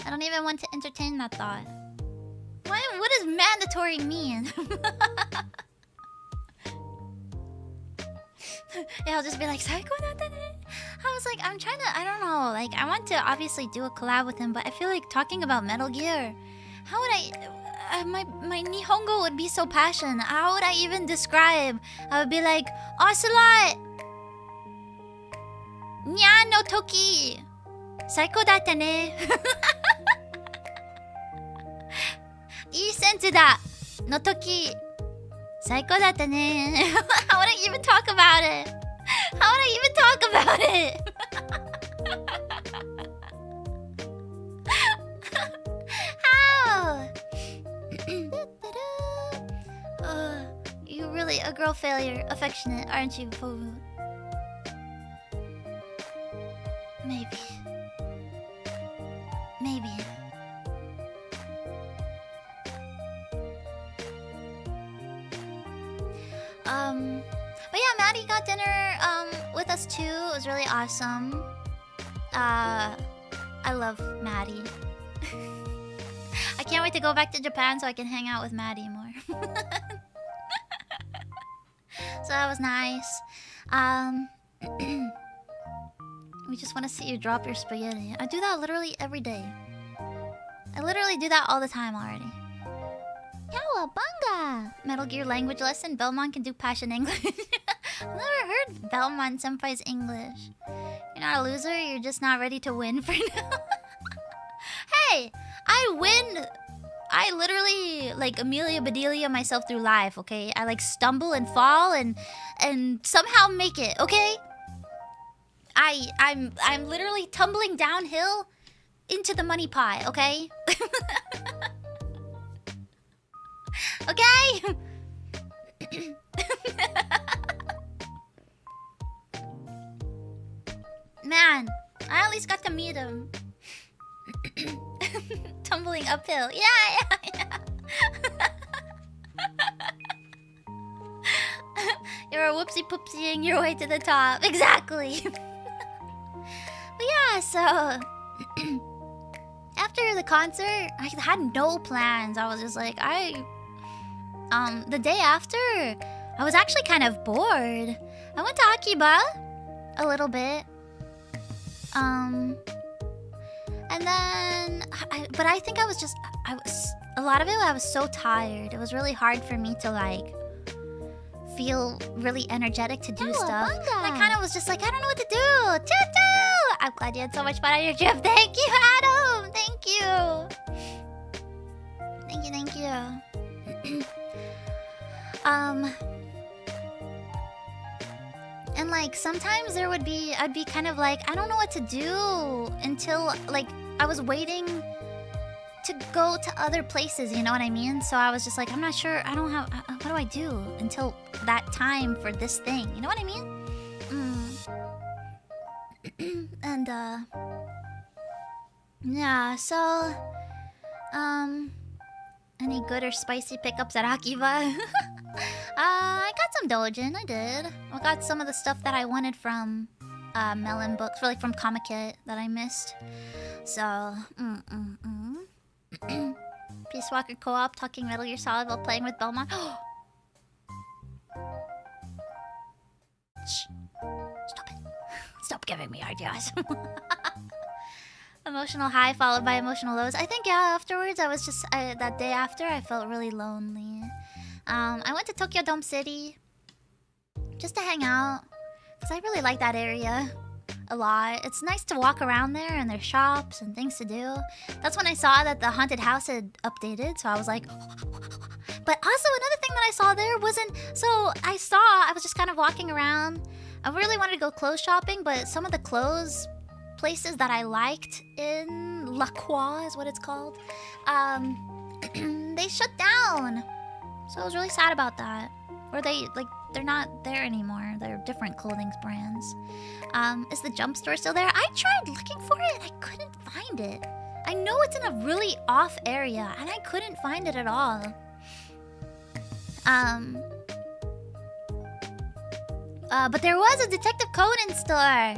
I don't even want to entertain that thought. What does mandatory mean? Yeah, I'll just be like, "Saiko datta ne." I was like, I'm trying to, I don't know, like, I want to obviously do a collab with him, but I feel like talking about Metal Gear, how would I, my Nihongo would be so passionate. How would I even describe? I would be like, "Ocelot! Nya no toki! Saiko datta ne!" "Ii sensu da! No toki! Saiko datta ne!" How would I even talk about it? How would I even talk about it? How? You're really a girl failure. Affectionate, aren't you, Pomu? Maybe. Maybe. But yeah, Maddie got dinner with us too. It was really awesome. I love Maddie. I can't wait to go back to Japan so I can hang out with Maddie more. So that was nice. We just want to see you drop your spaghetti. I do that literally every day. I literally do that all the time already. Cowabunga! Metal Gear language lesson. Belmont can do passion English. I've never heard Belmont Senpai's English. You're not a loser, you're just not ready to win for now. Hey, I win. I literally like Amelia Bedelia myself through life, okay? I like stumble and fall and somehow make it, okay? I'm literally tumbling downhill into the money pie, okay? Okay? Man, I at least got to meet him. Tumbling uphill. Yeah. You're whoopsie poopsieing your way to the top. Exactly. But yeah, so after the concert, I had no plans. I was just like, the day after, I was actually kind of bored. I went to Akiba a little bit. And then, but I think I was a lot of it, I was so tired. It was really hard for me to like feel really energetic to do stuff. I kind of was just like, I don't know what to do. Choo-choo! I'm glad you had so much fun on your trip. Thank you, Adam. Thank you. Thank you. And like sometimes I'd be kind of like, I don't know what to do until like I was waiting to go to other places, you know what I mean? So I was just like, I'm not sure, I don't have, what do I do until that time for this thing, you know what I mean? And yeah, so any good or spicy pickups at Akiba? I got some dojin, I did. I got some of the stuff that I wanted from Melon Books, or like from Comic Kit that I missed. So, Peace Walker Co-op, talking Metal Gear Solid while playing with Belmont. Shh. Stop it. Stop giving me ideas. Emotional high followed by emotional lows. I think, yeah, afterwards, I was just... that day after, I felt really lonely. I went to Tokyo Dome City just to hang out, because I really like that area a lot. It's nice to walk around there, and there's shops and things to do. That's when I saw that the haunted house had updated, so I was like... But also, another thing that I saw there wasn't... So, I was just kind of walking around. I really wanted to go clothes shopping, but some of the clothes places that I liked in La Croix is what it's called, they shut down. So I was really sad about that. Or they're not there anymore. They're different clothing brands. Is the jump store still there? I tried looking for it. I couldn't find it. I know it's in a really off area, and I couldn't find it at all. But there was a Detective Conan store.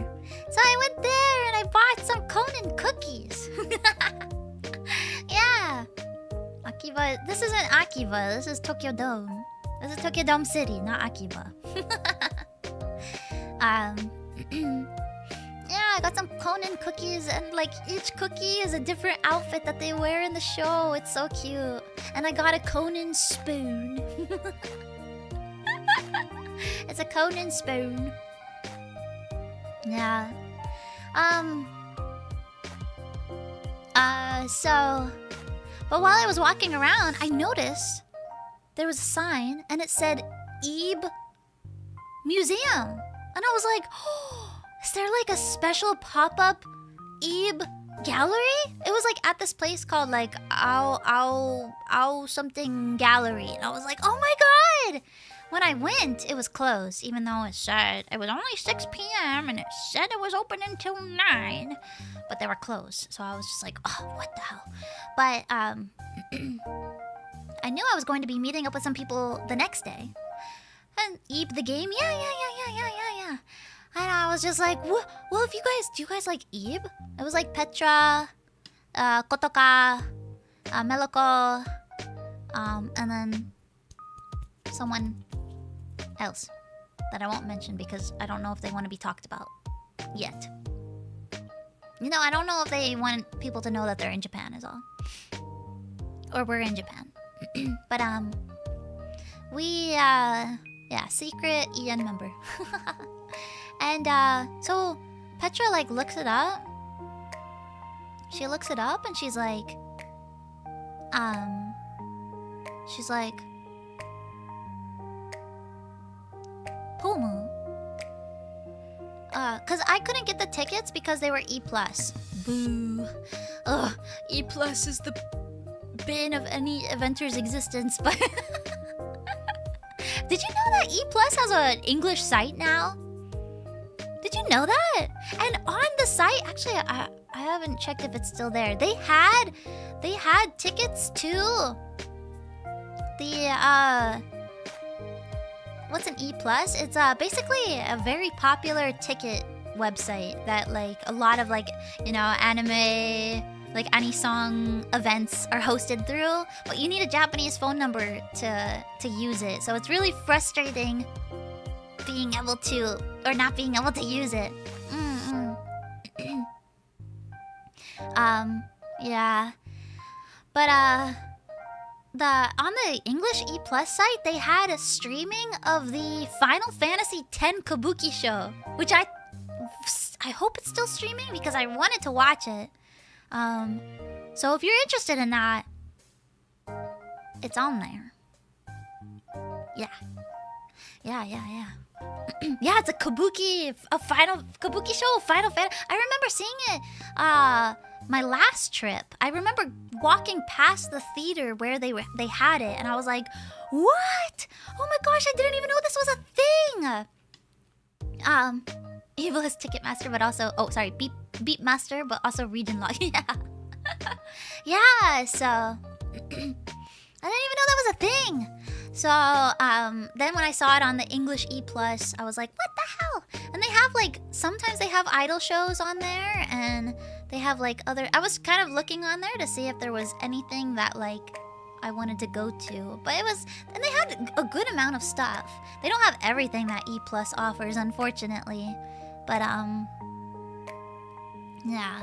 So I went there and I bought some Conan cookies. Yeah. Akiba. This isn't Akiba. This is Tokyo Dome. This is Tokyo Dome City, not Akiba. Yeah, I got some Conan cookies, and like each cookie is a different outfit that they wear in the show. It's so cute. And I got a Conan spoon. It's a Conan spoon. Yeah. But while I was walking around, I noticed there was a sign and it said Ebe Museum. And I was like, oh, is there like a special pop-up Ebe gallery? It was like at this place called like Ow something gallery. And I was like, oh my god! When I went, it was closed, even though it said it was only 6 p.m. and it said it was open until 9. But they were closed, so I was just like, oh, what the hell? But, I knew I was going to be meeting up with some people the next day. And Ebe the game, yeah. And I was just like, well, if you guys, do you guys like Ebe? It was like Petra, Kotoka, Meloko, and then someone else that I won't mention because I don't know if they want to be talked about yet. You know, I don't know if they want people to know that they're in Japan is all. Or we're in Japan. But, yeah, secret EN member. And, so, Petra like looks it up. She looks it up and she's like, Pomu. Cause I couldn't get the tickets because they were E+. Boo. Ugh, E+ is the bane of any eventer's existence, but... Did you know that E+ has an English site now? Did you know that? And on the site, actually, I haven't checked if it's still there. They had tickets to the what's an E+? It's basically a very popular ticket website that like a lot of like, you know, anime, like anisong events are hosted through, but you need a Japanese phone number to use it. So it's really frustrating being able to or not being able to use it. Yeah. But on the English E+ site, they had a streaming of the Final Fantasy X Kabuki show, which I hope it's still streaming because I wanted to watch it. So if you're interested in that, it's on there. Yeah. Yeah, it's a final Kabuki show, Final Fantasy. I remember seeing it my last trip. I remember walking past the theater where they had it, and I was like, what? Oh my gosh, I didn't even know this was a thing. Evil is Ticketmaster, but also Beatmaster, but also Region Log. Yeah, so I didn't even know that was a thing. So then when I saw it on the English E+, I was like, what the hell? And they have like, sometimes they have idol shows on there, and they have like other... I was kind of looking on there to see if there was anything that like I wanted to go to. But it was... And they had a good amount of stuff. They don't have everything that E+ offers, unfortunately. But yeah.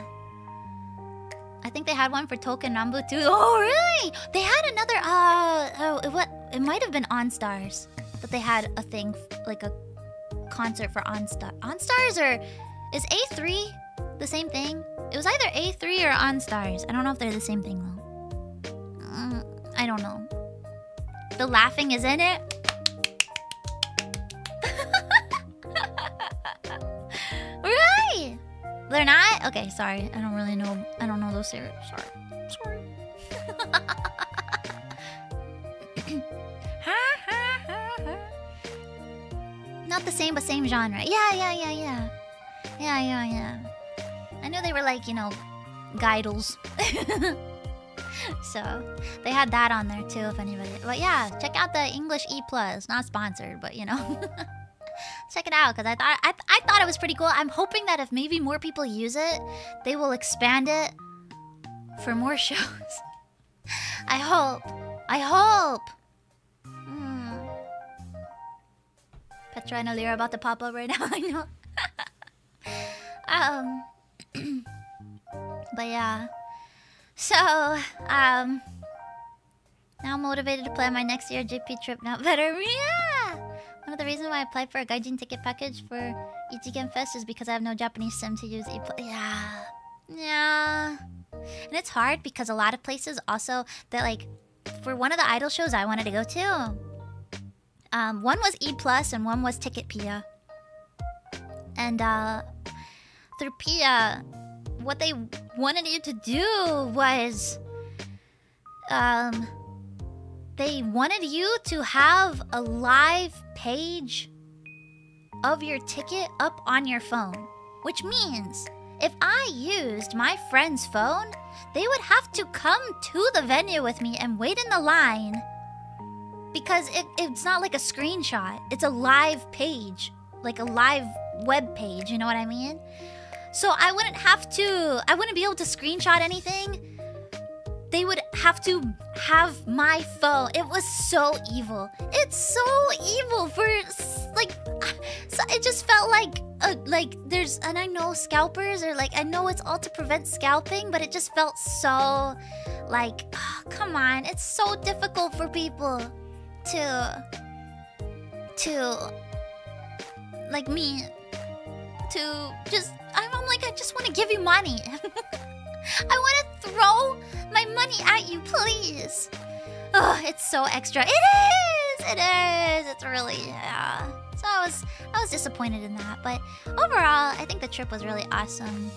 I think they had one for Token Nambu too. Oh, really? They had another... It might have been OnStars. But they had a thing, like a concert for OnStars, or is A3 the same thing? It was either A3 or OnStars. I don't know if they're the same thing though. I don't know. The laughing is in it. Really? They're not? Okay, sorry. I don't really know. I don't know those lyrics. Sorry. Not the same, but same genre. Yeah. I knew they were like, you know, Guidles. So they had that on there too, if anybody. But yeah, check out the English E+. Not sponsored, but you know. Check it out, because I thought it was pretty cool. I'm hoping that if maybe more people use it, they will expand it for more shows. I hope. Petra and Alira about to pop up right now. I know. But yeah. So, now I'm motivated to plan my next year JP trip now better. Yeah! One of the reasons why I applied for a gaijin ticket package for Ichigen Fest is because I have no Japanese sim to use. Yeah. And it's hard because a lot of places also, that like, for one of the idol shows I wanted to go to, one was E+ and one was Ticket Pia. And through Pia, what they wanted you to do was they wanted you to have a live page of your ticket up on your phone. Which means if I used my friend's phone, they would have to come to the venue with me and wait in the line, because it's not like a screenshot. It's a live page, like a live web page, you know what I mean? So I wouldn't be able to screenshot anything. They would have to have my phone. It was so evil. It's so evil for, like, so it just felt like there's, and I know scalpers are like, I know it's all to prevent scalping, but it just felt so, like, oh, come on. It's so difficult for people to like me, to just, I'm like, I just want to give you money. I want to throw my money at you, please. Oh, it's so extra. It is. It is. It's really, yeah. So I was disappointed in that, but overall, I think the trip was really awesome.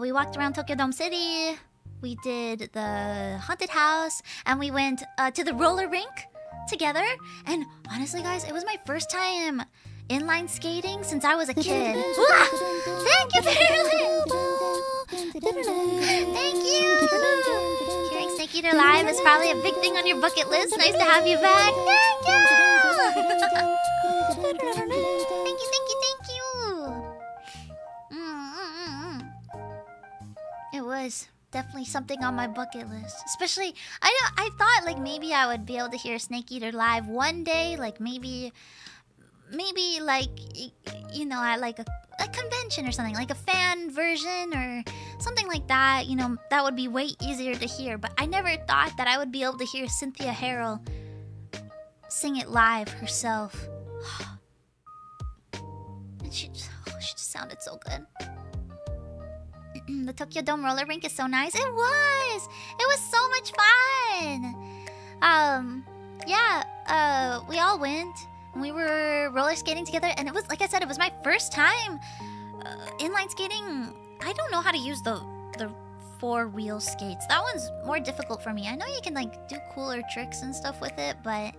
We walked around Tokyo Dome City. We did the haunted house, and we went to the roller rink together. And honestly, guys, it was my first time inline skating since I was a kid. Thank you, Barely. Thank you. Hearing Snake Eater live is probably a big thing on your bucket list. Nice to have you back. Thank you. Thank you, thank you, thank you. It was definitely something on my bucket list. Especially, I thought like maybe I would be able to hear Snake Eater live one day. Like maybe like, you know, at like a convention or something, like a fan version or something like that. You know, that would be way easier to hear. But I never thought that I would be able to hear Cynthia Harrell sing it live herself. And she just sounded so good. The Tokyo Dome roller rink is so nice. It was so much fun. Yeah, we all went and we were roller skating together, and it was, like I said, it was my first time inline skating. I don't know how to use the 4-wheel skates. That one's more difficult for me. I know you can like do cooler tricks and stuff with it, but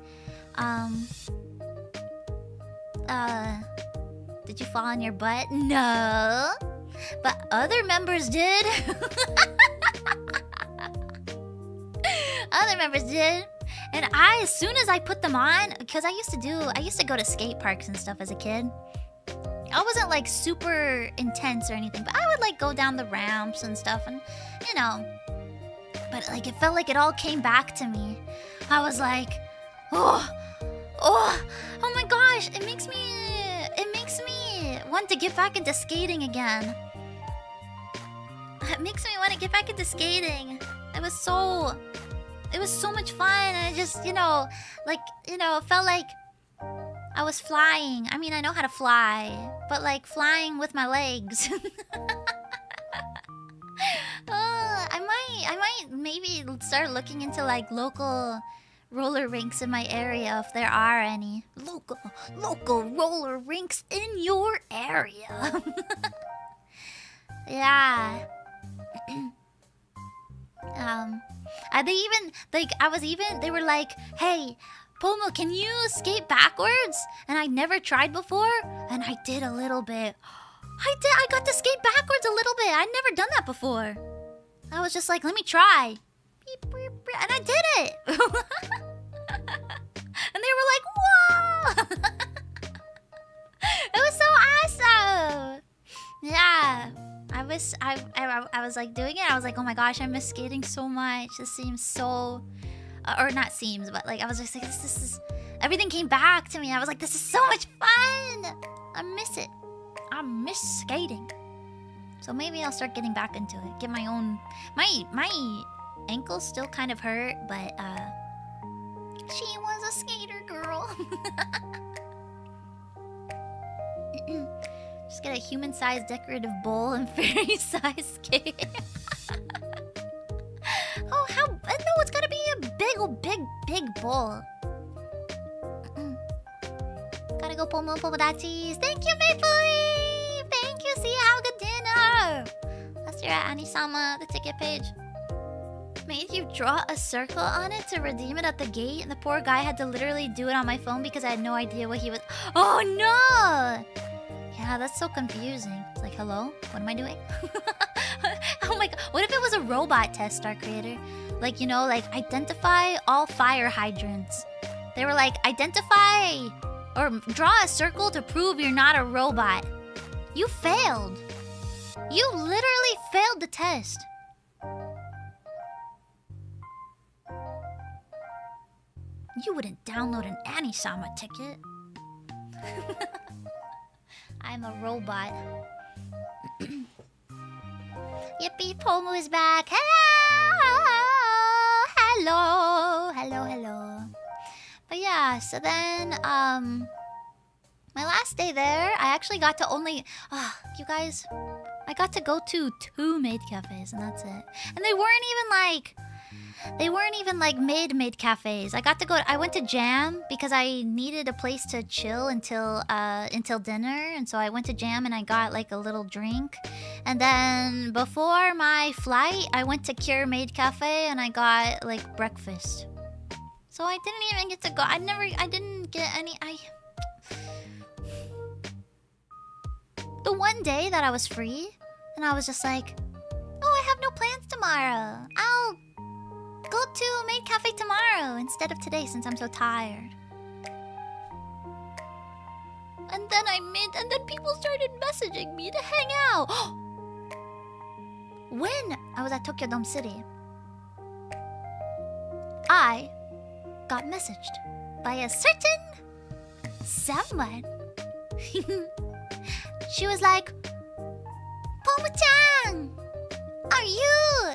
did you fall on your butt? No. But other members did. Other members did. And as soon as I put them on, because I used to go to skate parks and stuff as a kid. I wasn't like super intense or anything, but I would like go down the ramps and stuff, and you know. But like it felt like it all came back to me. I was like, oh my gosh, it makes me want to get back into skating again. It makes me want to get back into skating. It was so much fun. I just, you know, felt like I was flying. I mean, I know how to fly, but like flying with my legs. I might maybe start looking into like local roller rinks in my area if there are any. Local roller rinks in your area. Yeah. They were like, hey, Pomu, can you skate backwards? And I never tried before, and I did a little bit. I got to skate backwards a little bit. I'd never done that before. I was just like, let me try. Beep, beep, beep, and I did it. And they were like, whoa! It was so awesome. Yeah. I was like doing it. I was like, oh my gosh, I miss skating so much. This seems so, or not seems, but like I was just like, this is everything came back to me. I was like, this is so much fun. I miss it. I miss skating. So maybe I'll start getting back into it. Get my own. My ankles still kind of hurt, but she was a skater girl. Just get a human-sized decorative bowl and fairy-sized skate. Oh, no, it's gotta be a big bowl. Gotta go Pomudachis. Thank you, Maple! Thank you, see you, have a good dinner! Last year at Anisama, the ticket page made you draw a circle on it to redeem it at the gate, and the poor guy had to literally do it on my phone because I had no idea what he was. Oh no! Yeah, that's so confusing. It's like, hello? What am I doing? Oh my god. What if it was a robot test, Star Creator? Like, you know, like, identify all fire hydrants. They were like, identify or draw a circle to prove you're not a robot. You failed. You literally failed the test. You wouldn't download an Anisama ticket. I'm a robot. Yippee, Pomu is back. Hello. But yeah, so then, My last day there, I actually got to only... you guys... I got to go to 2 maid cafes, and that's it. And they weren't even like maid cafes. I went to Jam because I needed a place to chill until dinner, and so I went to Jam and I got like a little drink. And then before my flight, I went to Cure Maid Cafe and I got like breakfast. So I didn't even get to go. I didn't get any. The one day that I was free, and I was just like, oh, I have no plans tomorrow. I'll go to Maid Cafe tomorrow instead of today since I'm so tired. And then people started messaging me to hang out. When I was at Tokyo Dome City, I got messaged by a certain someone. She was like, Pomu-chan, are you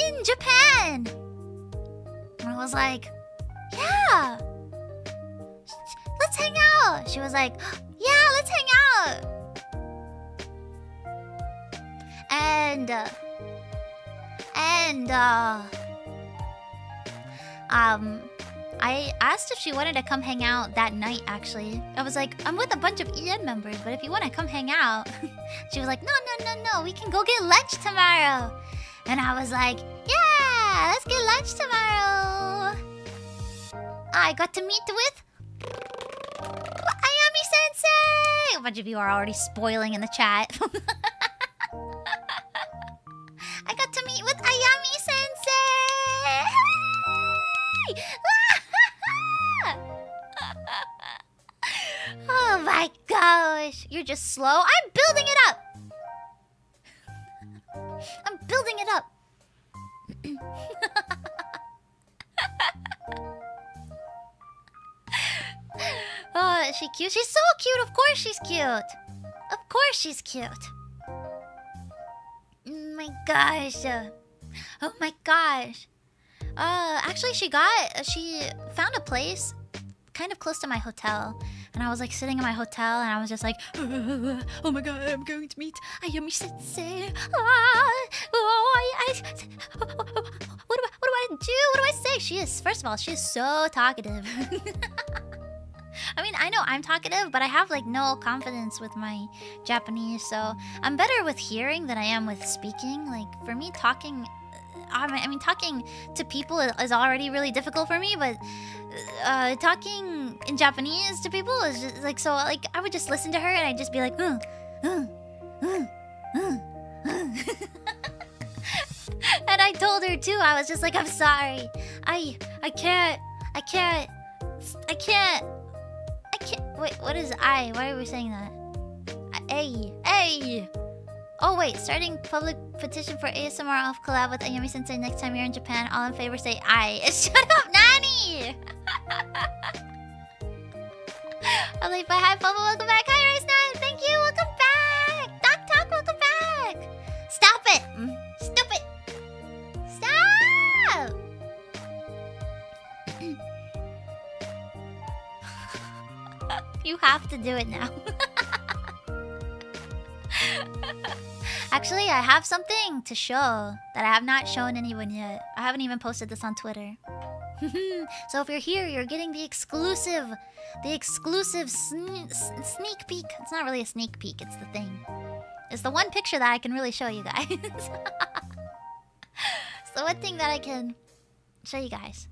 in Japan? And I was like, yeah, let's hang out. She was like, yeah, let's hang out. I asked if she wanted to come hang out that night, actually. I was like, I'm with a bunch of EN members, but if you want to come hang out... She was like, no, we can go get lunch tomorrow. And I was like, yeah, let's get lunch tomorrow. I got to meet with... Ayami Sensei! A bunch of you are already spoiling in the chat. I got to meet with Ayami Sensei! Oh my gosh, you're just slow. I'm building it up. I'm building it up. Oh, is she cute? She's so cute. Of course she's cute. Of course she's cute. Oh my gosh. Oh my gosh. Actually, she found a place kind of close to my hotel. And I was like sitting in my hotel and I was just like, oh my god, I'm going to meet Ayami Sensei. What do I do? What do I say? First of all, she is so talkative. I mean, I know I'm talkative, but I have like no confidence with my Japanese, so I'm better with hearing than I am with speaking. Like for me, talking talking to people is already really difficult for me, but talking in Japanese to people is just like, so like I would just listen to her and I'd just be like, And I told her too, I was just like, I'm sorry, I can't. Wait, what is I? Why are we saying that? A. Oh wait, starting public petition for ASMR off collab with Ayami Sensei next time you're in Japan. All in favor say I. Shut up, Nani! I'm like, bye, hi, Pomu, welcome back. Hi, Rice Nine, thank you, welcome back. Doc, welcome back. Stop it, stupid. Stop. You have to do it now. Actually, I have something to show that I have not shown anyone yet. I haven't even posted this on Twitter. So if you're here, you're getting the exclusive sneak peek. It's not really a sneak peek, it's the thing. It's the one picture that I can really show you guys. It's the one thing that I can show you guys.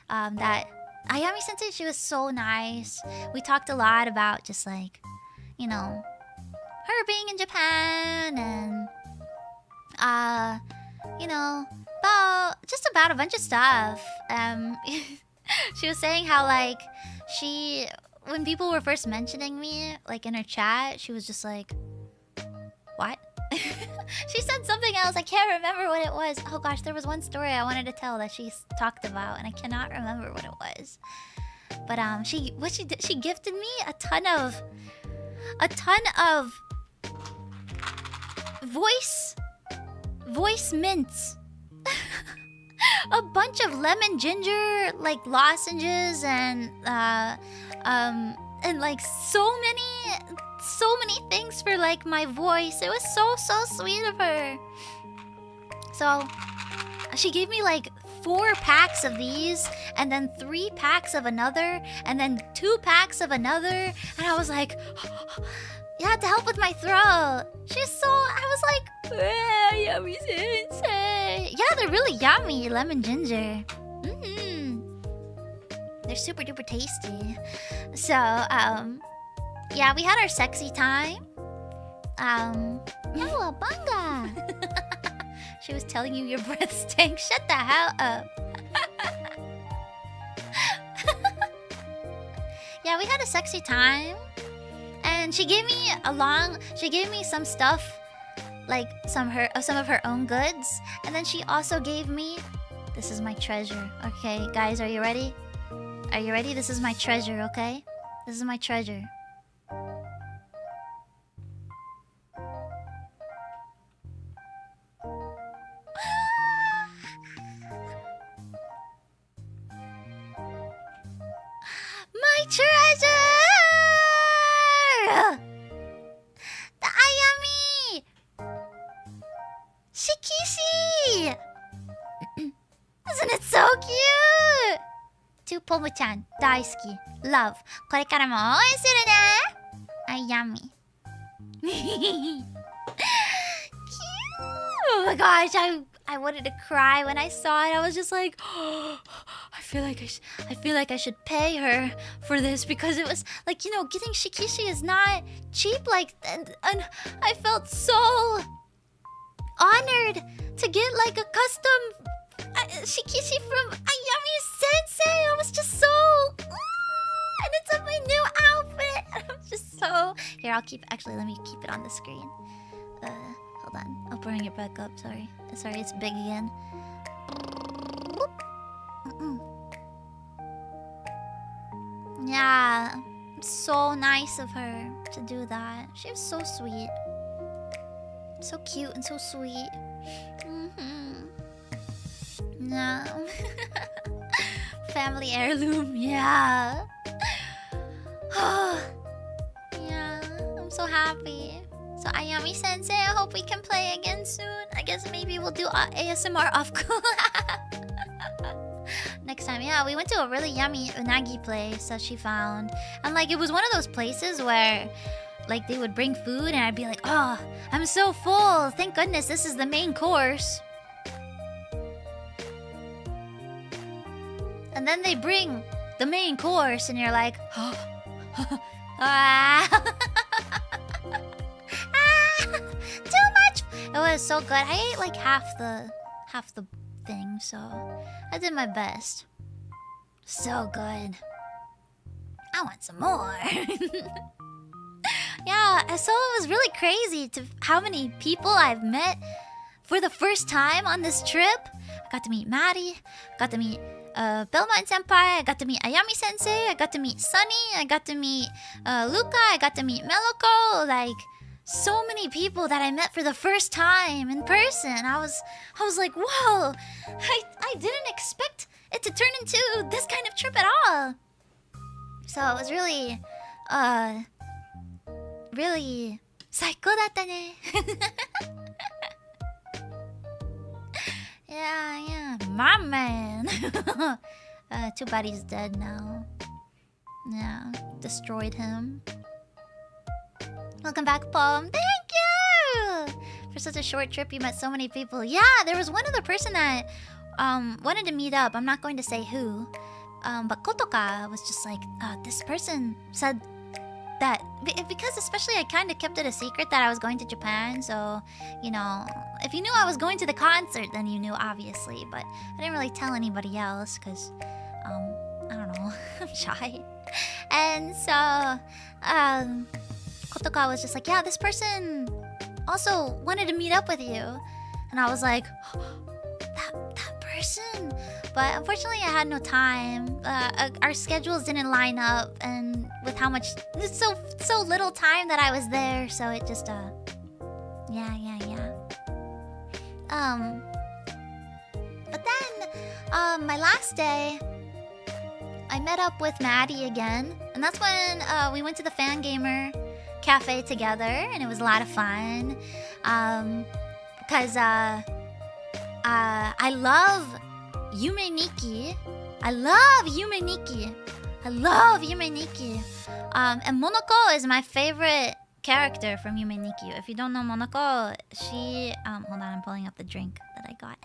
That Ayami Sensei, she was so nice. We talked a lot about just like, you know, her being in Japan and you know, about a bunch of stuff. She was saying how like when people were first mentioning me like in her chat, she was just like, what? She said something else. I can't remember what it was. Oh gosh, there was one story I wanted to tell that she talked about and I cannot remember what it was. But she gifted me a ton of voice mints. A bunch of lemon ginger like lozenges and and like so many things for like my voice. It was so sweet of her. So she gave me like 4 packs of these, and then 3 packs of another, and then 2 packs of another, and I was like, yeah, to help with my throat. I was like, Ayami Sensei. Yeah, they're really yummy, lemon ginger. They're super duper tasty. So, yeah, we had our sexy time. Yawabanga. She was telling you your breath stank. Shut the hell up. Yeah, we had a sexy time. And she gave me some stuff, like some of her own goods. And then she also gave me, this is my treasure. Okay, guys, are you ready? Are you ready? This is my treasure, okay? This is my treasure. My treasure! The Ayami! Shikishi! Isn't it so cute? To Pomu-chan, daisuki, love. これからも応援するね Ayami. Cute! Oh my gosh, I wanted to cry when I saw it. I was just like, oh, I feel like I should pay her for this, because it was like, you know, getting shikishi is not cheap. Like, and I felt so honored to get like a custom shikishi from Ayami Sensei. I was just so, and it's on my new outfit. I'm just so. Here, actually, let me keep it on the screen. Hold on, I'll bring it back up. Sorry, it's big again. Yeah, so nice of her to do that. She was so sweet, so cute and so sweet. Yeah. Family heirloom. Yeah. Yeah, I'm so happy. So Ayami Sensei, I hope we can play again soon. I guess maybe we'll do ASMR off next time. Yeah, we went to a really yummy unagi place that she found. And like, it was one of those places where like they would bring food and I'd be like, oh, I'm so full. Thank goodness this is the main course. And then they bring the main course and you're like, oh. Too much. It was so good. I ate like half the thing, so I did my best. So good. I want some more. Yeah, so it was really crazy to how many people I've met for the first time on this trip. I got to meet Maddie, got to meet Belmont Senpai, I got to meet Ayami Sensei, I got to meet Sunny, I got to meet Luca, I got to meet Meloko. Like, so many people that I met for the first time in person. I was like, whoa, I didn't expect it to turn into this kind of trip at all. So it was really, really 最高だったね. Yeah, my man. Too bad he's dead now. Yeah, destroyed him. Welcome back, Pom. Thank you! For such a short trip, you met so many people. Yeah, there was one other person that wanted to meet up. I'm not going to say who. But Kotoka was just like, this person said that... Because especially I kind of kept it a secret that I was going to Japan. So, you know, if you knew I was going to the concert, then you knew, obviously. But I didn't really tell anybody else because, I don't know, I'm shy. And so, Kotoka was just like, yeah, this person also wanted to meet up with you. And I was like, that person? But unfortunately I had no time. Our schedules didn't line up, and with how much, so little time that I was there, so it just, yeah. But then, my last day, I met up with Maddie again, and that's when we went to the Fan Gamer Cafe together, and it was a lot of fun. Because I love Yume Nikki. I love Yume Nikki. And Monoko is my favorite character from Yume Nikki. If you don't know Monoko, she hold on, I'm pulling up the drink that I got.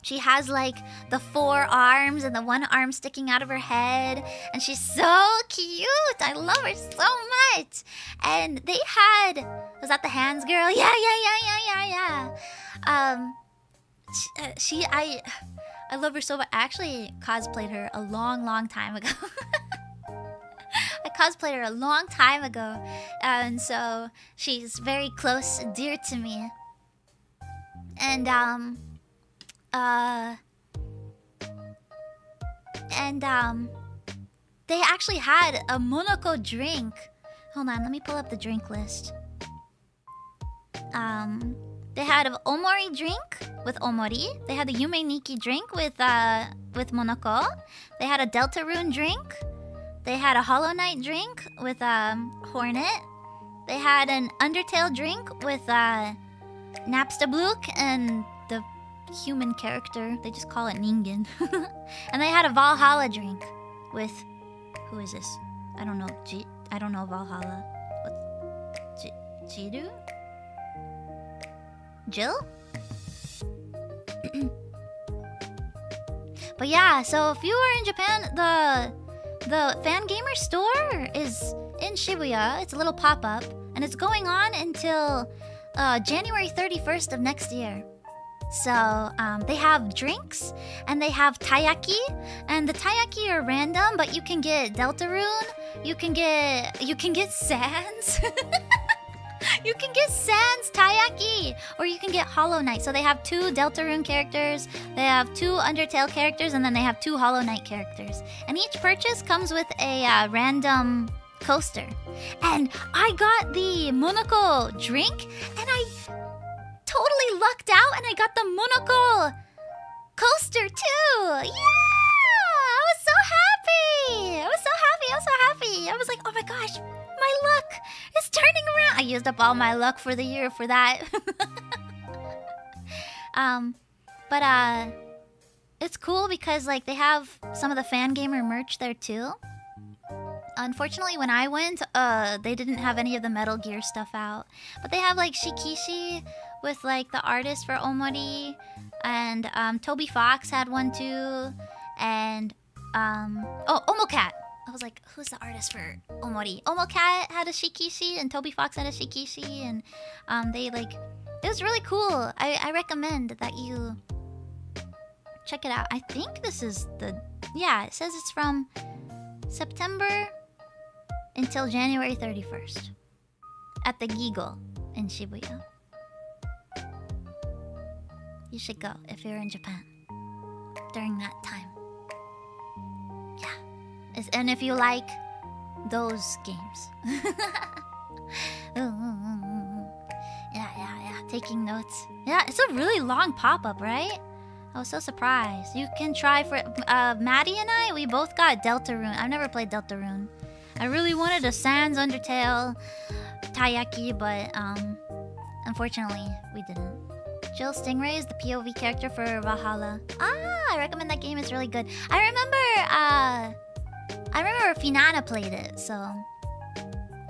She has like the 4 arms and the 1 arm sticking out of her head, and she's so cute. I love her so much. And they had, was that the hands girl? Yeah. I love her so much. I actually cosplayed her a long time ago. I cosplayed her a long time ago, and so she's very close, dear to me. And they actually had a Monoko drink. Hold on, let me pull up the drink list. They had an Omori drink with Omori. They had the Yume Nikki drink with Monoko. They had a Deltarune drink. They had a Hollow Knight drink with Hornet. They had an Undertale drink with Napstablook and the human character. They just call it Ningen. And they had a Valhalla drink with, who is this? I don't know. I don't know Valhalla. What's Jiru? Jill? But yeah, so if you are in Japan, the Fan Gamer store is in Shibuya. It's a little pop-up, and it's going on until January 31st of next year. So they have drinks, and they have taiyaki, and the taiyaki are random, but you can get Deltarune, you can get Sans. You can get Sans taiyaki, or you can get Hollow Knight. So they have 2 Deltarune characters, they have 2 Undertale characters, and then they have 2 Hollow Knight characters. And each purchase comes with a random coaster. And I got the Monoko drink, and I totally lucked out, and I got the Monoko coaster too. Yeah! I was so happy. I was like, oh my gosh, my luck is turning around. I used up all my luck for the year for that. But it's cool because like they have some of the Fan Gamer merch there too. Unfortunately, when I went, they didn't have any of the Metal Gear stuff out. But they have like Shikishi with like the artist for Omori, and Toby Fox had one too, and Omocat. I was like, who's the artist for Omori? Omocat had a Shikishi, and Toby Fox had a Shikishi, and they like, it was really cool. I recommend that you check it out. I think this is the, yeah, it says it's from September until January 31st at the Gigo in Shibuya. You should go if you're in Japan during that time. Yeah. And if you like those games. Yeah. Taking notes. Yeah, it's a really long pop-up, right? I was so surprised. You can try for Maddie and I, we both got Deltarune. I've never played Deltarune. I really wanted a Sans Undertale taiyaki, but unfortunately we didn't. Jill Stingray is the POV character for Valhalla. I recommend that game. It's really good. I remember Finana played it, so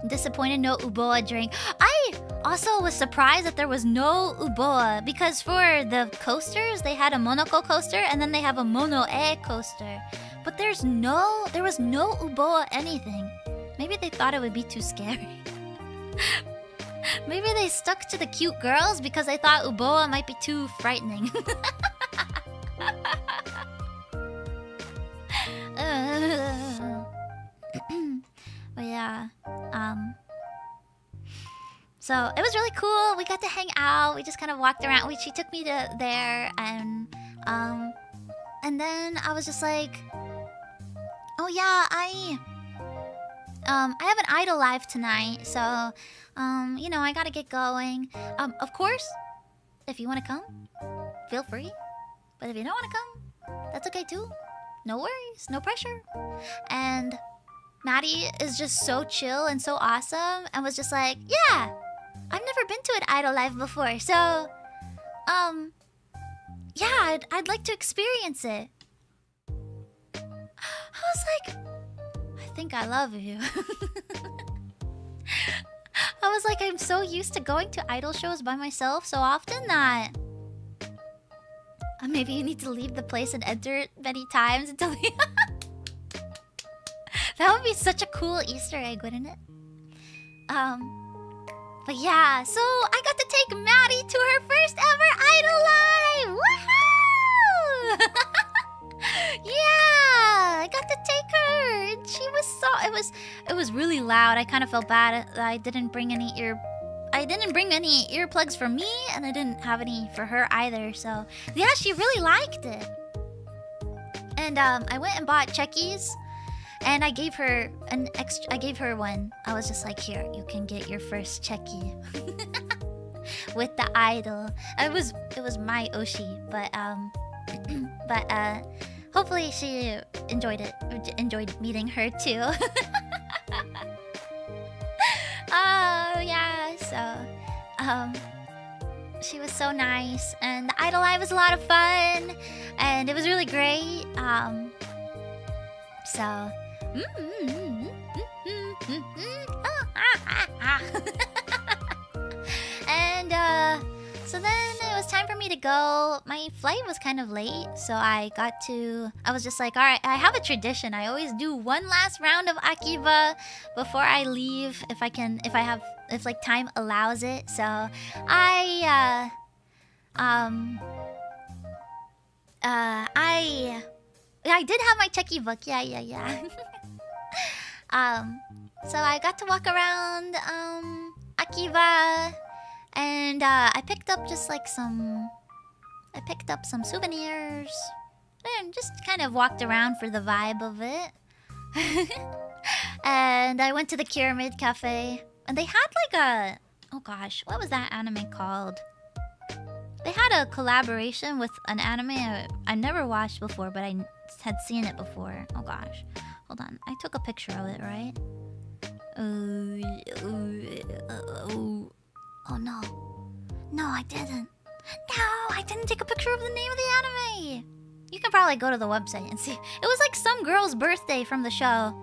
disappointed no Uboa drink. I also was surprised that there was no Uboa, because for the coasters they had a Monoko coaster and then they have a Mono-e coaster, but there was no Uboa anything. Maybe they thought it would be too scary. Maybe they stuck to the cute girls because they thought Uboa might be too frightening. But yeah, so it was really cool. We got to hang out. We just kind of walked around. She took me to there, and then I was just like, oh yeah, I have an idol live tonight, so you know, I gotta get going. Of course, if you want to come, feel free. But if you don't want to come, that's okay too. No worries, no pressure. And Maddie is just so chill and so awesome and was just like, yeah, I've never been to an idol live before, so yeah, I'd like to experience it. I was like, I think I love you. I was like, I'm so used to going to idol shows by myself so often that maybe you need to leave the place and enter it many times until the That would be such a cool Easter egg, wouldn't it? But yeah, so I got to take Maddie to her first ever idol live! Woohoo! Yeah, I got to take her. And she was so it was really loud. I kind of felt bad that I didn't bring any earplugs for me, and I didn't have any for her either. So yeah, she really liked it. And I went and bought checkies, and I gave her one. I was just like, here, you can get your first checky with the idol. It was my Oshi, but hopefully she enjoyed it. Enjoyed meeting her too. Oh yeah, so she was so nice, and the idol live was a lot of fun, and it was really great. So and so then it was time for me to go. My flight was kind of late, so I was just like, all right, I have a tradition. I always do one last round of Akiba before I leave, if like time allows it. So I did have my checky book. Yeah. So I got to walk around Akiba, and I picked up some souvenirs and just kind of walked around for the vibe of it. And I went to the Maid Cafe, and they had like oh gosh, what was that anime called? They had a collaboration with an anime I never watched before, but I had seen it before. Oh gosh, hold on, I took a picture of it, right? Oh no, I didn't. No, I didn't take a picture of the name of the anime. You can probably go to the website and see. It was like some girl's birthday from the show.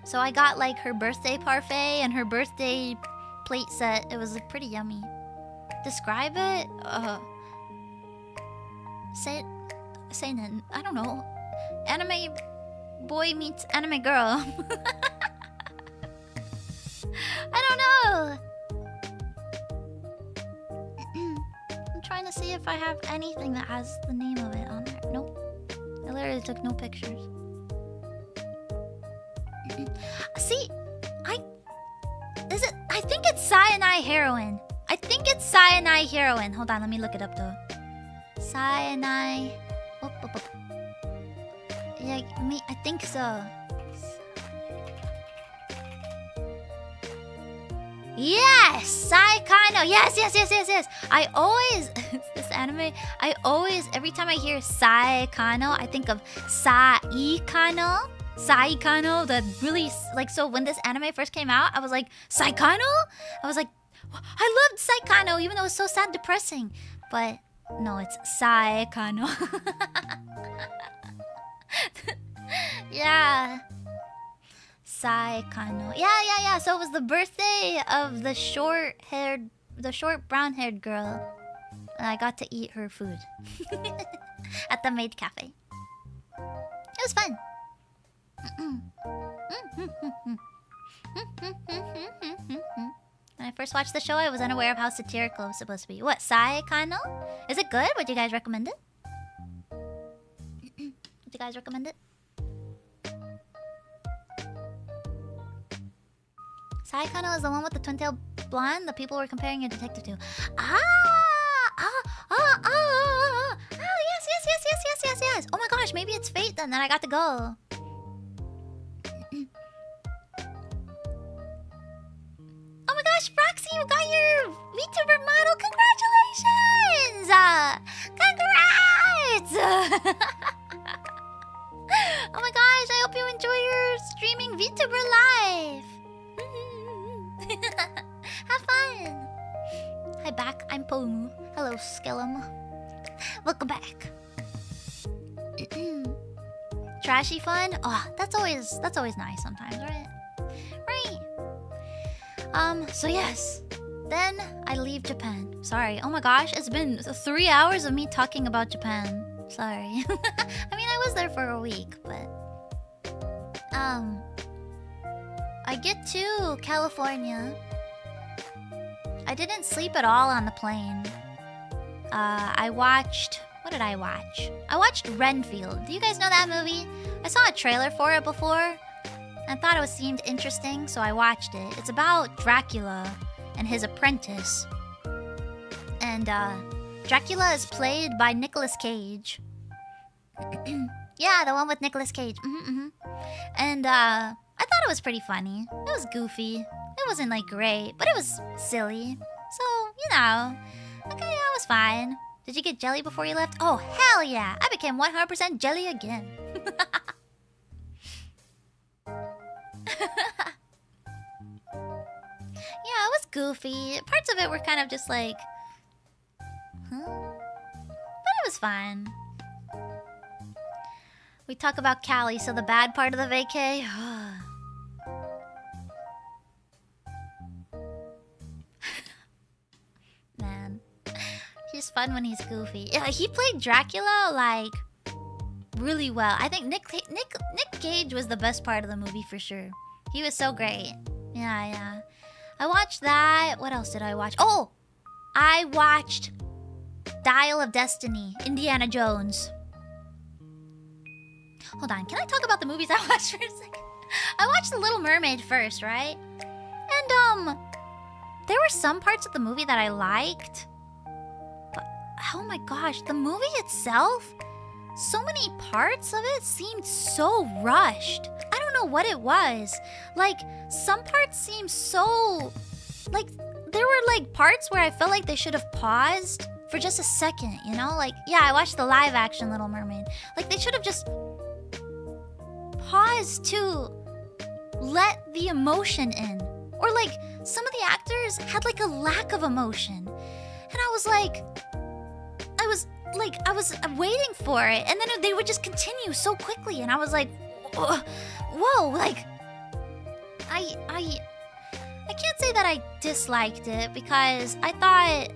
So I got like her birthday parfait and her birthday plate set. It was like pretty yummy. Describe it? Say it. I don't know. Anime boy meets anime girl. I don't know. I'm trying to see if I have anything that has the name of it on there. Nope. I literally took no pictures. See, I think it's Cyanide Heroine. Hold on, let me look it up though. Cyanide. Yeah, I think so. Yes! Saikano! Yes! I always... It's this anime. Every time I hear Saikano, I think of Saikano. That really... Like, so when this anime first came out, I was like, Saikano? I was like, I loved Saikano, even though it was so sad, depressing. But, no, it's Saikano. Yeah. Saikano. Yeah. So it was the birthday of the short brown-haired girl. And I got to eat her food. At the Maid Cafe. It was fun. When I first watched the show, I was unaware of how satirical it was supposed to be. What, Saikano? Is it good? Would you guys recommend it? Would you guys recommend it? Saikano is the one with the twin-tailed blonde that people were comparing a detective to. Yes. Oh my gosh, maybe it's fate then that I got to go. Oh my gosh, Roxy, you got your VTuber model. Congratulations! Congrats! Oh my gosh, I hope you enjoy your streaming VTuber life. Have fun. Hi back, I'm Pomu. Hello, Skellum. Welcome back. Trashy fun? Oh, that's always nice sometimes, right? Right. So yes. Then I leave Japan. Sorry. Oh my gosh, it's been 3 hours of me talking about Japan. Sorry. I mean, I was there for a week, but I get to California. I didn't sleep at all on the plane. I watched... What did I watch? I watched Renfield. Do you guys know that movie? I saw a trailer for it before. I thought it seemed interesting, so I watched it. It's about Dracula and his apprentice. And Dracula is played by Nicolas Cage. Yeah, the one with Nicolas Cage. And I thought it was pretty funny. It was goofy. It wasn't like great, but it was silly. So, you know, okay, yeah, it was fine. Did you get jelly before you left? Oh, hell yeah! I became 100% jelly again. Yeah, it was goofy. Parts of it were kind of just like... Huh? But it was fun. We talk about Cali, so the bad part of the vacay... Man. He's fun when he's goofy. Yeah, he played Dracula, like, really well. I think Nick Cage was the best part of the movie for sure. He was so great. Yeah. I watched that. What else did I watch? Oh! I watched Dial of Destiny, Indiana Jones. Hold on, can I talk about the movies I watched for a second? I watched The Little Mermaid first, right? And, there were some parts of the movie that I liked. But, oh my gosh, the movie itself, so many parts of it seemed so rushed. I don't know what it was. Like, some parts seemed so... Like, there were, like, parts where I felt like they should have paused for just a second, you know? Like, yeah, I watched the live-action Little Mermaid. Like, they should have just paused to let the emotion in. Or, like, some of the actors had, like, a lack of emotion. And I was waiting for it. And then they would just continue so quickly. And I was like, whoa, like... I can't say that I disliked it because I thought,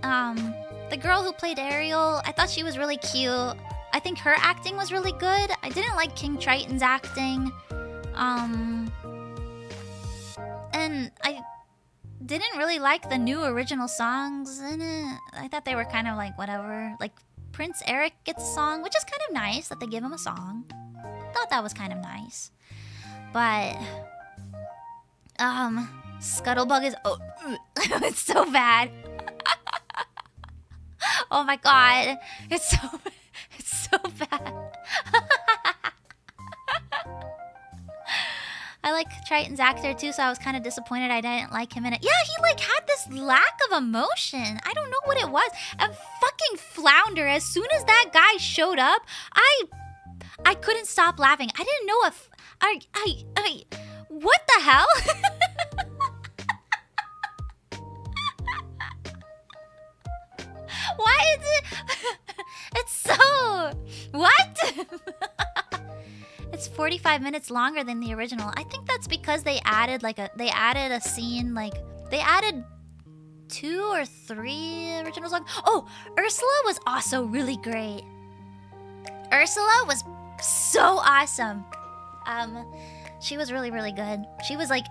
the girl who played Ariel, I thought she was really cute. I think her acting was really good. I didn't like King Triton's acting. And I didn't really like the new original songs in it. I thought they were kind of like whatever. Like Prince Eric gets a song, which is kind of nice that they give him a song. Thought that was kind of nice. But Scuttlebug is it's so bad. Oh my god. It's so bad. I like Triton's actor too, so I was kind of disappointed I didn't like him in it. Yeah, he like had this lack of emotion. I don't know what it was. And fucking Flounder, as soon as that guy showed up, I couldn't stop laughing. I didn't know if I what the hell? Why is it? It's so... What? It's 45 minutes longer than the original. I think that's because they added a scene, like they added 2 or 3 original songs. Oh, Ursula was also really great. Ursula was so awesome. She was really, really good. She was like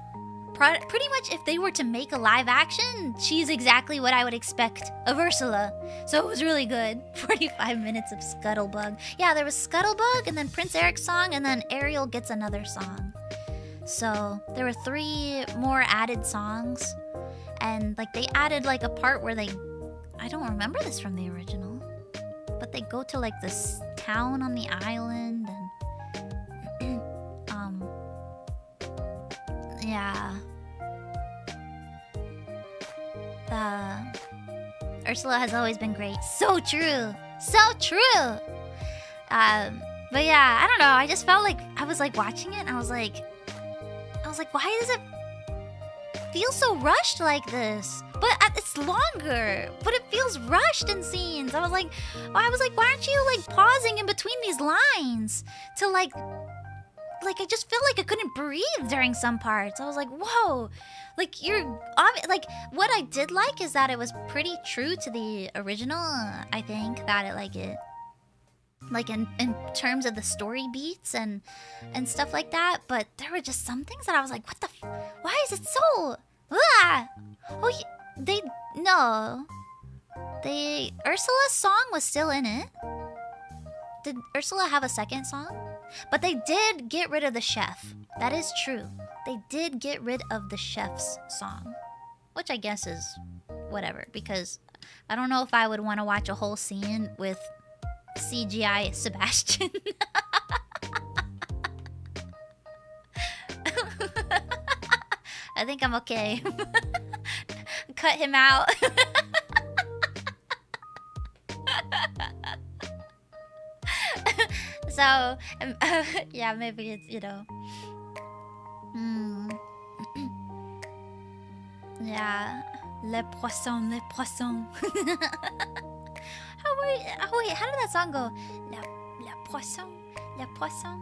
pretty much if they were to make a live action, she's exactly what I would expect of Ursula. So it was really good. 45 minutes of Scuttlebug. Yeah, there was Scuttlebug and then Prince Eric's song and then Ariel gets another song. So there were 3 more added songs. And like they added like a part where I don't remember this from the original, but they go to like this town on the island and yeah. Ursula has always been great. So true. So true. But yeah, I don't know. I just felt like I was like watching it and I was like, why does it feel so rushed like this? But it's longer, but it feels rushed in scenes. I was like, why aren't you like pausing in between these lines to like I just feel like I couldn't breathe during some parts. I was like, whoa, like you're like, what I did like is that it was pretty true to the original. I think that like in terms of the story beats and stuff like that. But there were just some things that I was like, what the why is it so oh, Ursula's song was still in it. Did Ursula have a second song? But they did get rid of the chef. That is true. They did get rid of the chef's song, which I guess is whatever, because I don't know if I would want to watch a whole scene with CGI Sebastian. I think I'm okay. Cut him out. So, yeah, maybe it's, you know. Yeah. Les poissons, les poissons. Wait, how did that song go? La poisson, la poisson.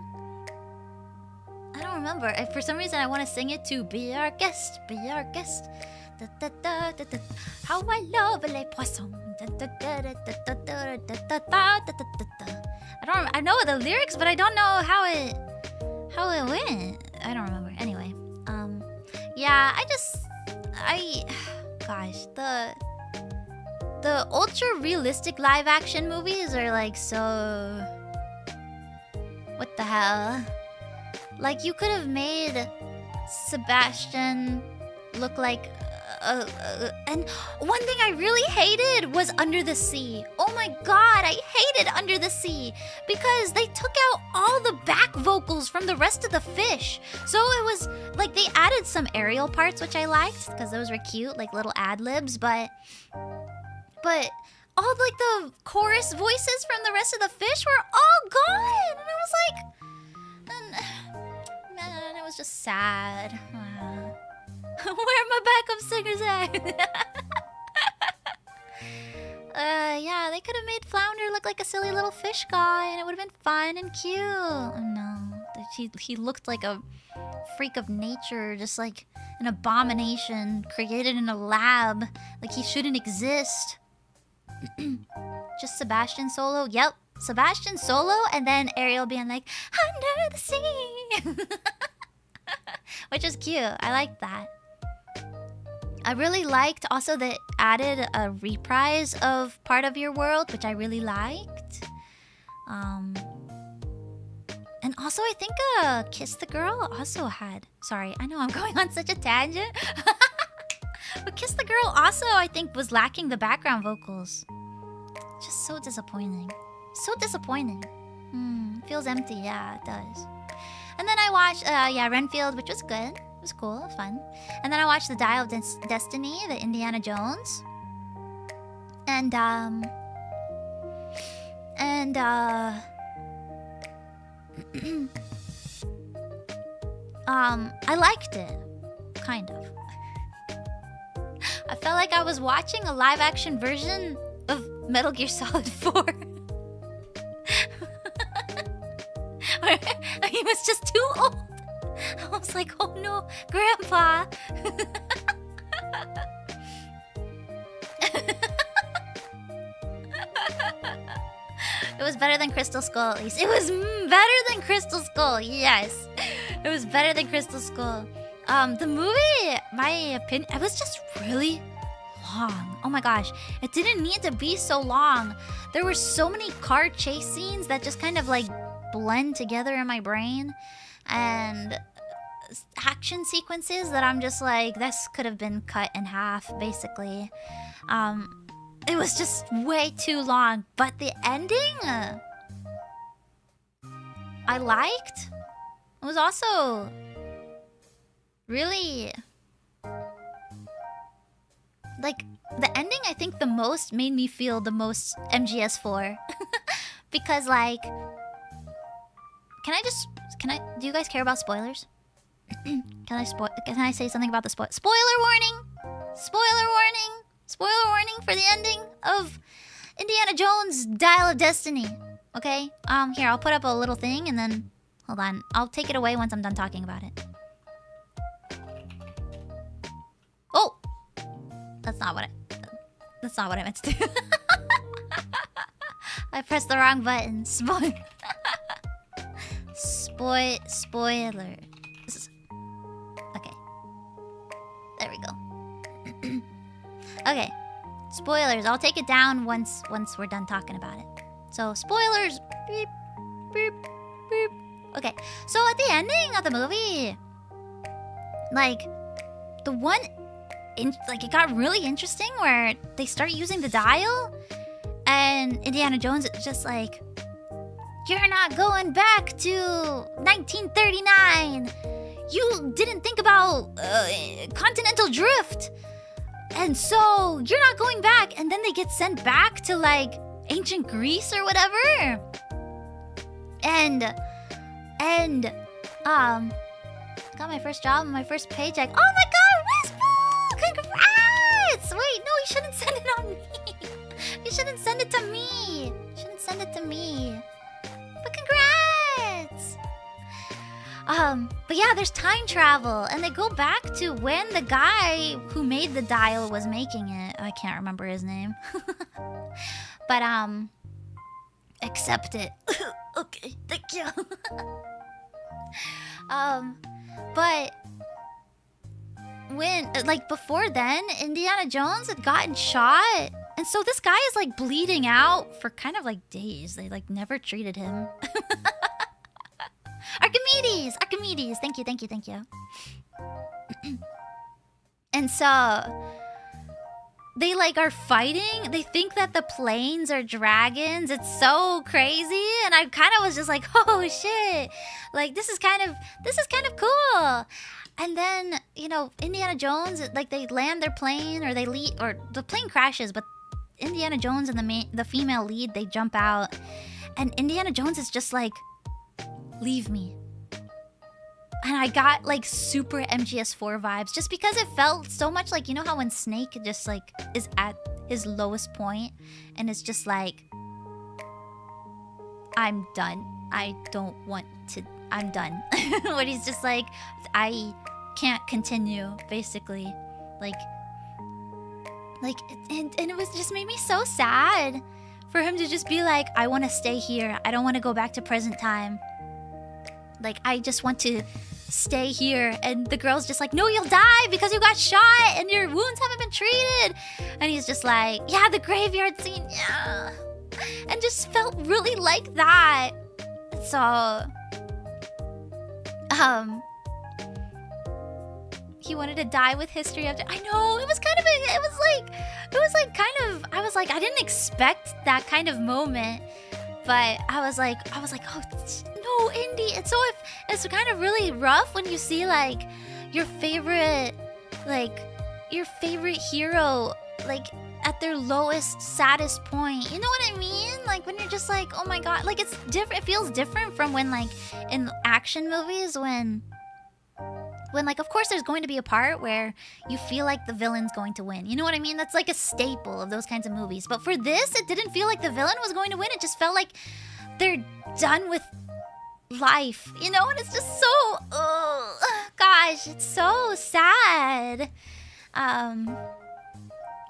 I don't remember. For some reason, I want to sing it to Be Our Guest, Be Our Guest. Da, da, da, da, da. How I love les poissons. Da, da, da, da, da, da, da, da, da, da, da. I know the lyrics, but I don't know how it went. I don't remember. Anyway, yeah, gosh, the ultra realistic live action movies are like so. What the hell? Like, you could have made Sebastian look like and one thing I really hated was Under the Sea. Oh my god, I hated Under the Sea because they took out all the back vocals from the rest of the fish. So it was like they added some aerial parts, which I liked because those were cute, like little ad-libs, but all like the chorus voices from the rest of the fish were all gone. And I was like, man, it was just sad. Where are my backup singers at? Yeah, they could have made Flounder look like a silly little fish guy and it would have been fun and cute. Oh no, he looked like a freak of nature, just like an abomination created in a lab, like he shouldn't exist. Just Sebastian solo. Yep, Sebastian solo, and then Ariel being like, under the sea. Which is cute. I like that. I really liked also that added a reprise of Part of Your World, which I really liked. And also I think Kiss the Girl also had... Sorry, I know I'm going on such a tangent. But Kiss the Girl also, I think, was lacking the background vocals. Just so disappointing. So disappointing. Feels empty, yeah, it does. And then I watched, Renfield, which was good. It was cool, it was fun. And then I watched The Dial of Destiny, the Indiana Jones. And, I liked it. Kind of. I felt like I was watching a live-action version of Metal Gear Solid 4. He was just too old. I was like, oh no, Grandpa. It was better than Crystal Skull, at least. It was better than Crystal Skull, yes. It was better than Crystal Skull. The movie, my opinion, it was just really long. Oh my gosh, it didn't need to be so long. There were so many car chase scenes that just kind of like blend together in my brain, and action sequences that I'm just like, this could have been cut in half, basically. It was just way too long, but the ending I liked. It was also really, like, the ending I think the most made me feel the most MGS4. Because like Do you guys care about spoilers? Can I say something about the spoiler warning? Spoiler warning! Spoiler warning for the ending of Indiana Jones Dial of Destiny. Okay? Here, I'll put up a little thing and then... Hold on. I'll take it away once I'm done talking about it. Oh! That's not what I meant to do. I pressed the wrong button. Spoiler. Okay. There we go. Okay. Spoilers. I'll take it down once we're done talking about it. So, spoilers. Beep, beep, beep. Okay. So, at the ending of the movie, like, it got really interesting where they start using the dial, and Indiana Jones is just like, you're not going back to 1939. You didn't think about continental drift. And so you're not going back. And then they get sent back to like ancient Greece or whatever. And got my first job and my first paycheck. Oh my god, Wispo! Congrats! Wait, no, you shouldn't send it on me. You shouldn't send it to me. You shouldn't send it to me. But congrats! But yeah, there's time travel, and they go back to when the guy who made the dial was making it. I can't remember his name. But accept it. Okay, thank you. But when, like, before then, Indiana Jones had gotten shot. And so this guy is, like, bleeding out for kind of, like, days. They, like, never treated him. Archimedes! Thank you. And so they, like, are fighting. They think that the planes are dragons. It's so crazy. And I kind of was just like, oh, shit. Like, this is kind of cool. And then, you know, Indiana Jones, like, they land their plane, or the plane crashes, but Indiana Jones and the female lead, they jump out, and Indiana Jones is just like, leave me. And I got like super MGS4 vibes, just because it felt so much like, you know how when Snake just like is at his lowest point and it's just like, I'm done. I'm done. When he's just like, I can't continue, basically. And it was just made me so sad for him to just be like, I want to stay here. I don't want to go back to present time. Like, I just want to stay here. And the girl's just like, no, you'll die because you got shot and your wounds haven't been treated. And he's just like, yeah, the graveyard scene, yeah. And just felt really like that. So, he wanted to die with history after. I know, it was like I didn't expect that kind of moment, but I was like, oh no, Indy. And so it's kind of really rough when you see like your favorite hero like at their lowest, saddest point. You know what I mean? Like when you're just like, oh my god, like it's different. It feels different from when like in action movies when like, of course there's going to be a part where you feel like the villain's going to win. You know what I mean? That's like a staple of those kinds of movies. But for this, it didn't feel like the villain was going to win. It just felt like they're done with life, you know? And it's just so, gosh, it's so sad. And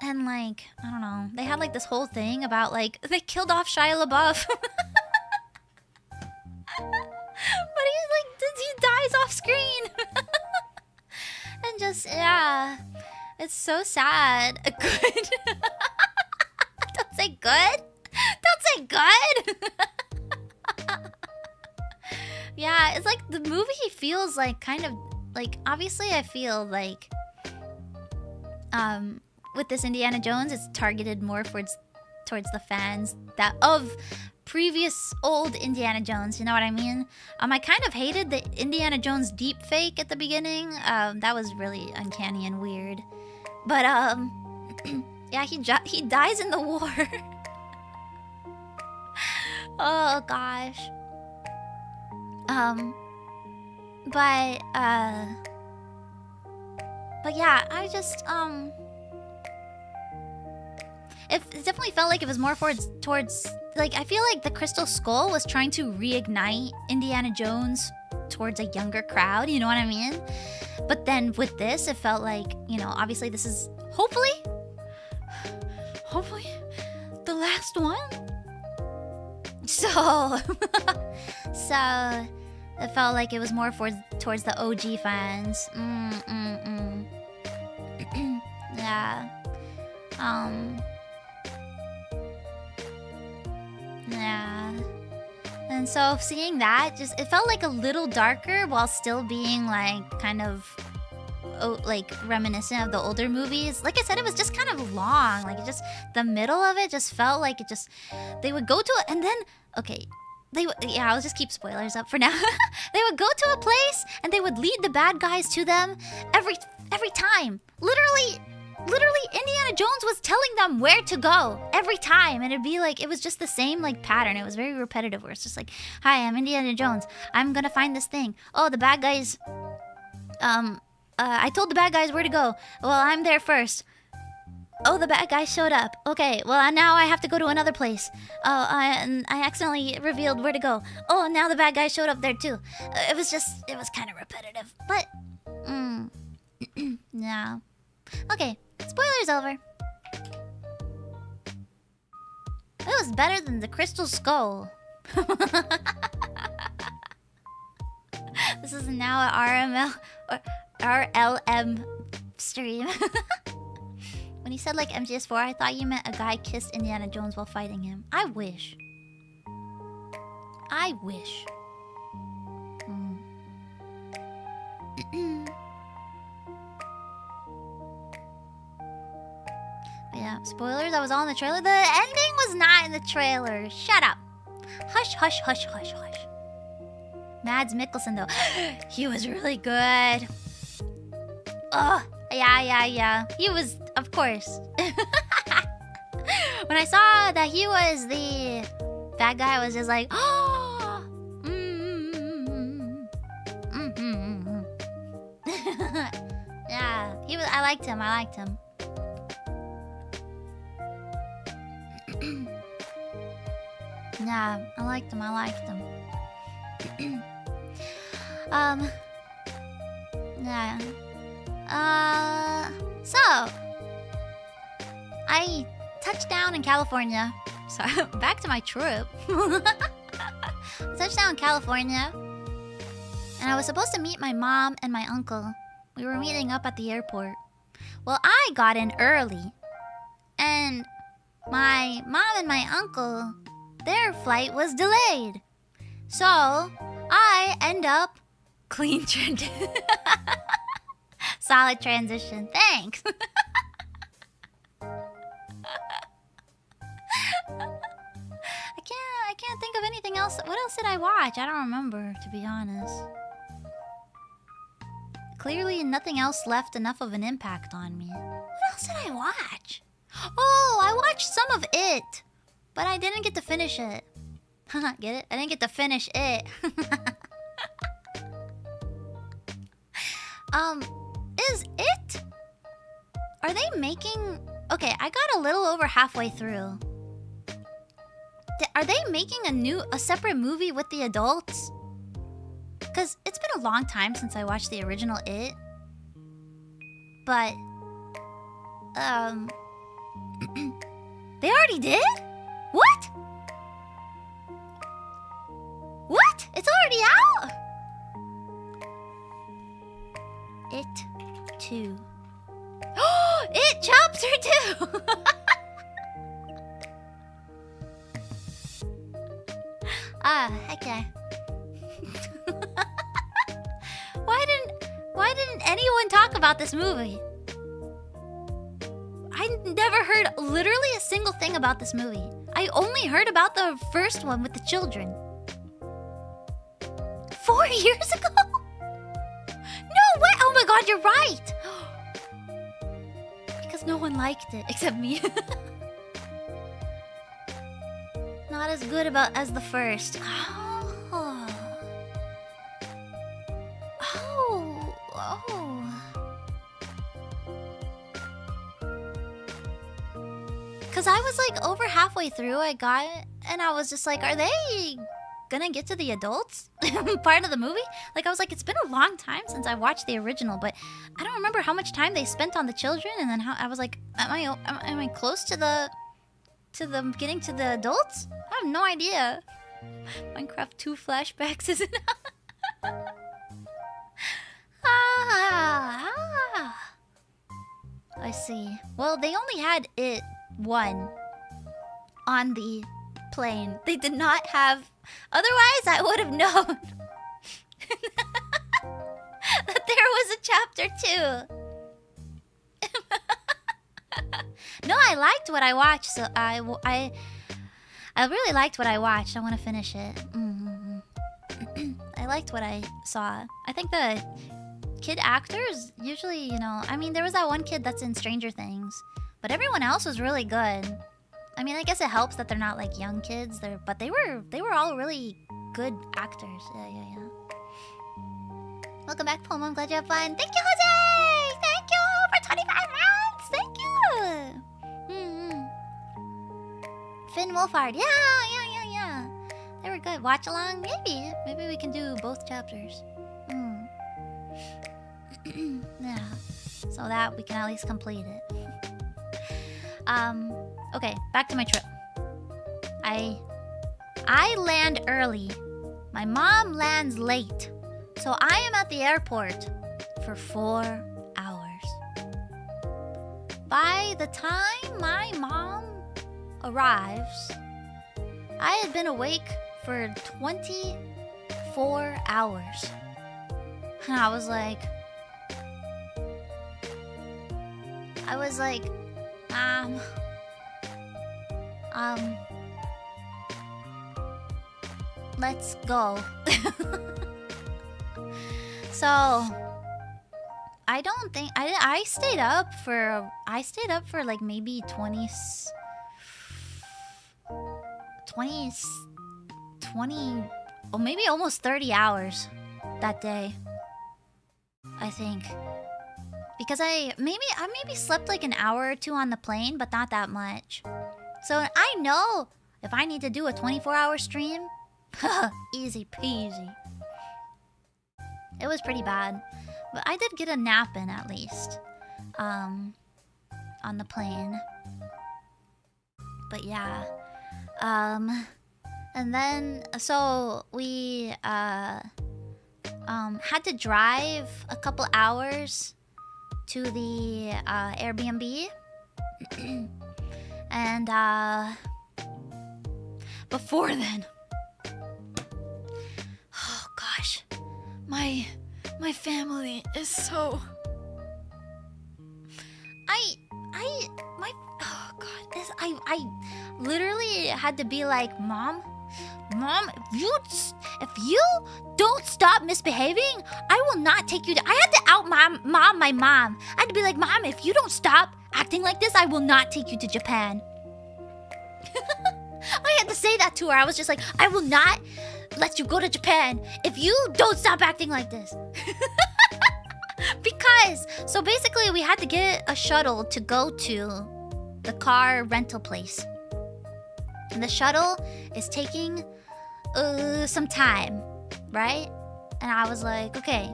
like, I don't know. They had like this whole thing about like, they killed off Shia LaBeouf. But he dies off screen. And just, yeah. It's so sad. Good. Don't say good. Don't say good. Yeah, it's like the movie feels like kind of like, obviously I feel like with this Indiana Jones, it's targeted more towards the fans that of previous old Indiana Jones, you know what I mean? I kind of hated the Indiana Jones deep fake at the beginning. That was really uncanny and weird. But yeah, he dies in the war. Oh gosh. But yeah, I just it definitely felt like it was more towards like, I feel like the Crystal Skull was trying to reignite Indiana Jones towards a younger crowd, you know what I mean? But then with this, it felt like, you know, obviously this is hopefully the last one. So so it felt like it was more towards the OG fans. Yeah. Yeah. And so seeing that, just, it felt like a little darker while still being like kind of like reminiscent of the older movies. Like I said, it was just kind of long. Like, it just, the middle of it just felt like it just, they would go to it and then, okay, they would, yeah, I'll just keep spoilers up for now. They would go to a place and they would lead the bad guys to them every time. Literally, Indiana Jones was telling them where to go every time, and it'd be like, it was just the same like pattern. It was very repetitive, where it's just like, hi, I'm Indiana Jones. I'm gonna find this thing. Oh, the bad guys. I told the bad guys where to go. Well, I'm there first. Oh, the bad guys showed up. Okay, well, now I have to go to another place. Oh, I accidentally revealed where to go. Oh, now the bad guys showed up there too. It was kind of repetitive, but yeah. Okay, spoilers over. It was better than the Crystal Skull. This is now an RLM stream. When he said like MGS4, I thought you meant a guy kissed Indiana Jones while fighting him. I wish. Yeah, spoilers, that was all in the trailer. The ending was not in the trailer. Shut up. Hush, hush, hush, hush, hush. Mads Mikkelsen, though. He was really good. Ugh. Yeah. He was, of course. When I saw that he was the bad guy, I was just like, oh. Yeah, he was. I liked him. Yeah, I liked him. Yeah. So I touched down in California. Sorry, back to my trip. Touched down in California, and I was supposed to meet my mom and my uncle. We were meeting up at the airport. Well, I got in early, and my mom and my uncle, their flight was delayed. So I end up clean trend. Solid transition. Thanks. I can't think of anything else. What else did I watch? I don't remember, to be honest. Clearly nothing else left enough of an impact on me. What else did I watch? Oh, I watched some of it, but I didn't get to finish it. Get it? I didn't get to finish it. Is it? Are they making... Okay, I got a little over halfway through. Are they making a separate movie with the adults? Because it's been a long time since I watched the original It. But... They already did? What? What? It's already out? It 2. It Chapter 2! Okay. Why didn't anyone talk about this movie? I never heard literally a single thing about this movie. I only heard about the first one with the children. 4 years ago? No way! Oh my god, you're right! Because no one liked it, except me. Not as good as the first. Oh. Oh. Cause I was like over halfway through I got it, and I was just like, are they gonna get to the adults part of the movie? Like I was like, it's been a long time since I watched the original, but I don't remember how much time they spent on the children, and then how I was like, am I close to the getting to the adults? I have no idea. Minecraft 2 flashbacks, isn't it? I see. Well, they only had it one on the plane. They did not have... Otherwise, I would have known that there was a chapter 2. No, I liked what I watched, so I really liked what I watched. I want to finish it. I liked what I saw. I think the kid actors usually, you know... I mean, there was that one kid that's in Stranger Things, but everyone else was really good. I mean, I guess it helps that they're not like young kids. But they were all really good actors. Yeah. Welcome back, Pomu. I'm glad you had fun. Thank you, Jose! Thank you for 25 months! Thank you! Finn Wolfhard. Yeah. They were good. Watch along? Maybe. Maybe we can do both chapters. Yeah. So that we can at least complete it. Okay, back to my trip. I land early. My mom lands late. So I am at the airport for 4 hours. By the time my mom arrives, I had been awake for 24 hours. And I was like, let's go. So I don't think I stayed up for like maybe 20 or maybe almost 30 hours that day, I think. Because I maybe slept like an hour or two on the plane, but not that much. So I know if I need to do a 24-hour stream, easy peasy. It was pretty bad, but I did get a nap in at least, on the plane. But yeah, and then so we had to drive a couple hours to the Airbnb. And before then, oh gosh, my family is so... I literally had to be like, Mom, if you don't stop misbehaving, I will not take you to... I had to out my mom. I had to be like, Mom, if you don't stop acting like this, I will not take you to Japan. I had to say that to her. I was just like, I will not let you go to Japan if you don't stop acting like this. Because, so basically we had to get a shuttle to go to the car rental place. And the shuttle is taking some time, right? And I was like, okay.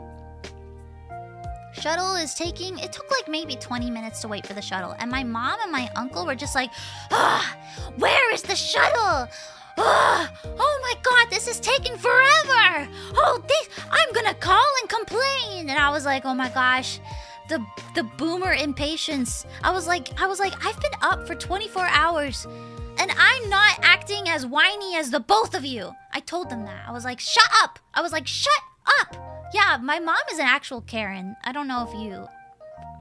Shuttle is taking... It took like maybe 20 minutes to wait for the shuttle. And my mom and my uncle were just like, where is the shuttle? Oh my god, this is taking forever. I'm gonna call and complain. And I was like, oh my gosh, the boomer impatience. I was like, I've been up for 24 hours and I'm not acting as whiny as the both of you. I told them that. I was like, shut up. Yeah, my mom is an actual Karen. I don't know if you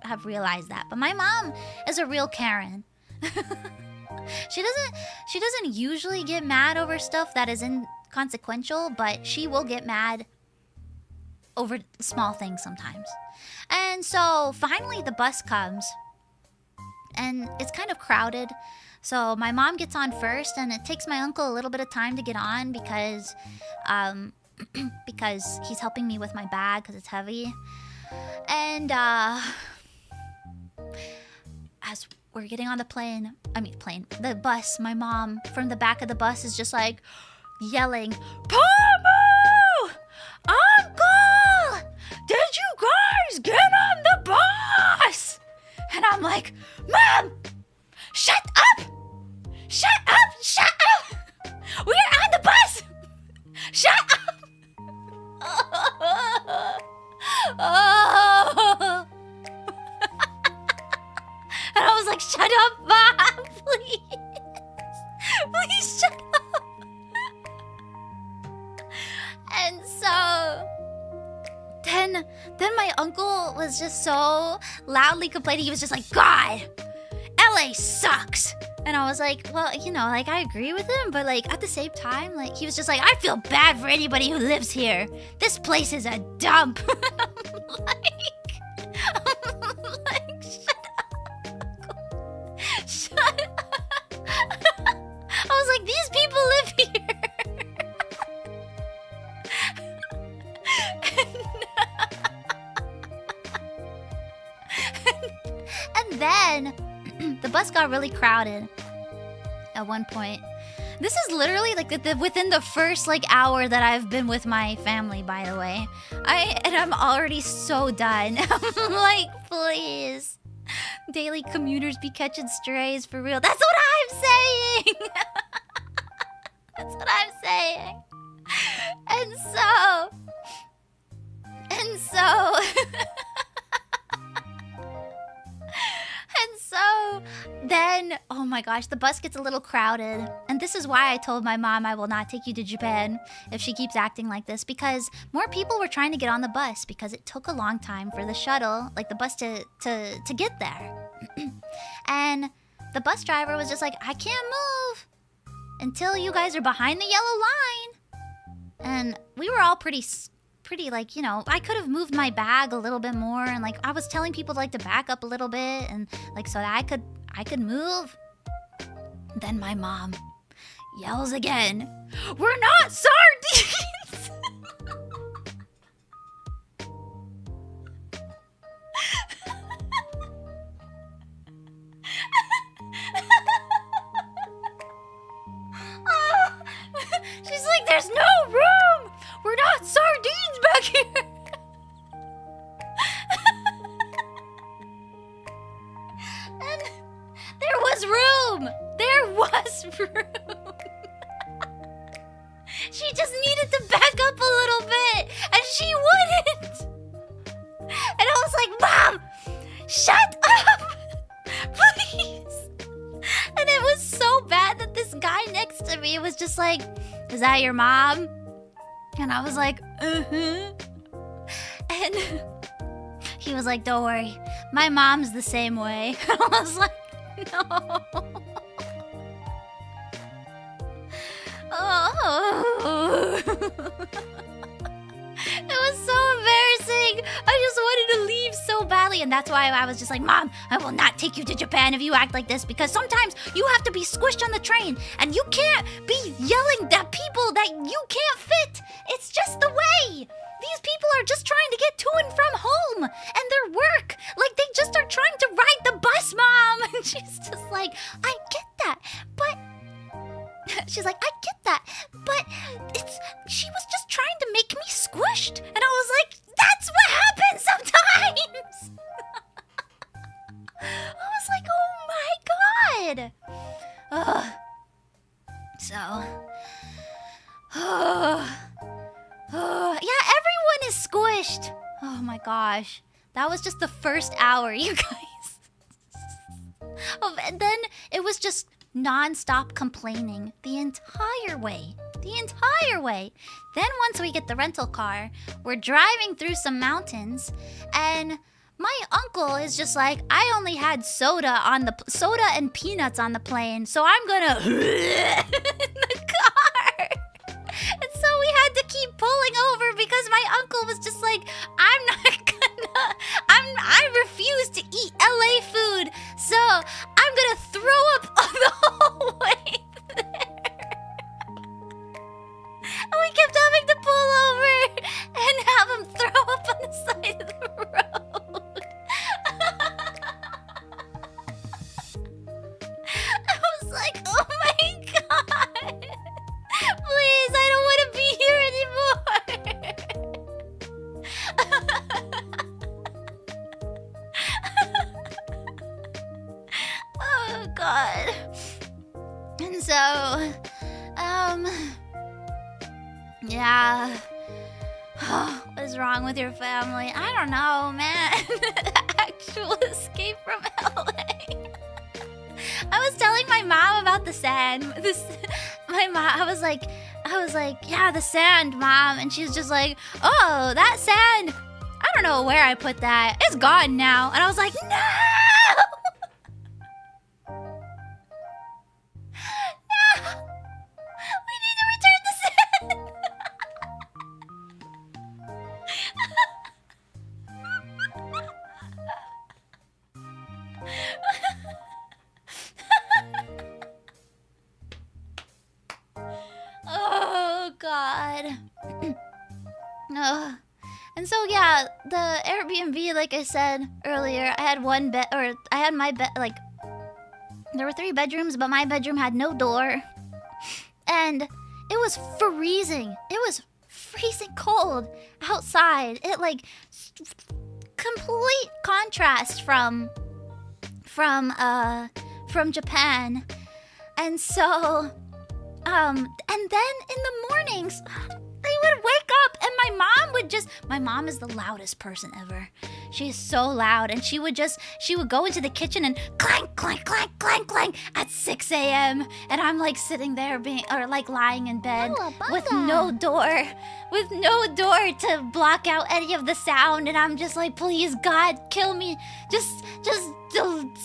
have realized that, but my mom is a real Karen. She doesn't usually get mad over stuff that is inconsequential, but she will get mad over small things sometimes. And so finally the bus comes and it's kind of crowded. So my mom gets on first and it takes my uncle a little bit of time to get on because because he's helping me with my bag because it's heavy. And as we're getting on the the bus, my mom from the back of the bus is just like yelling, "Pomu! Uncle! Did you guys get on the bus?" And I'm like, "Mom! Shut up! Shut up! Shut up! We're on the bus! Shut up!" Oh. And I was like, "Shut up, Mom, please. Please shut up." And so then my uncle was just so loudly complaining. He was just like, "God, LA sucks." And I was like, well, you know, like, I agree with him, but like at the same time, like, he was just like, "I feel bad for anybody who lives here. This place is a dump." I'm like, shut up. Shut up. I was like, these people live here. And then the bus got really crowded at one point. This is literally like within the first like hour that I've been with my family, by the way. I'm already so done. I'm like, please. Daily commuters be catching strays for real. That's what I'm saying. That's what I'm saying. And so then, oh my gosh, the bus gets a little crowded. And this is why I told my mom I will not take you to Japan if she keeps acting like this, because more people were trying to get on the bus because it took a long time for the shuttle, like the bus to get there. And the bus driver was just like, "I can't move until you guys are behind the yellow line." And we were all pretty like, you know, I could have moved my bag a little bit more, and like I was telling people like to back up a little bit and like so that I could move. Then my mom yells again, "We're not sardines!" She's like, "There's no room! We're not sardines back here!" And there was room! There was room! She just needed to back up a little bit, and she wouldn't! And I was like, "Mom! Shut up! Please!" And it was so bad that this guy next to me was just like, "Is that your mom?" And I was like, "Uh-huh." And he was like, "Don't worry, my mom's the same way." And I was like, "No." Oh. It was so embarrassing. I just wanted to leave so badly. And that's why I was just like, "Mom, I will not take you to Japan if you act like this, because sometimes you have to be squished on the train and you can't be yelling at people that you can't fit. It's just the way. These people are just trying to get to and from home and their work. Like, they just are trying to ride the bus, Mom." And she's just like, "I get that, but..." She's like, "I get that, but she was just trying to make me squished." And I was like, "That's what happens sometimes." I was like, oh my god. Ugh. So, yeah, everyone is squished. Oh my gosh. That was just the first hour, you guys. And then it was just non-stop complaining the entire way. The entire way. Then once we get the rental car, we're driving through some mountains, and my uncle is just like, "I only had soda and peanuts on the plane, so I'm gonna..." in the car. And so we had to keep pulling over because my uncle was just like, I refuse to eat LA food, so I'm gonna throw up on the whole way there. And we kept having to pull over and have him throw up on the side of the road. God. And so, yeah. What is wrong with your family? I don't know, man. Actual escape from LA. I was telling my mom about the sand. My mom, I was like, yeah, the sand, Mom. And she's just like, oh, that sand. I don't know where I put that. It's gone now. And I was like, no! We need to return the sand. Oh, God. Ugh. And so, yeah, the Airbnb, like I said earlier, I had one bed, or I had my bed, like, there were 3 bedrooms, but my bedroom had no door. And it was freezing. It was freezing cold outside. It, like, complete contrast from Japan. And so, and then in the mornings, they would wake up and my mom would just... My mom is the loudest person ever. She is so loud, and she would go into the kitchen and clank, clank, clank, clank, clank at 6 a.m. And I'm like sitting there lying in bed with no door to block out any of the sound. And I'm just like, please, God, kill me. Just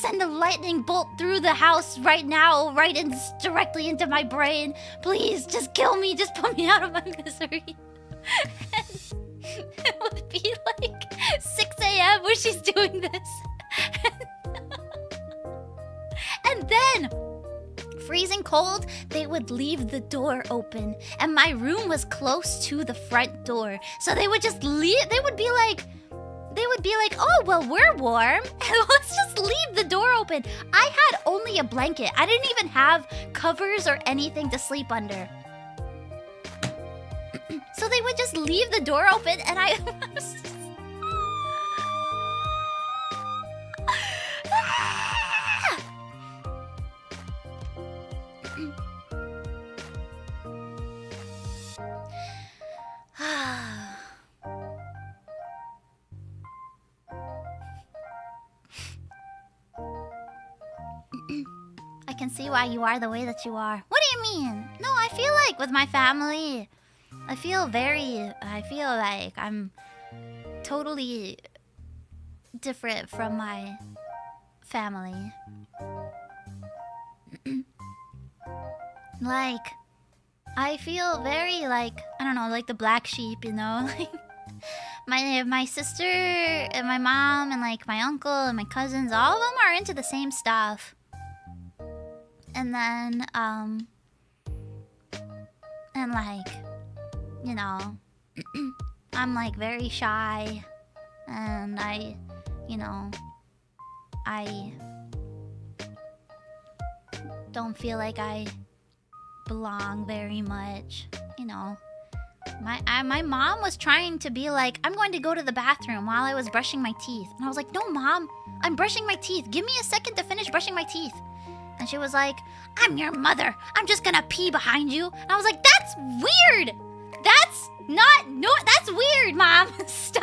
send a lightning bolt through the house right now, directly into my brain. Please, just kill me. Just put me out of my misery. It would be like 6 a.m. where she's doing this. And then, freezing cold, they would leave the door open. And my room was close to the front door. So they would just leave. They would be like, oh, well, we're warm. Let's just leave the door open. I had only a blanket. I didn't even have covers or anything to sleep under. So they would just leave the door open, and I was just... I can see why you are the way that you are. What do you mean? No, I feel like with my family... I feel like I'm totally different from my family. Like, I feel very like, I don't know, like the black sheep, you know? Like, my sister and my mom and like my uncle and my cousins, all of them are into the same stuff. And then, and like... You know, I'm like very shy, and I don't feel like I belong very much. You know, my mom was trying to be like, I'm going to go to the bathroom while I was brushing my teeth, and I was like, no, Mom, I'm brushing my teeth. Give me a second to finish brushing my teeth. And she was like, I'm your mother. I'm just gonna pee behind you. And I was like, that's weird. That's weird, Mom. Stop.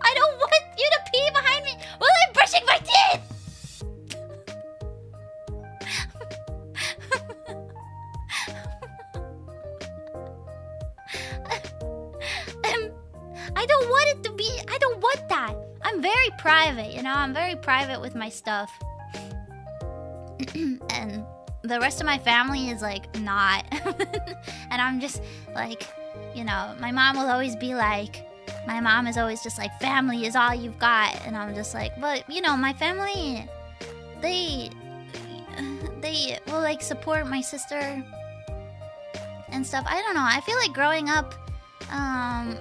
I don't want you to pee behind me while I'm brushing my teeth. I don't want that. I'm very private, you know? I'm very private with my stuff. And the rest of my family is like not. And I'm just like, you know, my mom will always be like, my mom is always just like, family is all you've got. And I'm just like, but you know, my family, they will like support my sister and stuff. I don't know. I feel like growing up, I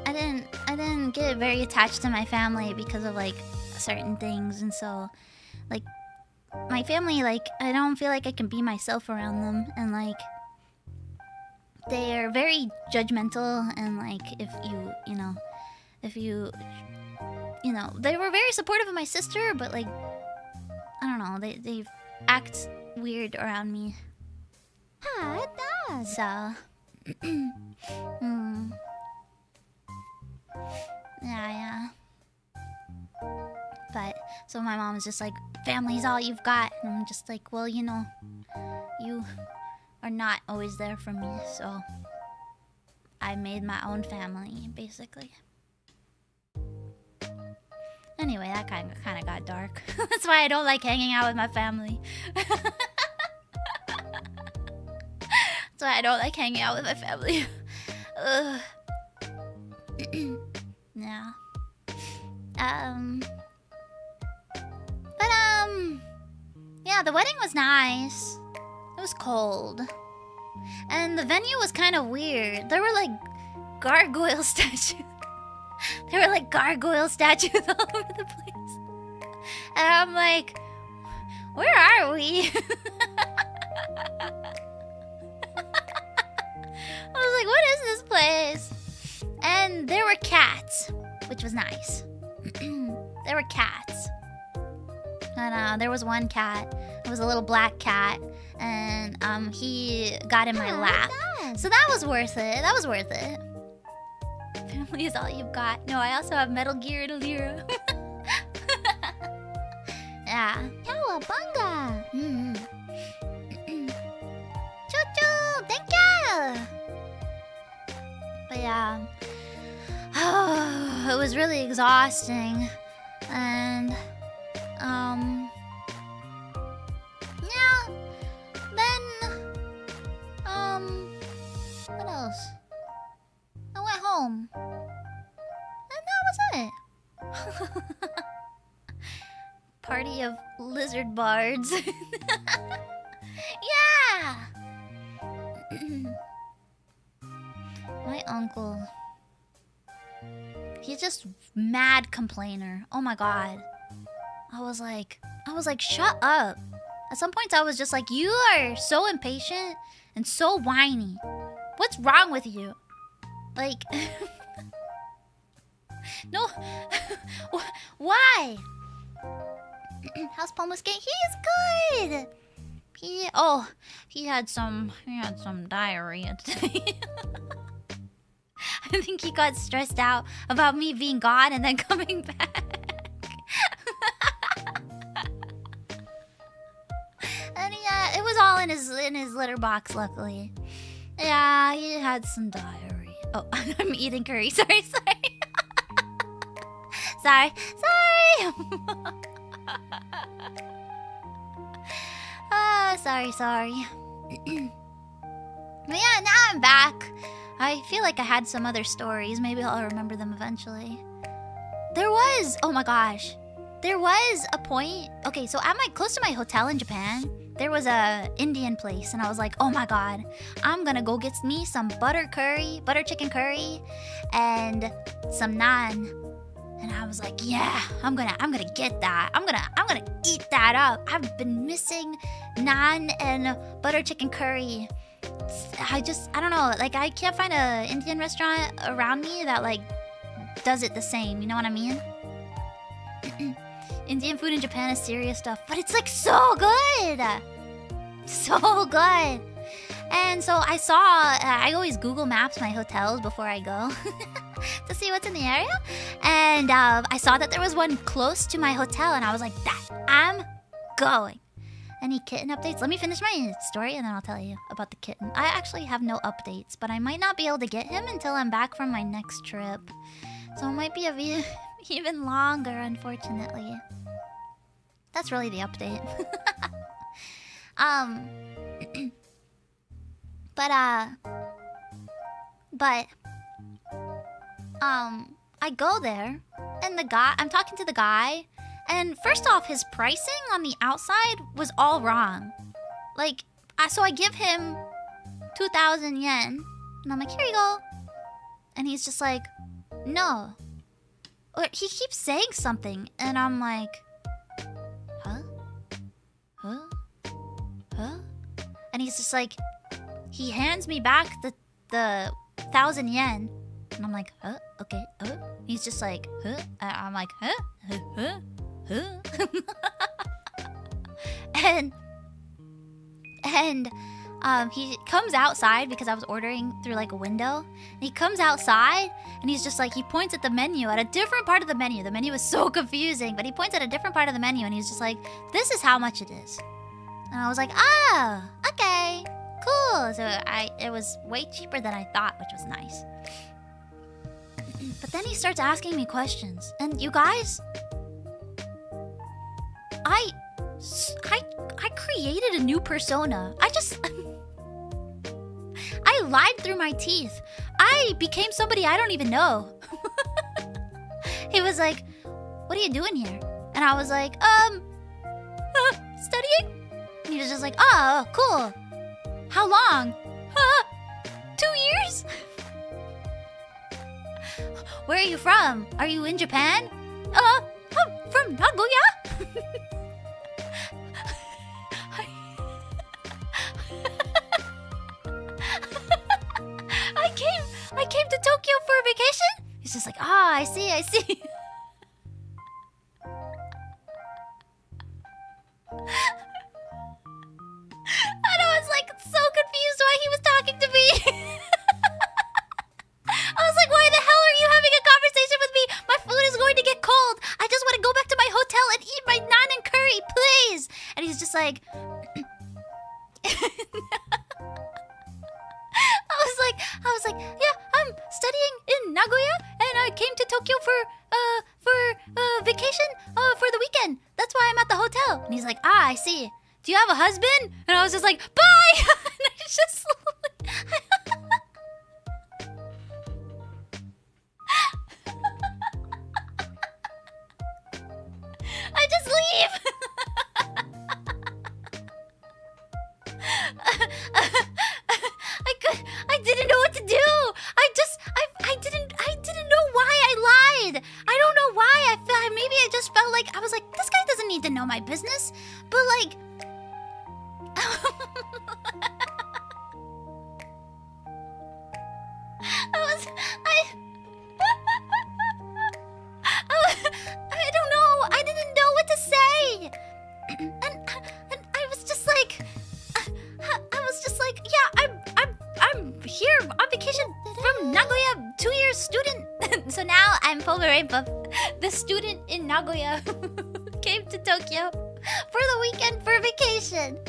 didn't get very attached to my family because of like certain things. And so like my family, like, I don't feel like I can be myself around them. And like, they are very judgmental. And like, if you know, they were very supportive of my sister, but like, I don't know, they act weird around me. Ah, it does. So, yeah. But so my mom is just like, family's all you've got, and I'm just like, well, you know, you are not always there for me, so I made my own family, basically. Anyway, that kind of got dark. That's why I don't like hanging out with my family. That's why I don't like hanging out with my family. Ugh. Yeah. Yeah, the wedding was nice. It was cold. And the venue was kind of weird. There were like gargoyle statues. There were like gargoyle statues all over the place. And I'm like, where are we? I was like, what is this place? And there were cats, which was nice. There were cats. And there was one cat. It was a little black cat. And he got in my lap. So that was worth it. That was worth it. Family is all you've got. No, I also have Metal Gear and Lyra. Yeah. Cowabunga! Choo-choo! Thank you! But yeah. It was really exhausting. And, yeah. Then, what else? I went home. And that was it. Party of lizard bards. Yeah! My uncle. He's just mad complainer. Oh my god. I was like, shut up. At some points I was just like, you are so impatient and so whiny. What's wrong with you? Like, no. Why? How's Pomu's game? He is good. He had some diarrhea today. I think he got stressed out about me being gone and then coming back. And yeah, it was all in his litter box, luckily. Yeah, he had some diarrhea. Oh, I'm eating curry. Sorry. Sorry. Sorry. But yeah, now I'm back. I feel like I had some other stories. Maybe I'll remember them eventually. Oh my gosh. There was a point. Okay, so close to my hotel in Japan, there was a Indian place, and I was like, oh my god, I'm gonna go get me some butter chicken curry, and some naan. And I was like, yeah, I'm gonna get that. I'm gonna eat that up. I've been missing naan and butter chicken curry. I don't know, like I can't find a Indian restaurant around me that like does it the same, you know what I mean? Indian food in Japan is serious stuff, but it's like so good. So good. And so I always Google Maps my hotels before I go to see what's in the area. And I saw that there was one close to my hotel, and I was like, I'm going. Any kitten updates? Let me finish my story and then I'll tell you about the kitten. I actually have no updates, but I might not be able to get him until I'm back from my next trip. So it might be even longer, unfortunately. That's really the update. I go there, and I'm talking to the guy, and first off, his pricing on the outside was all wrong. Like, so I give him 2,000 yen, and I'm like, here you go. And he's just like, no. Or he keeps saying something, and I'm like, huh? And he's just like, he hands me back the 1,000 yen, and I'm like, okay, He's just like, I'm like, huh? And he comes outside because I was ordering through like a window. And he comes outside and he's just like, he points at the menu, at a different part of the menu. The menu is so confusing, but he points at a different part of the menu and he's just like, this is how much it is. And I was like, oh, okay, cool. So it was way cheaper than I thought, which was nice. But then he starts asking me questions. And you guys, I created a new persona. I lied through my teeth. I became somebody I don't even know. He was like, what are you doing here? And I was like, studying? And he was just like, oh, cool. How long? 2 years? Where are you from? Are you in Japan? I'm from Nagoya. I came to Tokyo for a vacation? He's just like, I see. And I was like so confused why he was talking to me. I was like, why the hell are you having a conversation with me? My food is going to get cold. I just want to go back to my hotel and eat my naan and curry, please. And he's just like... I was like, yeah, I'm studying in Nagoya, and I came to Tokyo for vacation for the weekend. That's why I'm at the hotel. And he's like, I see. Do you have a husband? And I was just like, bye. And I just I just leave. I didn't know what to do. I didn't know why I lied. I don't know why. Maybe I just felt like I was like, this guy doesn't need to know my business. But like, I don't know. I didn't know what to say. And I was just like, yeah, I'm here on vacation from Nagoya, 2 years student. So now I'm Pomu Rainpuff, the student in Nagoya who came to Tokyo for the weekend for vacation.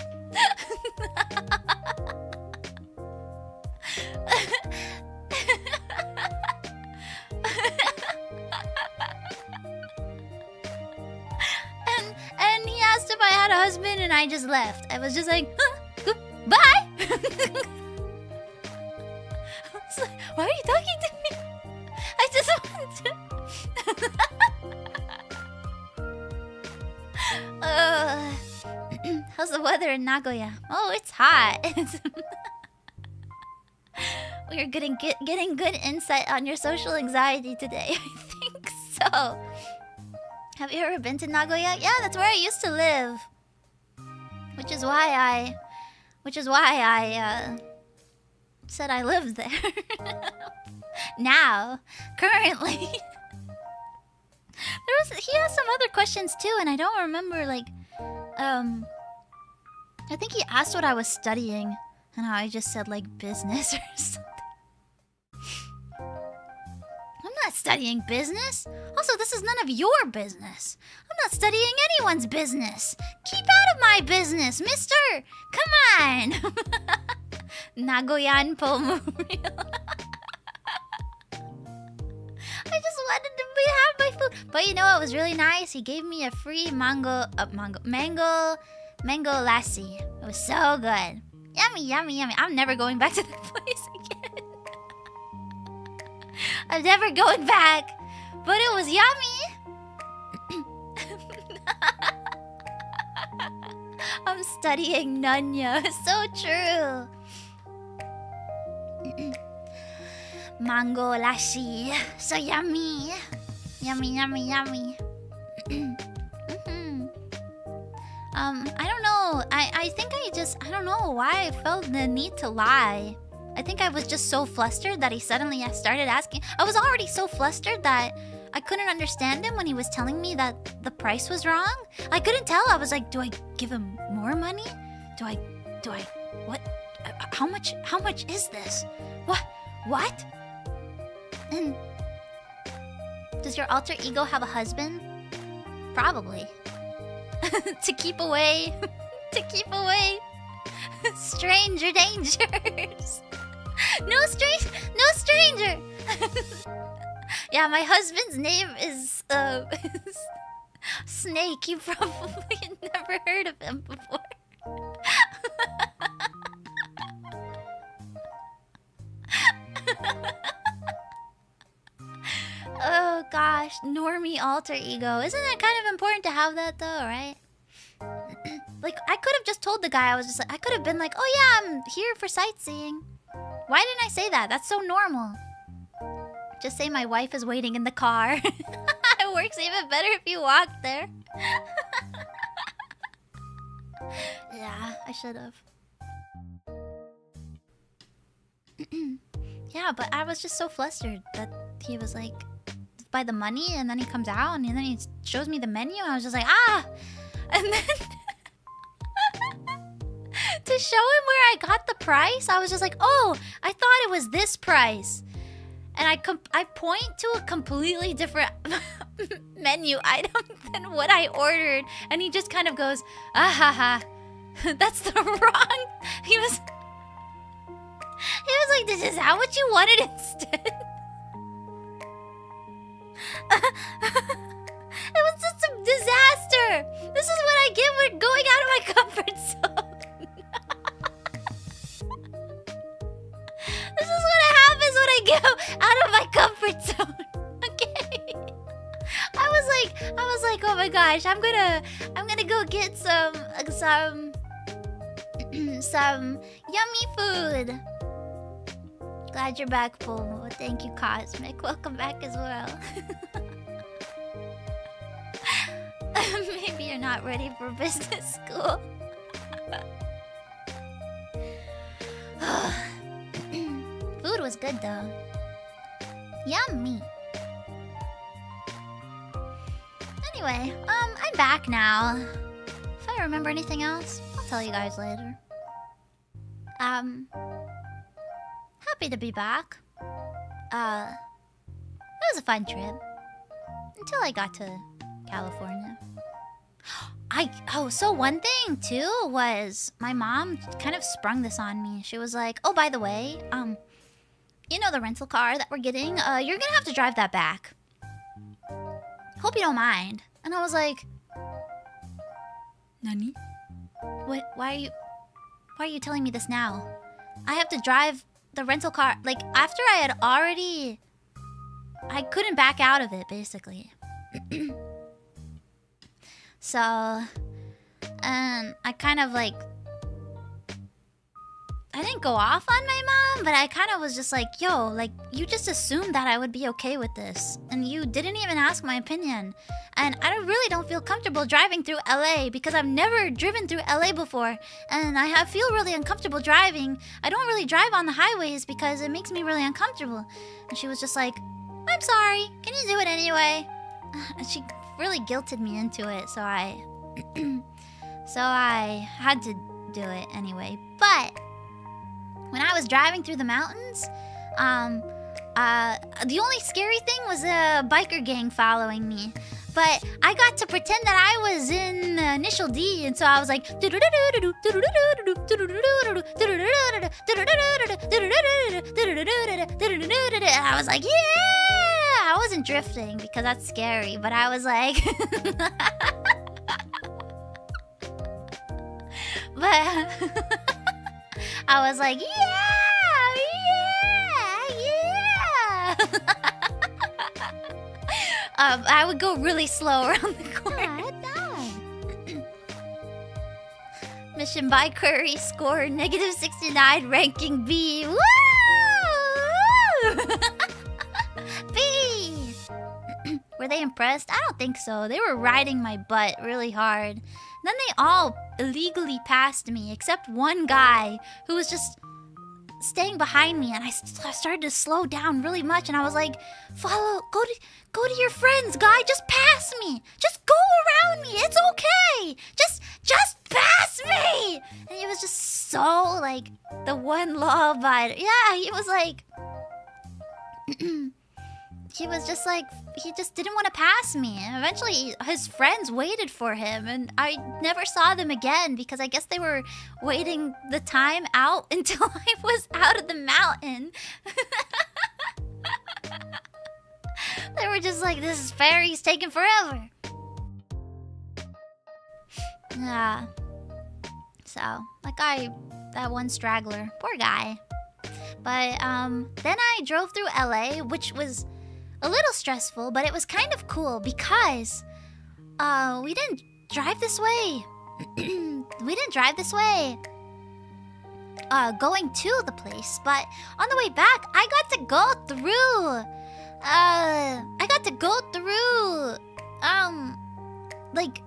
and he asked if I had a husband and I just left. I was just like, bye. Why are you talking to me? I just want to... How's the weather in Nagoya? Oh, it's hot. We're getting good insight on your social anxiety today. I think so. Have you ever been to Nagoya? Yeah, that's where I used to live. Which is why I said I lived there. Now, currently. He has some other questions too, and I don't remember, like, I think he asked what I was studying, and I just said, like, business or something. I'm not studying business. Also, this is none of your business. I'm not studying anyone's business. Keep out of my business, mister! Come on! Nagoyan Pomu. I just wanted to have my food. But you know what was really nice? He gave me a free mango lassi. It was so good. Yummy. I'm never going back to that place again. I'm never going back. But it was yummy. I'm studying Nunya. So true. Mango lassi. So yummy. Yummy. I don't know. I think I don't know why I felt the need to lie. I think I was just so flustered that he suddenly started asking. I was already so flustered that I couldn't understand him when he was telling me that the price was wrong. I couldn't tell. I was like, do I give him more money? Do I, what? How much is this? What? And does your alter ego have a husband? Probably. To keep away stranger dangers. No stranger. Yeah, my husband's name is Snake. You probably never heard of him before. Oh gosh, normie alter ego. Isn't that kind of important to have that though, right? Like, I could have just told the guy, I could have been like, oh yeah, I'm here for sightseeing. Why didn't I say that? That's so normal. Just say my wife is waiting in the car. It works even better if you walk there. Yeah, I should have. Yeah, but I was just so flustered that he was like, by the money, and then he comes out and then he shows me the menu. I was just like, ah! And then to show him where I got the price, I was just like, oh, I thought it was this price. And I point to a completely different menu item than what I ordered. And he just kind of goes, ah ha ha. That's the wrong. He was like, this is how much you wanted instead. It was just a disaster. This is what I get for going out of my comfort zone. This is what happens when I go out of my comfort zone. Okay. I was like, oh my gosh, I'm gonna go get some yummy food. Glad you're back, Pomu. Thank you, Cosmic. Welcome back as well. Maybe you're not ready for business school. Food was good though. Yummy. Anyway, I'm back now. If I remember anything else, I'll tell you guys later. Happy to be back. It was a fun trip. Until I got to California. So one thing too was my mom kind of sprung this on me. She was like, oh, by the way, you know the rental car that we're getting? You're gonna have to drive that back. Hope you don't mind. And I was like, Nani? What? Why are you telling me this now? I have to drive the rental car. Like, after I couldn't back out of it, basically. So, and I kind of like, I didn't go off on my mom, but I kind of was just like, yo, like, you just assumed that I would be okay with this. And you didn't even ask my opinion. And I really don't feel comfortable driving through LA because I've never driven through LA before. And I feel really uncomfortable driving. I don't really drive on the highways because it makes me really uncomfortable. And she was just like, I'm sorry, can you do it anyway? And she really guilted me into it, so I had to do it anyway. But when I was driving through the mountains, the only scary thing was a biker gang following me. But I got to pretend that I was in Initial D, and so I was like, and I was like, yeah! I wasn't drifting because that's scary, but I was like, but I was like, yeah. I would go really slow around the corner. Mission by Curry, score -69, ranking B. Woo! B! Were they impressed? I don't think so. They were riding my butt really hard. Then they all illegally passed me, except one guy who was just staying behind me, and I started to slow down really much, and I was like, go to your friends, guy, just pass me. Just go around me. It's okay. Just pass me. And he was just so like the one law-abiding. Yeah, he was like he was just like, he just didn't want to pass me. And eventually his friends waited for him, and I never saw them again because I guess they were waiting the time out until I was out of the mountain. They were just like, this ferry's taking forever. Yeah. So, that one straggler, poor guy. But then I drove through LA, which was a little stressful, but it was kind of cool because we didn't drive this way. We didn't drive this way going to the place, but on the way back, I got to go through like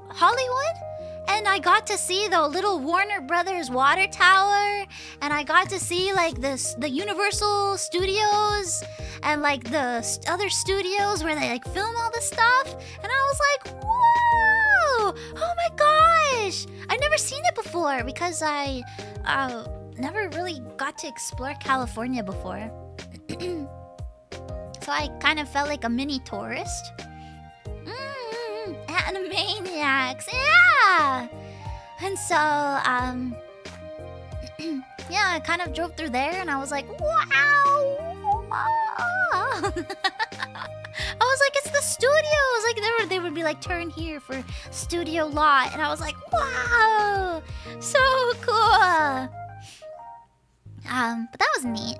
Hollywood, and I got to see the little Warner Brothers water tower, and I got to see like the Universal Studios and like the other studios where they like film all this stuff, and I was like, whoa, oh my gosh, I've never seen it before because I never really got to explore California before. So I kind of felt like a mini tourist. Animaniacs, yeah! And so, yeah, I kind of drove through there and I was like, wow! I was like, it's the studios! Like, they would be like, turn here for studio lot. And I was like, wow! So cool! But that was neat.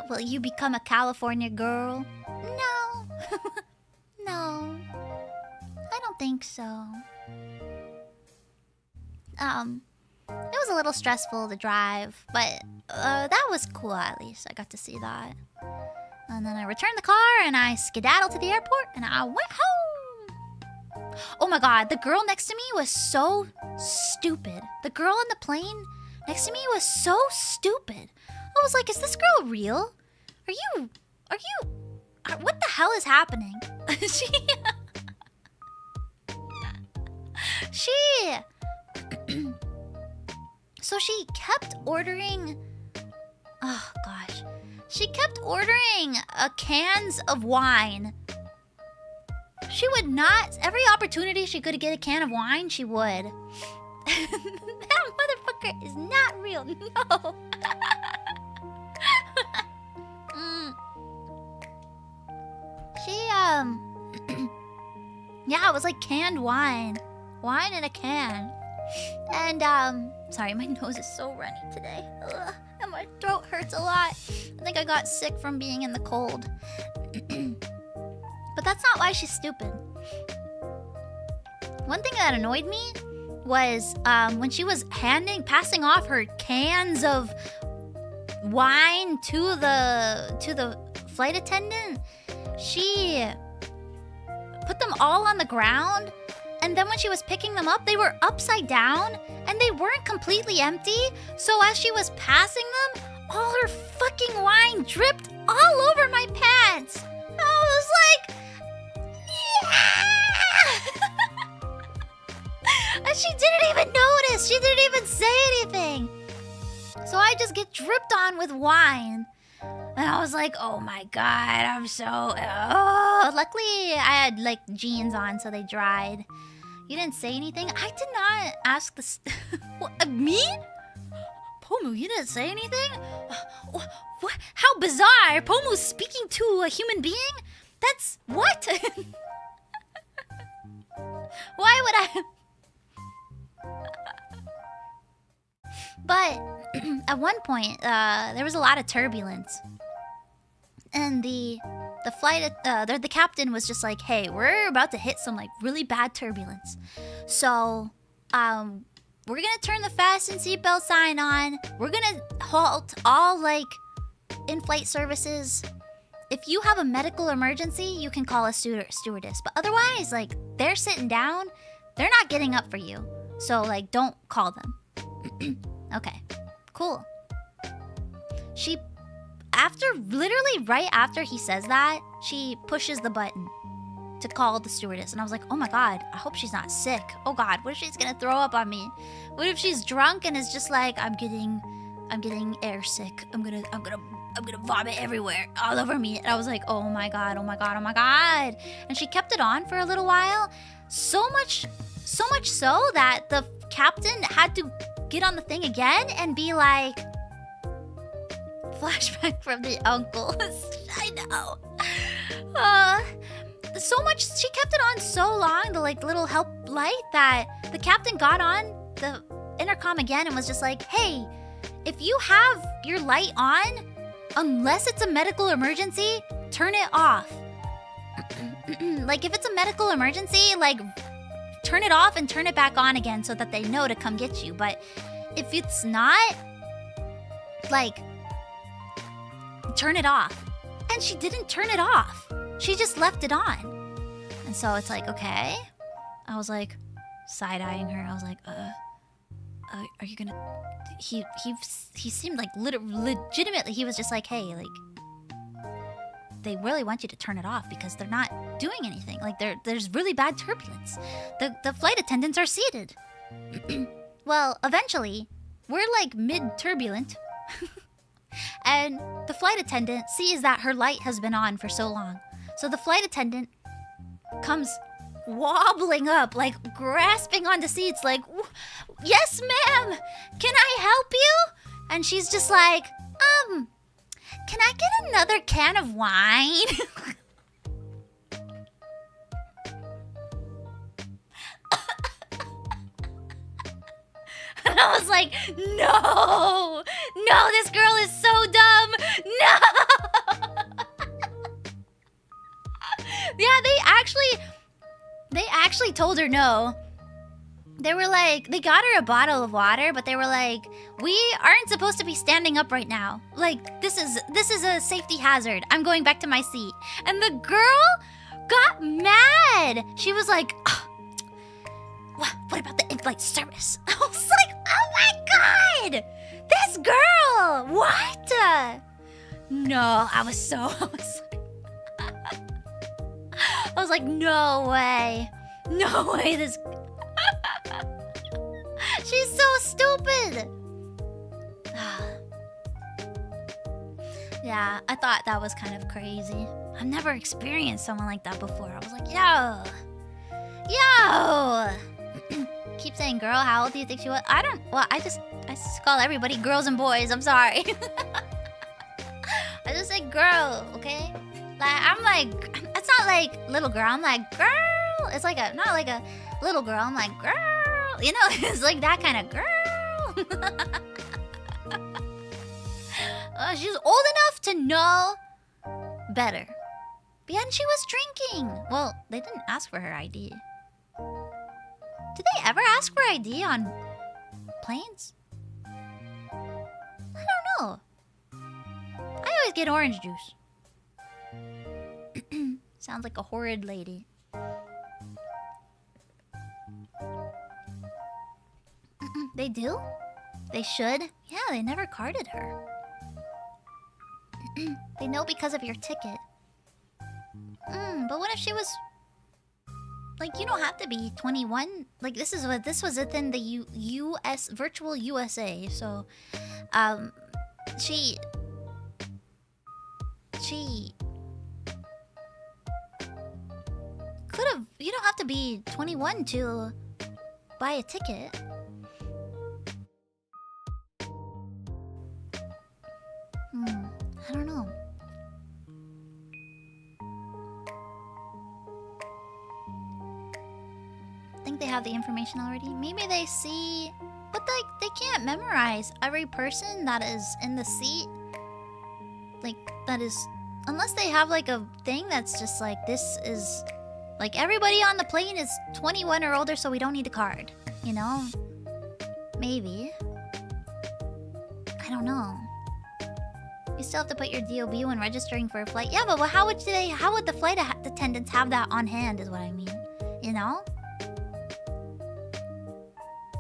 Will you become a California girl? No. No. I don't think so. It was a little stressful to drive, but that was cool at least. I got to see that. And then I returned the car and I skedaddled to the airport and I went home. Oh my god, the girl next to me was so stupid. The girl on the plane next to me was so stupid. I was like, is this girl real? What the hell is happening? So she kept ordering, oh gosh. She kept ordering cans of wine. She would not, every opportunity she could get a can of wine, she would. That motherfucker is not real, no. Yeah, it was like canned wine. Wine in a can. And, sorry, my nose is so runny today. Ugh, and my throat hurts a lot. I think I got sick from being in the cold. But that's not why she's stupid. One thing that annoyed me was when she was passing off her cans of wine to the flight attendant. She put them all on the ground, and then when she was picking them up, they were upside down and they weren't completely empty. So as she was passing them, all her fucking wine dripped all over my pants. I was like, yeah! And she didn't even notice. She didn't even say anything. So I just get dripped on with wine. And I was like, oh my god, I'm so... Oh. Luckily, I had like jeans on, so they dried. You didn't say anything? I did not ask this... What, me? Pomu, you didn't say anything? What? How bizarre! Pomu's speaking to a human being? That's... What? Why would I... But at one point, there was a lot of turbulence. And the captain was just like, hey, we're about to hit some like really bad turbulence. So, we're gonna turn the fasten seatbelt sign on. We're gonna halt all like in-flight services. if you have a medical emergency, you can call a stewardess. But otherwise, like, they're sitting down, they're not getting up for you. So, like, don't call them. Okay, cool. Literally right after he says that, she pushes the button to call the stewardess. And I was like, oh my god, I hope she's not sick. Oh god, what if she's gonna throw up on me? What if she's drunk and is just like, I'm getting air sick. I'm gonna vomit everywhere, all over me. And I was like, oh my god, oh my god, oh my god. And she kept it on for a little while. So much so that the captain had to get on the thing again and be like, flashback from the uncles. I know. So much, she kept it on so long, the like little help light, that the captain got on the intercom again and was just like, hey, if you have your light on, unless it's a medical emergency, turn it off. Like, if it's a medical emergency, like, turn it off and turn it back on again so that they know to come get you. But if it's not, like, turn it off. And she didn't turn it off. She just left it on. And so it's like, okay. I was like, side-eyeing her. I was like, are you gonna... He seemed like legitimately, he was just like, hey, like, they really want you to turn it off because they're not doing anything. Like, there's really bad turbulence. The flight attendants are seated. Well, eventually, we're like mid-turbulent. And the flight attendant sees that her light has been on for so long. So the flight attendant comes wobbling up, like grasping onto seats, like, yes, ma'am, can I help you? And she's just like, can I get another can of wine? And I was like, no, this girl is so dumb, no. Yeah, they actually told her no. They were like, they got her a bottle of water, but they were like, we aren't supposed to be standing up right now. Like, this is a safety hazard. I'm going back to my seat. And the girl got mad. She was like, what about the in-flight service? I was like, oh my god! This girl! What? No, I was like, no way. No way, this... She's so stupid! Yeah, I thought that was kind of crazy. I've never experienced someone like that before. I was like, yo! Keep saying girl, how old do you think she was? I just call everybody girls and boys, I'm sorry. I just say girl, okay? Like, I'm like, it's not like little girl, I'm like girl. It's like not like a little girl, I'm like girl. You know, it's like that kind of girl. She's old enough to know better. But yeah, and she was drinking. Well, they didn't ask for her ID. Did they ever ask for ID on planes? I don't know. I always get orange juice. Sounds like a horrid lady. They do? They should? Yeah, they never carded her. They know because of your ticket. But what if she was... Like, you don't have to be 21. Like, this was within the US virtual USA. So, she could have. You don't have to be 21 to buy a ticket. I don't know. Think they have the information already? Maybe they see, but like they can't memorize every person that is in the seat. Like that is, unless they have like a thing that's just like, this is like everybody on the plane is 21 or older, so we don't need a card. You know? Maybe. I don't know. You still have to put your DOB when registering for a flight. Yeah, but how would the flight attendants have that on hand is what I mean. You know?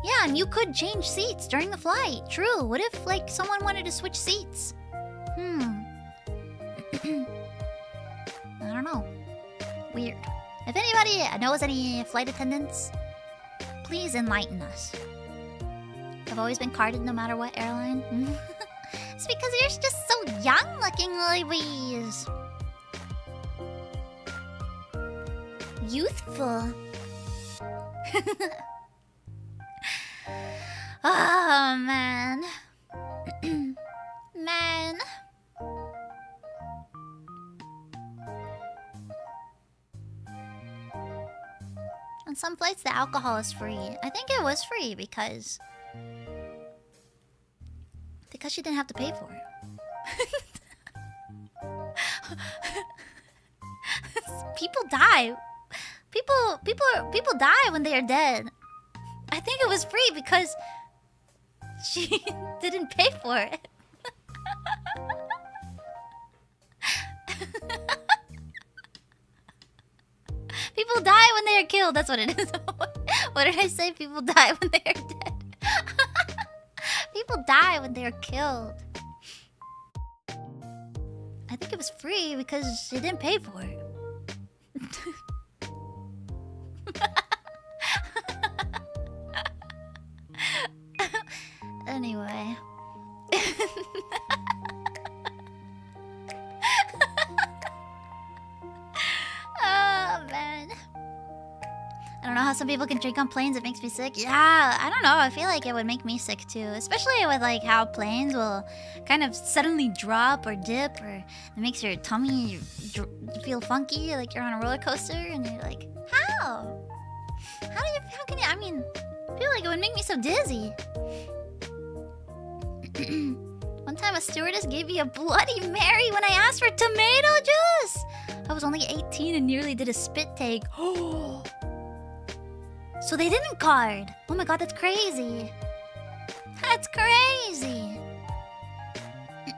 Yeah, and you could change seats during the flight. True. What if, like, someone wanted to switch seats? I don't know. Weird. If anybody knows any flight attendants, please enlighten us. I've always been carded no matter what airline. It's because you're just so young looking, ladies. Youthful. Oh, man. Man. On some flights, the alcohol is free. I think it was free because you didn't have to pay for it. People die. People die when they are dead. I think it was free because she didn't pay for it. People die when they are killed. That's what it is. What did I say? People die when they are dead. People die when they are killed. I think it was free because she didn't pay for it. Anyway. Oh, man. I don't know how some people can drink on planes. It makes me sick. Yeah, I don't know. I feel like it would make me sick too. Especially with like how planes will kind of suddenly drop or dip, or it makes your tummy feel funky, like you're on a roller coaster, and you're like, how? How can you? I mean, I feel like it would make me so dizzy. One time a stewardess gave me a Bloody Mary when I asked for tomato juice. I was only 18 and nearly did a spit take. Oh. So they didn't card. Oh my god, that's crazy. That's crazy.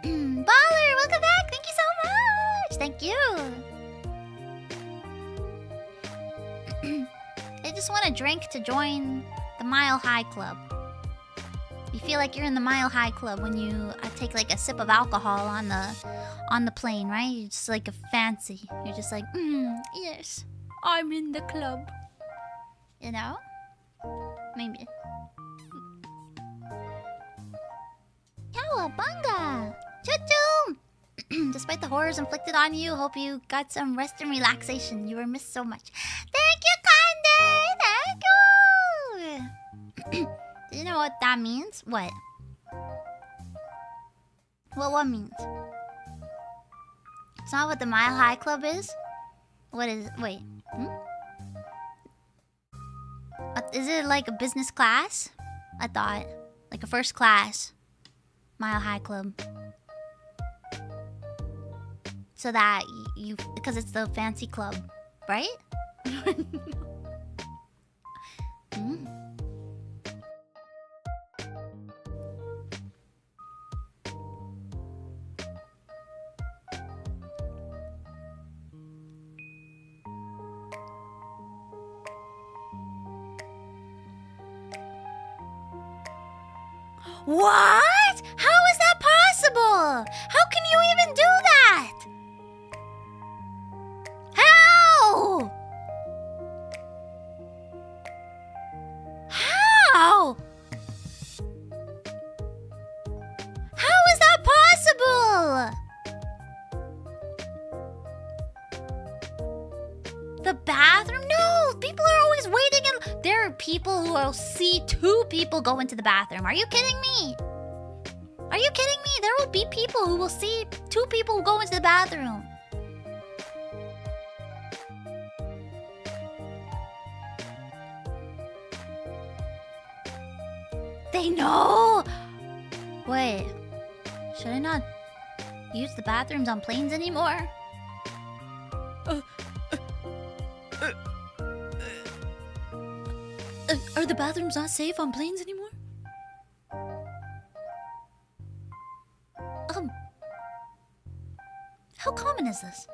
Baller, welcome back. Thank you so much. Thank you. I just want a drink to join the Mile High Club. You feel like you're in the Mile High Club when you take like a sip of alcohol on the plane, right? You're just like a fancy. You're just like, yes, I'm in the club. You know? Maybe. Cowabunga! Choo-choo! Despite the horrors inflicted on you, hope you got some rest and relaxation. You were missed so much. Thank you, Kande! Thank you! Do you know what that means? What? What means? It's not what the Mile High Club is? What is it? Wait. Is it like a business class? I thought. Like a first class Mile High Club. So that you... Because it's the fancy club, right? What? How is that possible? How can you even do that? How? How? How is that possible? The bathroom? No, people are always waiting and there are people who will see two people go into the bathroom. Are you kidding me? Are you kidding me? There will be people who will see two people go into the bathroom. They know. Wait, should I not use the bathrooms on planes anymore? Are the bathrooms not safe on planes anymore? How common is this?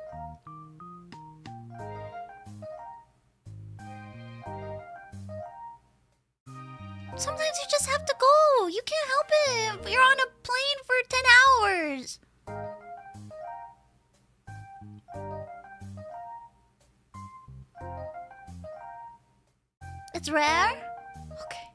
Sometimes you just have to go. You can't help it. You're on a plane for 10 hours. It's rare? Okay.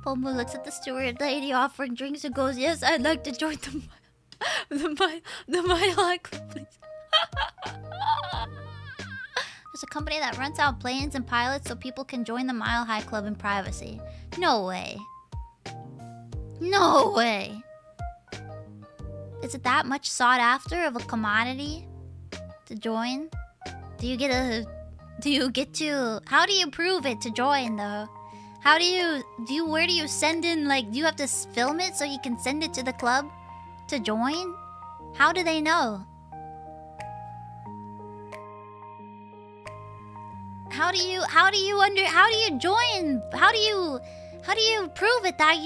Pomu looks at the steward lady offering drinks and goes, "Yes, I'd like to join the Mile Club, please." There's a company that rents out planes and pilots so people can join the Mile High Club in privacy. No way. No way. Is it that much sought after of a commodity to join? Do you get to... How do you prove it to join, though? How do you... Where do you send in, like... Do you have to film it so you can send it to the club to join? How do they know? How do you join? How do you prove it that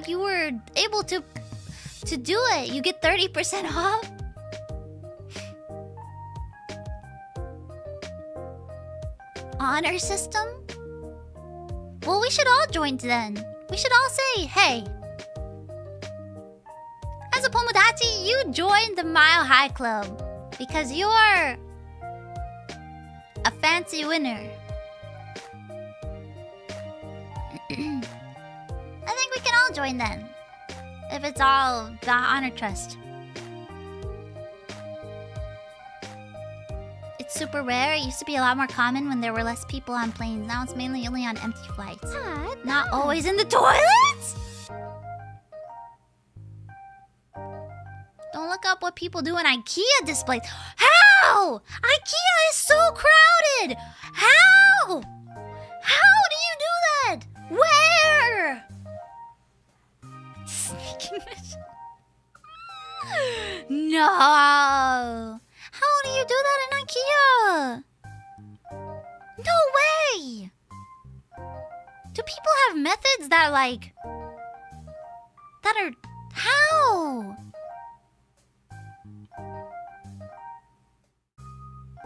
you were able to do it? You get 30% off? Honor system? Well, we should all join then. We should all say, "Hey, as a Pomudachi, you joined the Mile High Club because you're a fancy winner." I think we can all join then. If it's all the honor trust. It's super rare. It used to be a lot more common when there were less people on planes. Now it's mainly only on empty flights. Not always in the toilets? Don't look up what people do in IKEA displays. How? IKEA is so crowded. How? How do you do that? Where? Sneaking mission. No. How do you do that in IKEA? No way. Do people have methods that are... How?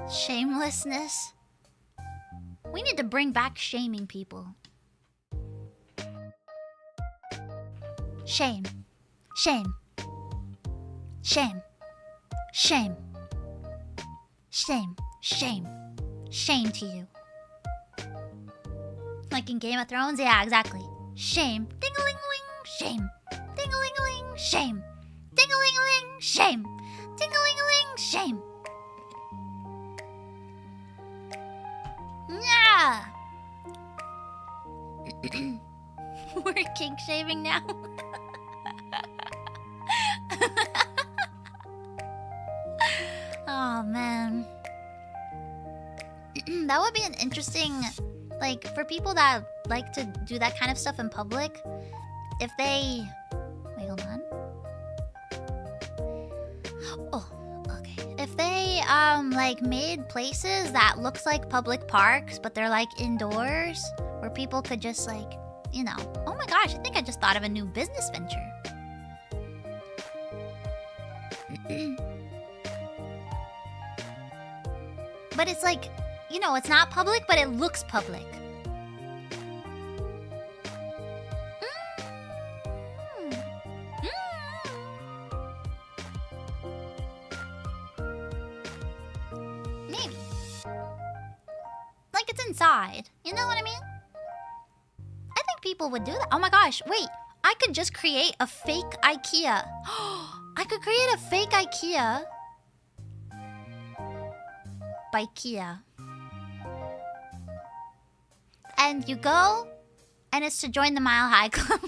Shamelessness. We need to bring back shaming people. Shame. Shame. Shame. Shame. Shame. Shame. Shame to you. Like in Game of Thrones? Yeah, exactly. Shame. Ding-a-ling-ling. Shame. Ding-a-ling-ling. Shame. Ding-a-ling-ling. Shame. Ding-a-ling-ling. Shame. Yeah. We're kink shaving now. Oh man. That would be an interesting, like, for people that like to do that kind of stuff in public, if they... Wait, hold on. Oh, okay. If they, like, made places that looks like public parks, but they're, like, indoors, where people could just, like, you know... Oh my gosh, I think I just thought of a new business venture. But it's like, you know, it's not public, but it looks public. Maybe. Like it's inside. You know what I mean? I think people would do that. Oh my gosh, wait. I could just create a fake IKEA. I could create a fake IKEA. By IKEA. And you go, and it's to join the Mile High Club.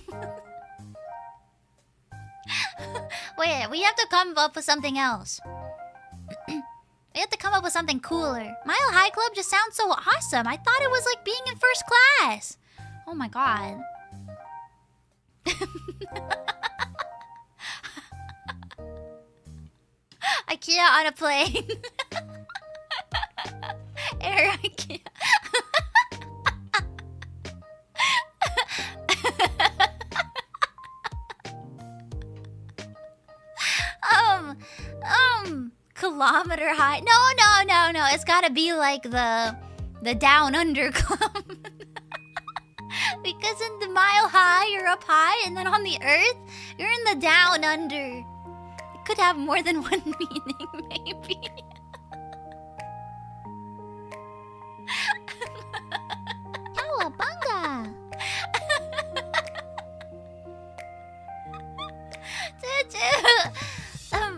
Wait, we have to come up with something else. We have to come up with something cooler. Mile High Club just sounds so awesome. I thought it was like being in first class. Oh my god. IKEA on a plane. Air IKEA. kilometer high. No. It's gotta be like the down under club. Because in the mile high, you're up high, and then on the earth, you're in the down under. It could have more than one meaning, maybe. Cowabunga!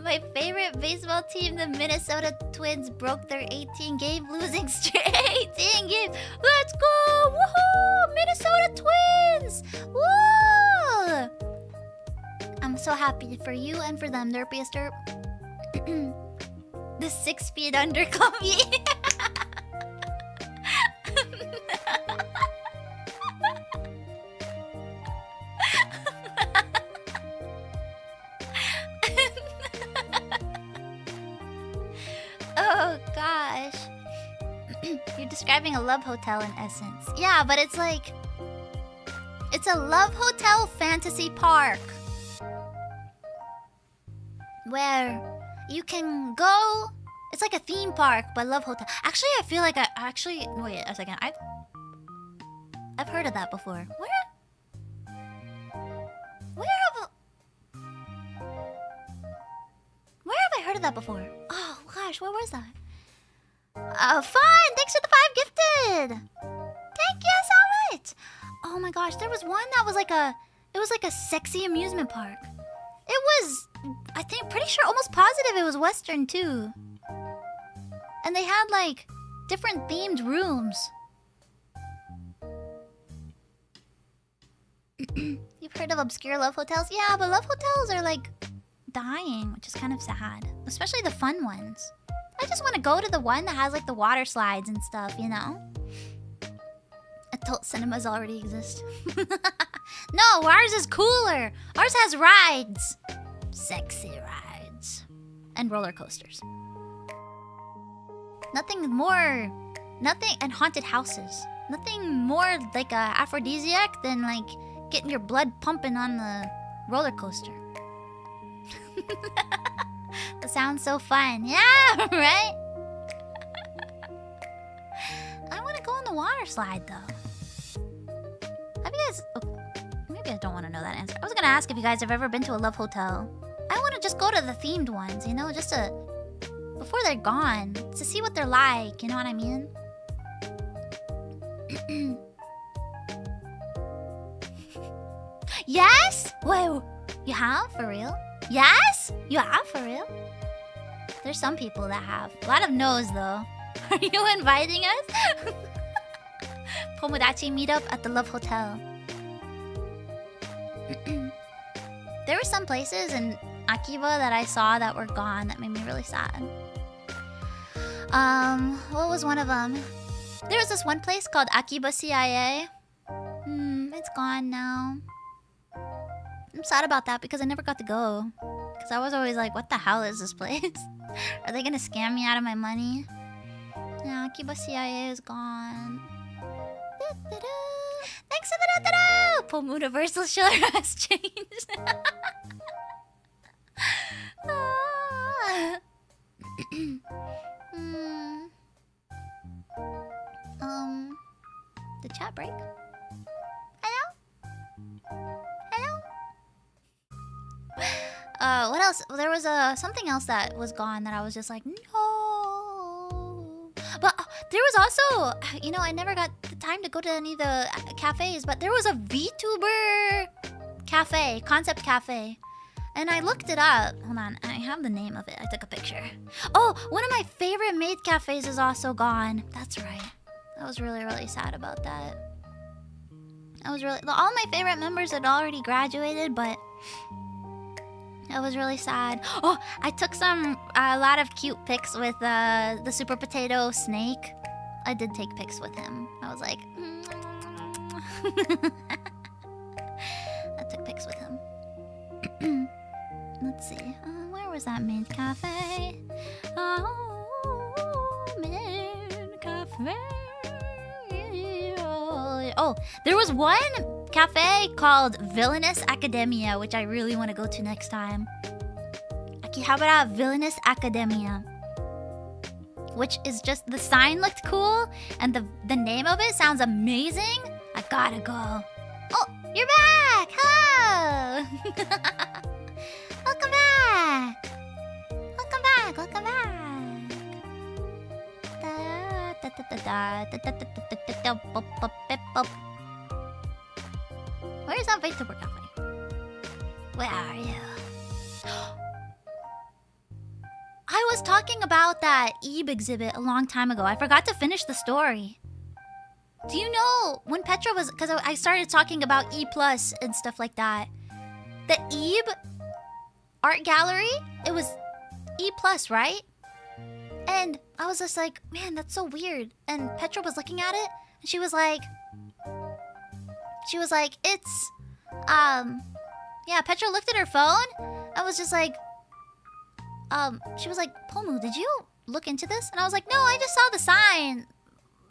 My favorite baseball team, the Minnesota Twins, broke their 18-game losing streak. 18 games. Let's go! Woohoo! Minnesota Twins! Woo! I'm so happy for you and for them. Derpy is derp. The 6 feet under coffee. Oh gosh. You're describing a love hotel in essence. Yeah, but it's like... It's a love hotel fantasy park. Where you can go... It's like a theme park, but love hotel. Actually, I feel like wait a second. I've heard of that before. Where have I heard of that before? Oh gosh, where was that? Fun! Thanks for the 5 gifted! Thank you so much! Oh my gosh, there was one that was like a... It was like a sexy amusement park. It was... I think, pretty sure, almost positive it was Western too. And they had like different themed rooms. You've heard of obscure love hotels? Yeah, but love hotels are like dying, which is kind of sad. Especially the fun ones. I just want to go to the one that has like the water slides and stuff, you know? Adult cinemas already exist. No, ours is cooler. Ours has rides. Sexy rides. And roller coasters. Nothing more... Nothing... And haunted houses. Nothing more like a aphrodisiac than like getting your blood pumping on the roller coaster. That sounds so fun. Yeah, right? I want to go on the water slide though. Have you guys... Oh, maybe I don't want to know that answer. I was going to ask if you guys have ever been to a love hotel. I want to just go to the themed ones, you know? Just to... Before they're gone. To see what they're like, you know what I mean? Yes? Wait, you have? For real? Yes? You have? For real? There's some people that have. A lot of no's, though. Are you inviting us? Pomudachi meetup at the Love Hotel. There were some places in Akiba that I saw that were gone that made me really sad. What was one of them? There was this one place called Akiba CIA. It's gone now. I'm sad about that because I never got to go. Because I was always like, what the hell is this place? Are they gonna scam me out of my money? Yeah, Akiba CIA is gone. Thanks for the da-da-da! Pomu Universal sure has changed. The chat break? Hello? Hello? What else? There was something else that was gone that I was just like, no. But there was also, you know, I never got the time to go to any of the cafes, but there was a VTuber cafe, concept cafe. And I looked it up. Hold on, I have the name of it. I took a picture. Oh, one of my favorite Maid Cafes is also gone. That's right. I was really, really sad about that. I was really... All my favorite members had already graduated, but... I was really sad. Oh, I took a lot of cute pics with the Super Potato Snake. I did take pics with him. I was like... I took pics with him. Let's see. Where was that Maid Cafe? Oh, Maid Cafe. Oh, there was one cafe called Villainous Academia, which I really want to go to next time. Akihabara Villainous Academia. which is just the sign looked cool and the name of it sounds amazing. I gotta go. Oh, you're back! Hello! Welcome back! Welcome back! Welcome back! Where's that VTuber Cafe? Where are you? I was talking about that Ebe exhibit a long time ago. I forgot to finish the story. Do you know when Petra was... Because I started talking about E+ and stuff like that. The Ebe art gallery, it was E+, right? And I was just like, man, that's so weird. And Petra was looking at it, and she was like, it's... Yeah, Petra looked at her phone. I was just like... She was like, Pomu, did you look into this? And I was like, no, I just saw the sign.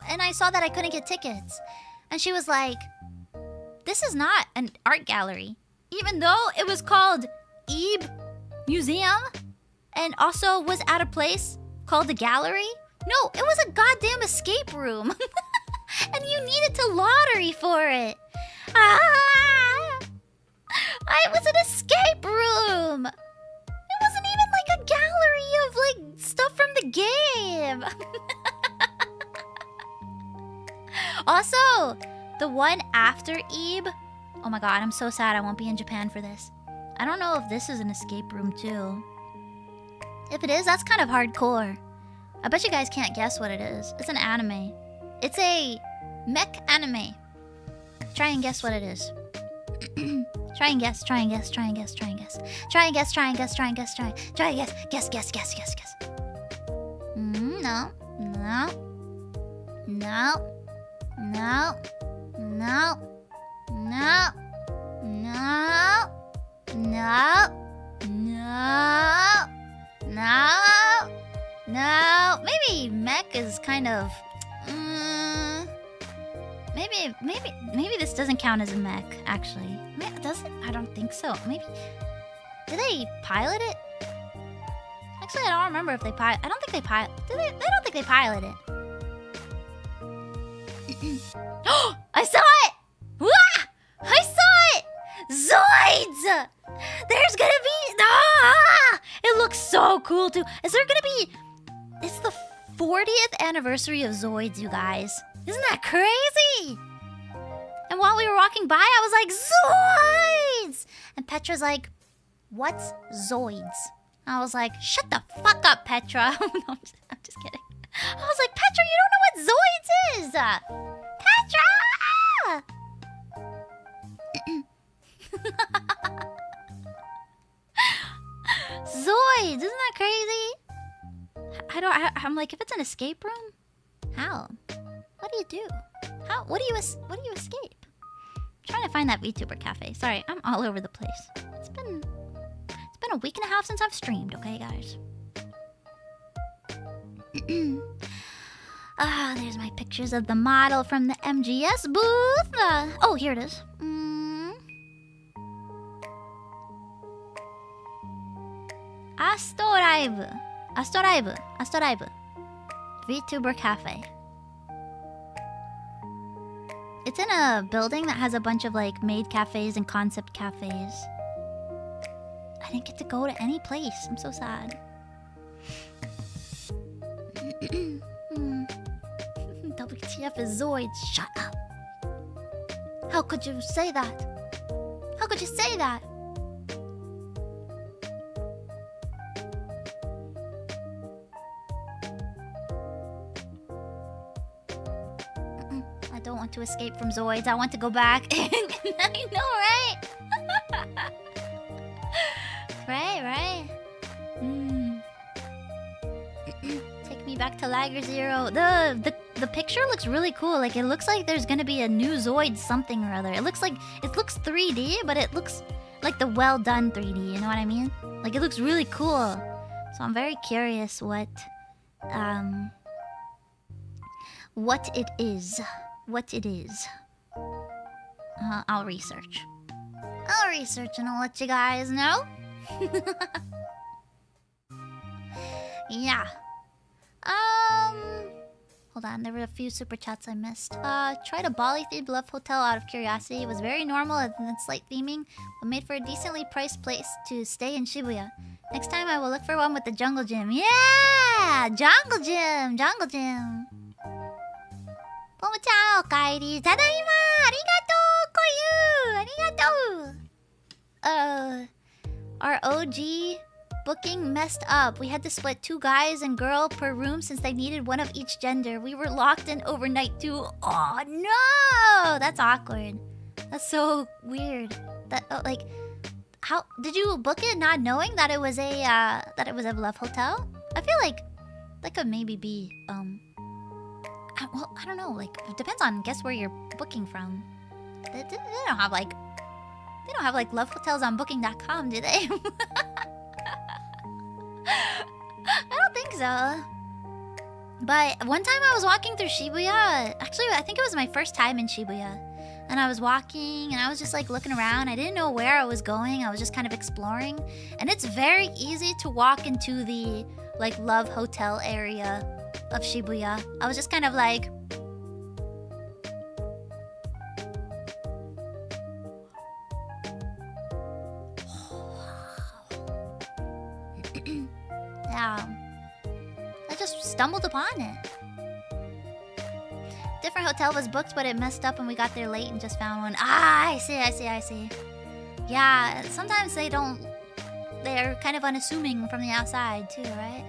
And I saw that I couldn't get tickets. And she was like, this is not an art gallery. Even though it was called Ebe Museum and also was at a place called the gallery. No, it was a goddamn escape room. And you needed to lottery for it. It was an escape room. It wasn't even like a gallery of like stuff from the game. Also, the one after Ebe. Oh my god, I'm so sad I won't be in Japan for this. I don't know if this is an escape room too. If it is, that's kind of hardcore. I bet you guys can't guess what it is. It's an anime. It's a mech anime. Try and guess what it is. Try and guess, try and guess, try and guess, try and guess. Try and guess, try and guess, try and guess, try and guess. Guess. No. Maybe mech is kind of... Maybe this doesn't count as a mech, actually. Does it? I don't think so. Maybe... Did they pilot it? Actually, I don't remember if they pilot... I don't think they pilot... I don't think they pilot it. I saw it! Wah! I saw it! Zoids! There's gonna be... Ah! It looks so cool, too. Is there gonna be... It's the 40th anniversary of Zoids, you guys. Isn't that crazy? And while we were walking by, I was like, Zoids! And Petra's like, what's Zoids? I was like, shut the fuck up, Petra. No, I'm just kidding. I was like, Petra, you don't know what Zoids is! Petra! Zoids! Isn't that crazy? I'm like, if it's an escape room, how? What do you do? What do you escape? I'm trying to find that VTuber cafe. Sorry, I'm all over the place. It's been a week and a half since I've streamed, okay, guys? There's my pictures of the model from the MGS booth. Oh, here it is. Astrolive. VTuber cafe. It's in a building that has a bunch of like maid cafes and concept cafes. I didn't get to go to any place. I'm so sad. WTF is Zoids. Shut up. How could you say that? How could you say that? I don't want to escape from Zoids. I want to go back. I know, right? Right. Take me back to Lager Zero. The picture looks really cool. Like, it looks like there's gonna be a new Zoid something or other. It looks 3D, but it looks like the well done 3D. You know what I mean? Like, it looks really cool. So I'm very curious what it is. I'll research. And I'll let you guys know. Yeah. Hold on, there were a few super chats I missed. Tried a Bali-themed love hotel out of curiosity. It was very normal and then slight theming, but made for a decently priced place to stay in Shibuya. Next time I will look for one with the jungle gym. Yeah! Jungle gym! Jungle gym! Pomu-chan, okaeri. Tadaima! Arigatou! Koyu! Arigatou! Our OG booking messed up. We had to split 2 guys and girl per room since they needed one of each gender. We were locked in overnight too. Oh no! That's awkward. That's so weird. That like, how did you book it not knowing that it was a love hotel? I feel like that could maybe be well, I don't know. Like, it depends on guess where you're booking from. They don't have like love hotels on Booking.com, do they? I don't think so. But one time I was walking through Shibuya. Actually, I think it was my first time in Shibuya. And I was walking and I was just like looking around. I didn't know where I was going. I was just kind of exploring. And it's very easy to walk into the like love hotel area of Shibuya. I was just kind of like... yeah. I just stumbled upon it. Different hotel was booked, but it messed up and we got there late and just found one. Ah, I see. Yeah, sometimes they don't... They're kind of unassuming from the outside too, right?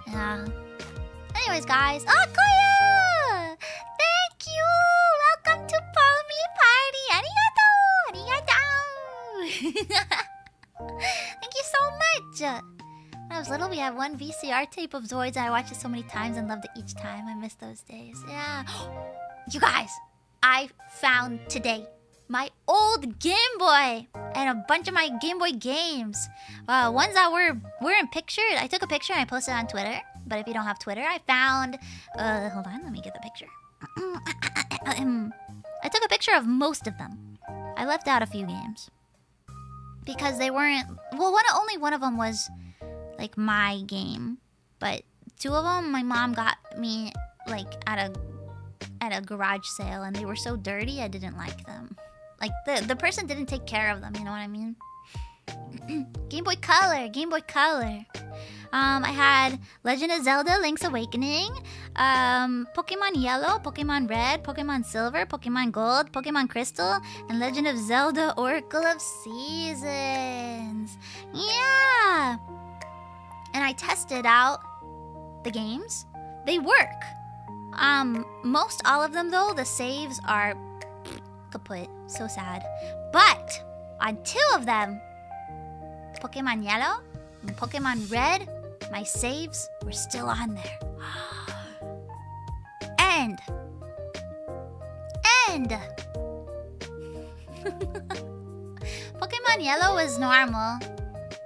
Yeah. Anyways, guys. Oh, Koya! Thank you! Welcome to Pomu Party! Arigatou! Thank you so much! When I was little, we had one VCR tape of Zoids and I watched it so many times and loved it each time. I miss those days. Yeah. You guys! I found today my old Game Boy and a bunch of my Game Boy games. Ones that weren't pictured. I took a picture and I posted it on Twitter. But if you don't have Twitter, I found... hold on, let me get the picture. I took a picture of most of them. I left out a few games. Because they weren't... Well, only one of them was, like, my game. But 2 of them, my mom got me, like, at a garage sale. And they were so dirty, I didn't like them. Like, the person didn't take care of them, you know what I mean? Game Boy Color. I had Legend of Zelda Link's Awakening, Pokemon Yellow, Pokemon Red, Pokemon Silver, Pokemon Gold, Pokemon Crystal, and Legend of Zelda Oracle of Seasons. Yeah! And I tested out the games. They work. Most all of them though, the saves are kaput. So sad. But on 2 of them, Pokemon Yellow and Pokemon Red, my saves were still on there. And Pokemon Yellow was normal.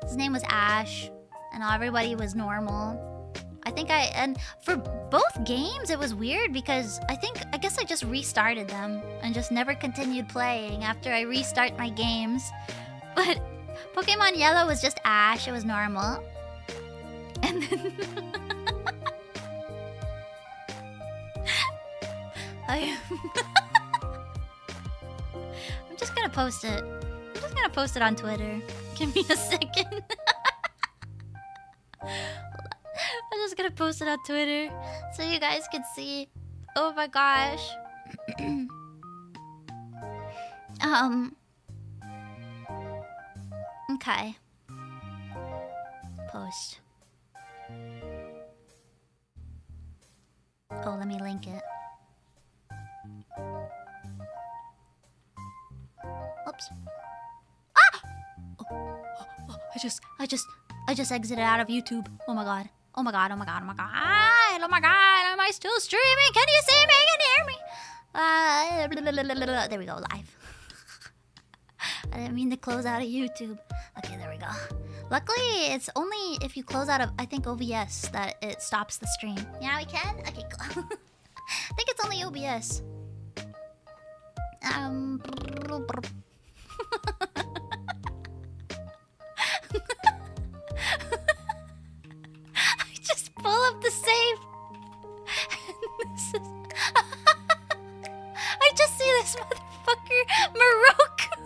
His name was Ash, and everybody was normal. And for both games it was weird because I guess I just restarted them and just never continued playing after I restart my games. But Pokemon Yellow was just Ash, it was normal. And then I'm just gonna post it. I'm just gonna post it on Twitter. Give me a second. I'm just gonna post it on Twitter so you guys can see. Oh my gosh. Okay. Post. Oh, let me link it. Oops. Ah! I just exited out of YouTube. Oh my god. Oh my god. Am I still streaming? Can you see me? Can you hear me? There we go, live. I didn't mean to close out of YouTube. Okay, there we go. Luckily, it's only if you close out of, I think, OBS that it stops the stream. Yeah, we can? Okay, cool. I think it's only OBS. this motherfucker Morocco.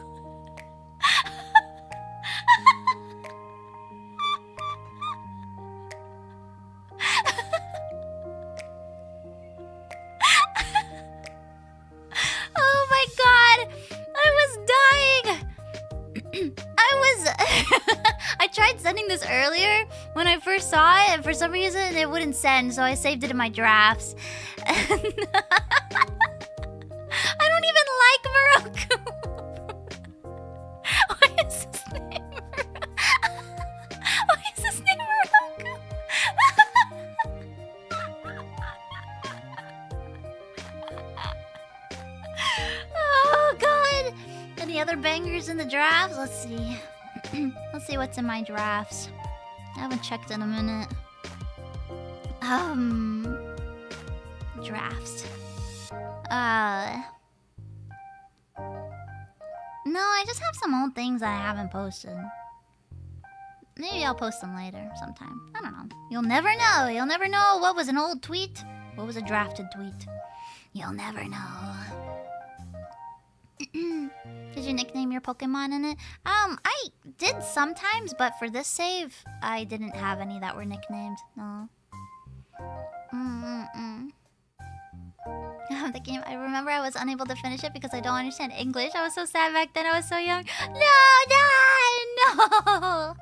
Oh my god, I was dying. I tried sending this earlier when I first saw it, and for some reason it wouldn't send, so I saved it in my drafts. I don't even like Morocco. Why is his name Morocco? Why is his name Morocco? Oh god! Any other bangers in the drafts? Let's see. Let's see what's in my drafts. I haven't checked in a minute. Drafts. No, I just have some old things that I haven't posted. Maybe I'll post them later sometime. I don't know. You'll never know. You'll never know what was an old tweet, what was a drafted tweet. You'll never know. Did you nickname your Pokemon in it? I did sometimes, but for this save, I didn't have any that were nicknamed. No. I'm thinking, I remember I was unable to finish it because I don't understand English. I was so sad back then. I was so young. No!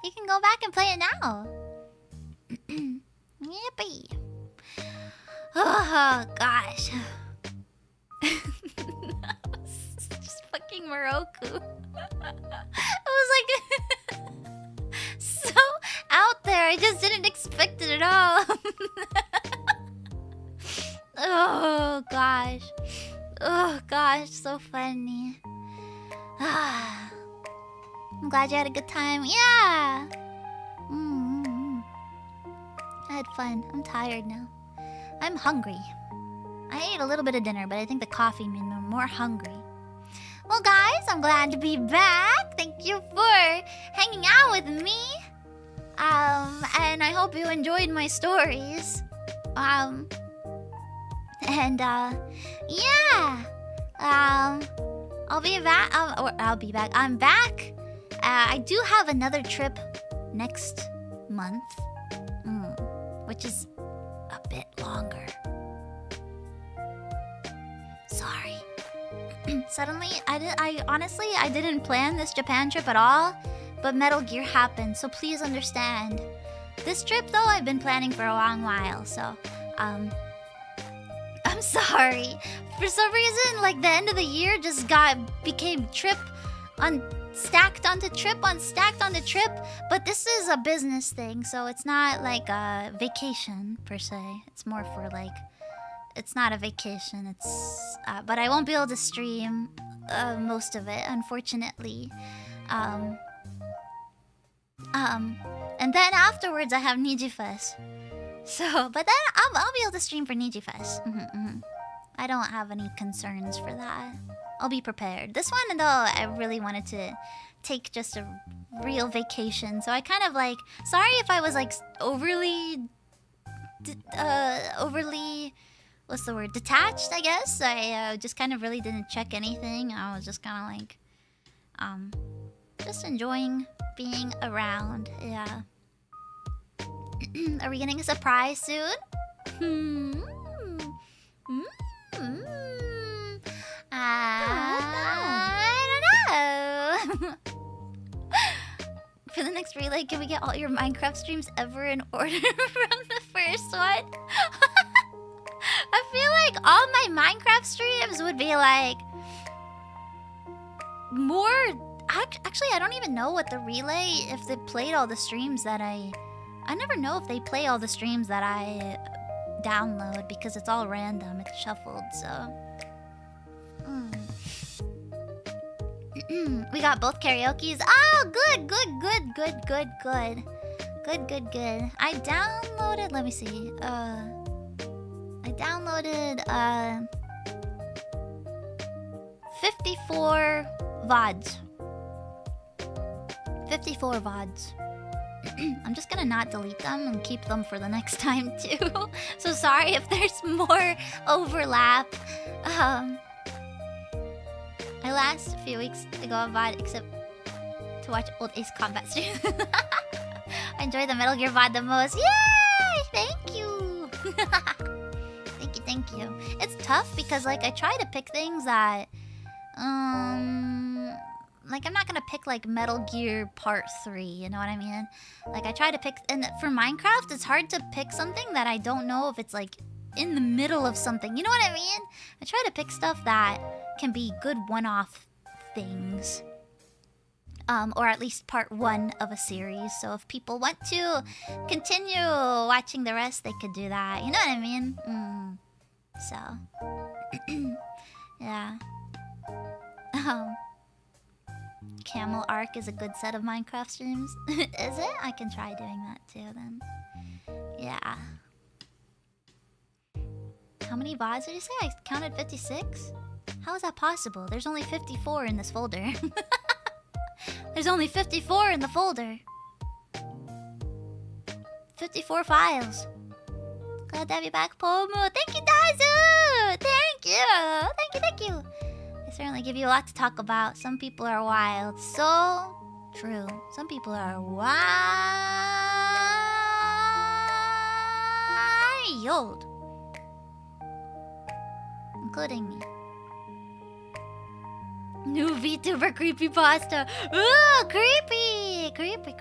You can go back and play it now. Yippee. Oh, gosh. Just fucking Morocco. I was like... so out there. I just didn't expect it at all. Oh gosh. Oh gosh, so funny. I'm glad you had a good time. Yeah. I had fun. I'm tired now. I'm hungry. I ate a little bit of dinner, but I think the coffee made me more hungry. Well guys, I'm glad to be back. Thank you for hanging out with me. And I hope you enjoyed my stories. Yeah. I'll be back. I'll be back. I'm back. I do have another trip next month, which is a bit longer. Sorry. Suddenly, I honestly didn't plan this Japan trip at all, but Metal Gear happened, so please understand. This trip, though, I've been planning for a long while, so I'm sorry. For some reason, like the end of the year just became trip on stacked onto trip on stacked onto trip. But this is a business thing, so it's not like a vacation per se. It's more for like, it's not a vacation. It's but I won't be able to stream most of it, unfortunately. And then afterwards I have NIJIFest. So, but then I'll be able to stream for NIJIFest. I don't have any concerns for that. I'll be prepared. This one, though, I really wanted to take just a real vacation. So I kind of like, sorry if I was like overly, what's the word? Detached, I guess. I just kind of really didn't check anything. I was just kind of like, just enjoying being around. Yeah. Are we getting a surprise soon? I don't know. For the next relay, can we get all your Minecraft streams ever in order from the first one? I feel like all my Minecraft streams would be like more. Actually, I don't even know what the relay, if they played all the streams that I never know if they play all the streams that I download because it's all random. It's shuffled, so. We got both karaokes. Oh, good. I downloaded, let me see. I downloaded 54 VODs. 54 VODs. I'm just gonna not delete them and keep them for the next time too. So sorry if there's more overlap. My last few weeks to go on VOD except to watch old Ace Combat stream. I enjoy the Metal Gear VOD the most. Yay! Thank you! Thank you. It's tough because like I try to pick things that like I'm not gonna pick like Metal Gear Part 3, you know what I mean? Like I try to pick, and for Minecraft it's hard to pick something that I don't know if it's like in the middle of something, you know what I mean? I try to pick stuff that can be good one-off things. Or at least part 1 of a series. So if people want to continue watching the rest, they could do that. You know what I mean? So, yeah. Camel Arc is a good set of Minecraft streams. Is it? I can try doing that too then. Yeah. How many VODs did you say? I counted 56? How is that possible? There's only 54 in this folder. There's only 54 in the folder. 54 files. Glad to have you back, Pomu. Thank you, Dazu! Thank you! Thank you! They certainly give you a lot to talk about. Some people are wild. So true. Some people are wild. Including me. New VTuber creepypasta. Ooh, creepy! Creepy.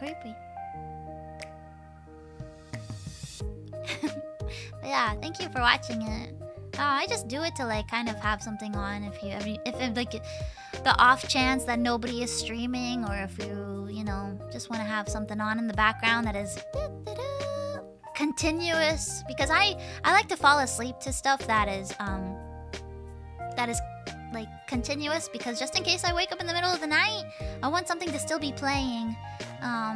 But yeah, thank you for watching it. I just do it to like kind of have something on if like the off chance that nobody is streaming, or if you know, just want to have something on in the background that is continuous, because I like to fall asleep to stuff that is like continuous, because just in case I wake up in the middle of the night, I want something to still be playing.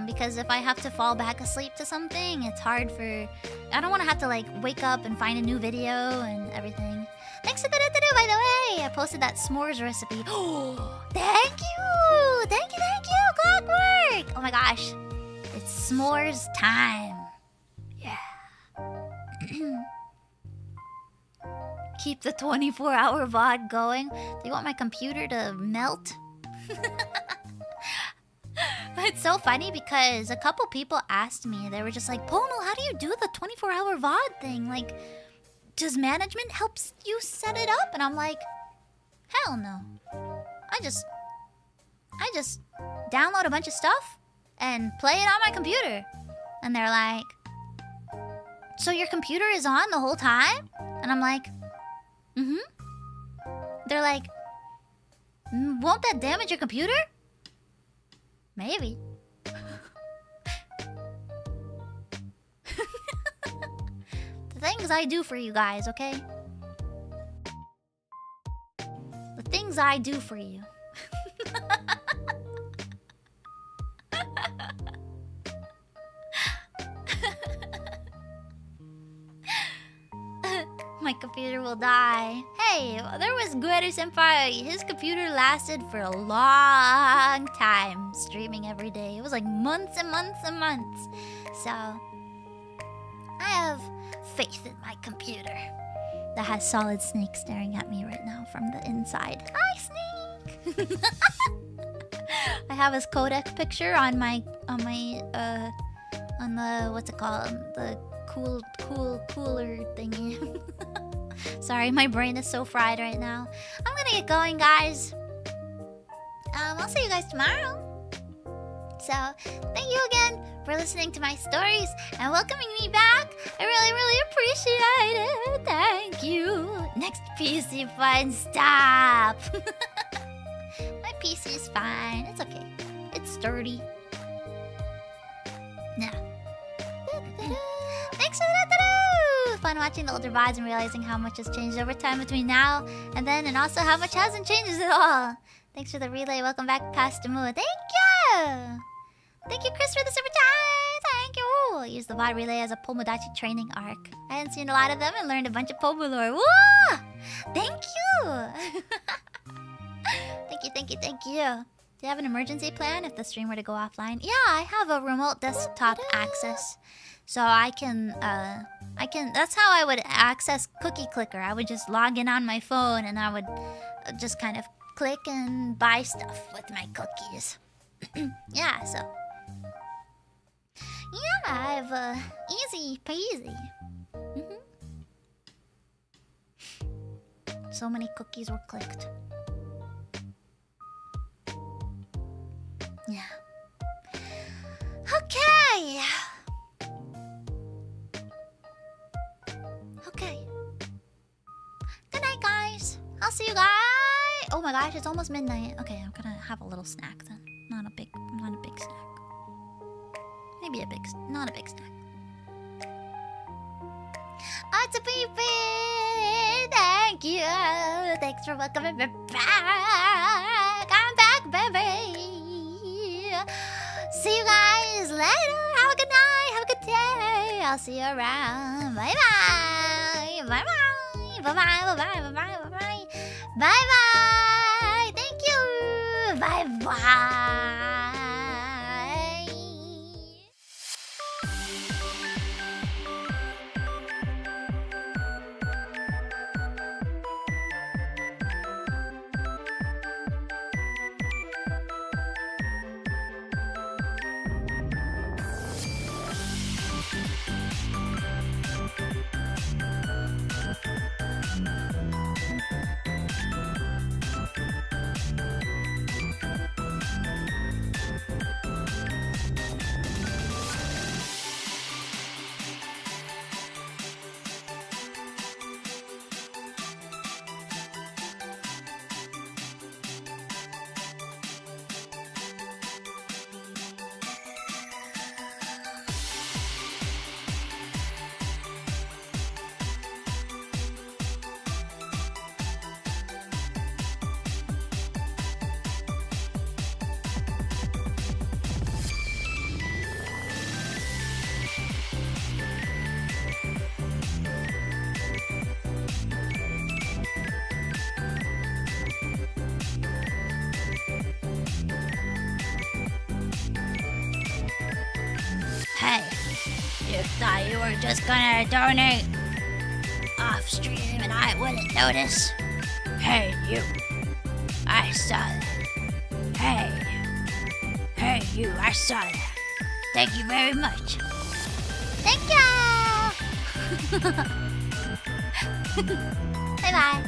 Because if I have to fall back asleep to something, it's hard for... I don't want to have to like wake up and find a new video and everything. Thanks to by the way! I posted that s'mores recipe. Oh, thank you! Clockwork! Oh my gosh. It's s'mores time. Yeah. Keep the 24-hour VOD going. Do you want my computer to melt? It's so funny because a couple people asked me, they were just like, Pomu, how do you do the 24-hour VOD thing? Like, does management help you set it up? And I'm like, hell no. I just download a bunch of stuff and play it on my computer. And they're like, so your computer is on the whole time? And I'm like, They're like, won't that damage your computer? Maybe. The things I do for you guys, okay? The things I do for you. My computer will die. Hey, there was Gueru-senpai. His computer lasted for a long time, streaming every day. It was like months and months and months. So, I have faith in my computer that has Solid Snake staring at me right now from the inside. Hi, Snake! I have his codec picture on the, what's it called? The cooler thingy. Sorry, my brain is so fried right now. I'm gonna get going, guys. I'll see you guys tomorrow. So, thank you again for listening to my stories and welcoming me back. I really, really appreciate it. Thank you. Next PC fine, stop. My PC is fine. It's okay. It's sturdy. Yeah. Thanks for that. Fun watching the older VODs and realizing how much has changed over time between now and then, and also how much hasn't changed at all. Thanks for the relay. Welcome back, Pastor Moo. Thank you! Thank you, Chris, for the super time. Thank you! I use the VOD relay as a Pomudachi training arc. I hadn't seen a lot of them and learned a bunch of Pomu lore. Woo! Thank you! Thank you. Do you have an emergency plan if the stream were to go offline? Yeah, I have a remote desktop access. So I can That's how I would access Cookie Clicker. I would just log in on my phone and I would just kind of click and buy stuff with my cookies. Yeah, so. Yeah, I've easy peasy. So many cookies were clicked. Yeah. Okay. Okay. Good night, guys. I'll see you guys. Oh my gosh, it's almost midnight. Okay, I'm gonna have a little snack then. Not a big snack. Maybe not a big snack. Oh, it's a baby. Thank you. Thanks for welcoming me back. I'm back, baby. See you guys later. Have a good night. Have a good day. I'll see you around. Bye bye. Bye bye. Bye bye. Bye bye. Bye bye. Bye bye. Bye bye. Thank you. Bye bye. Hey, you thought you were just gonna donate off stream and I wouldn't notice? Hey, you. I saw that. Hey, you, I saw that. Thank you very much. Thank you! Bye-bye.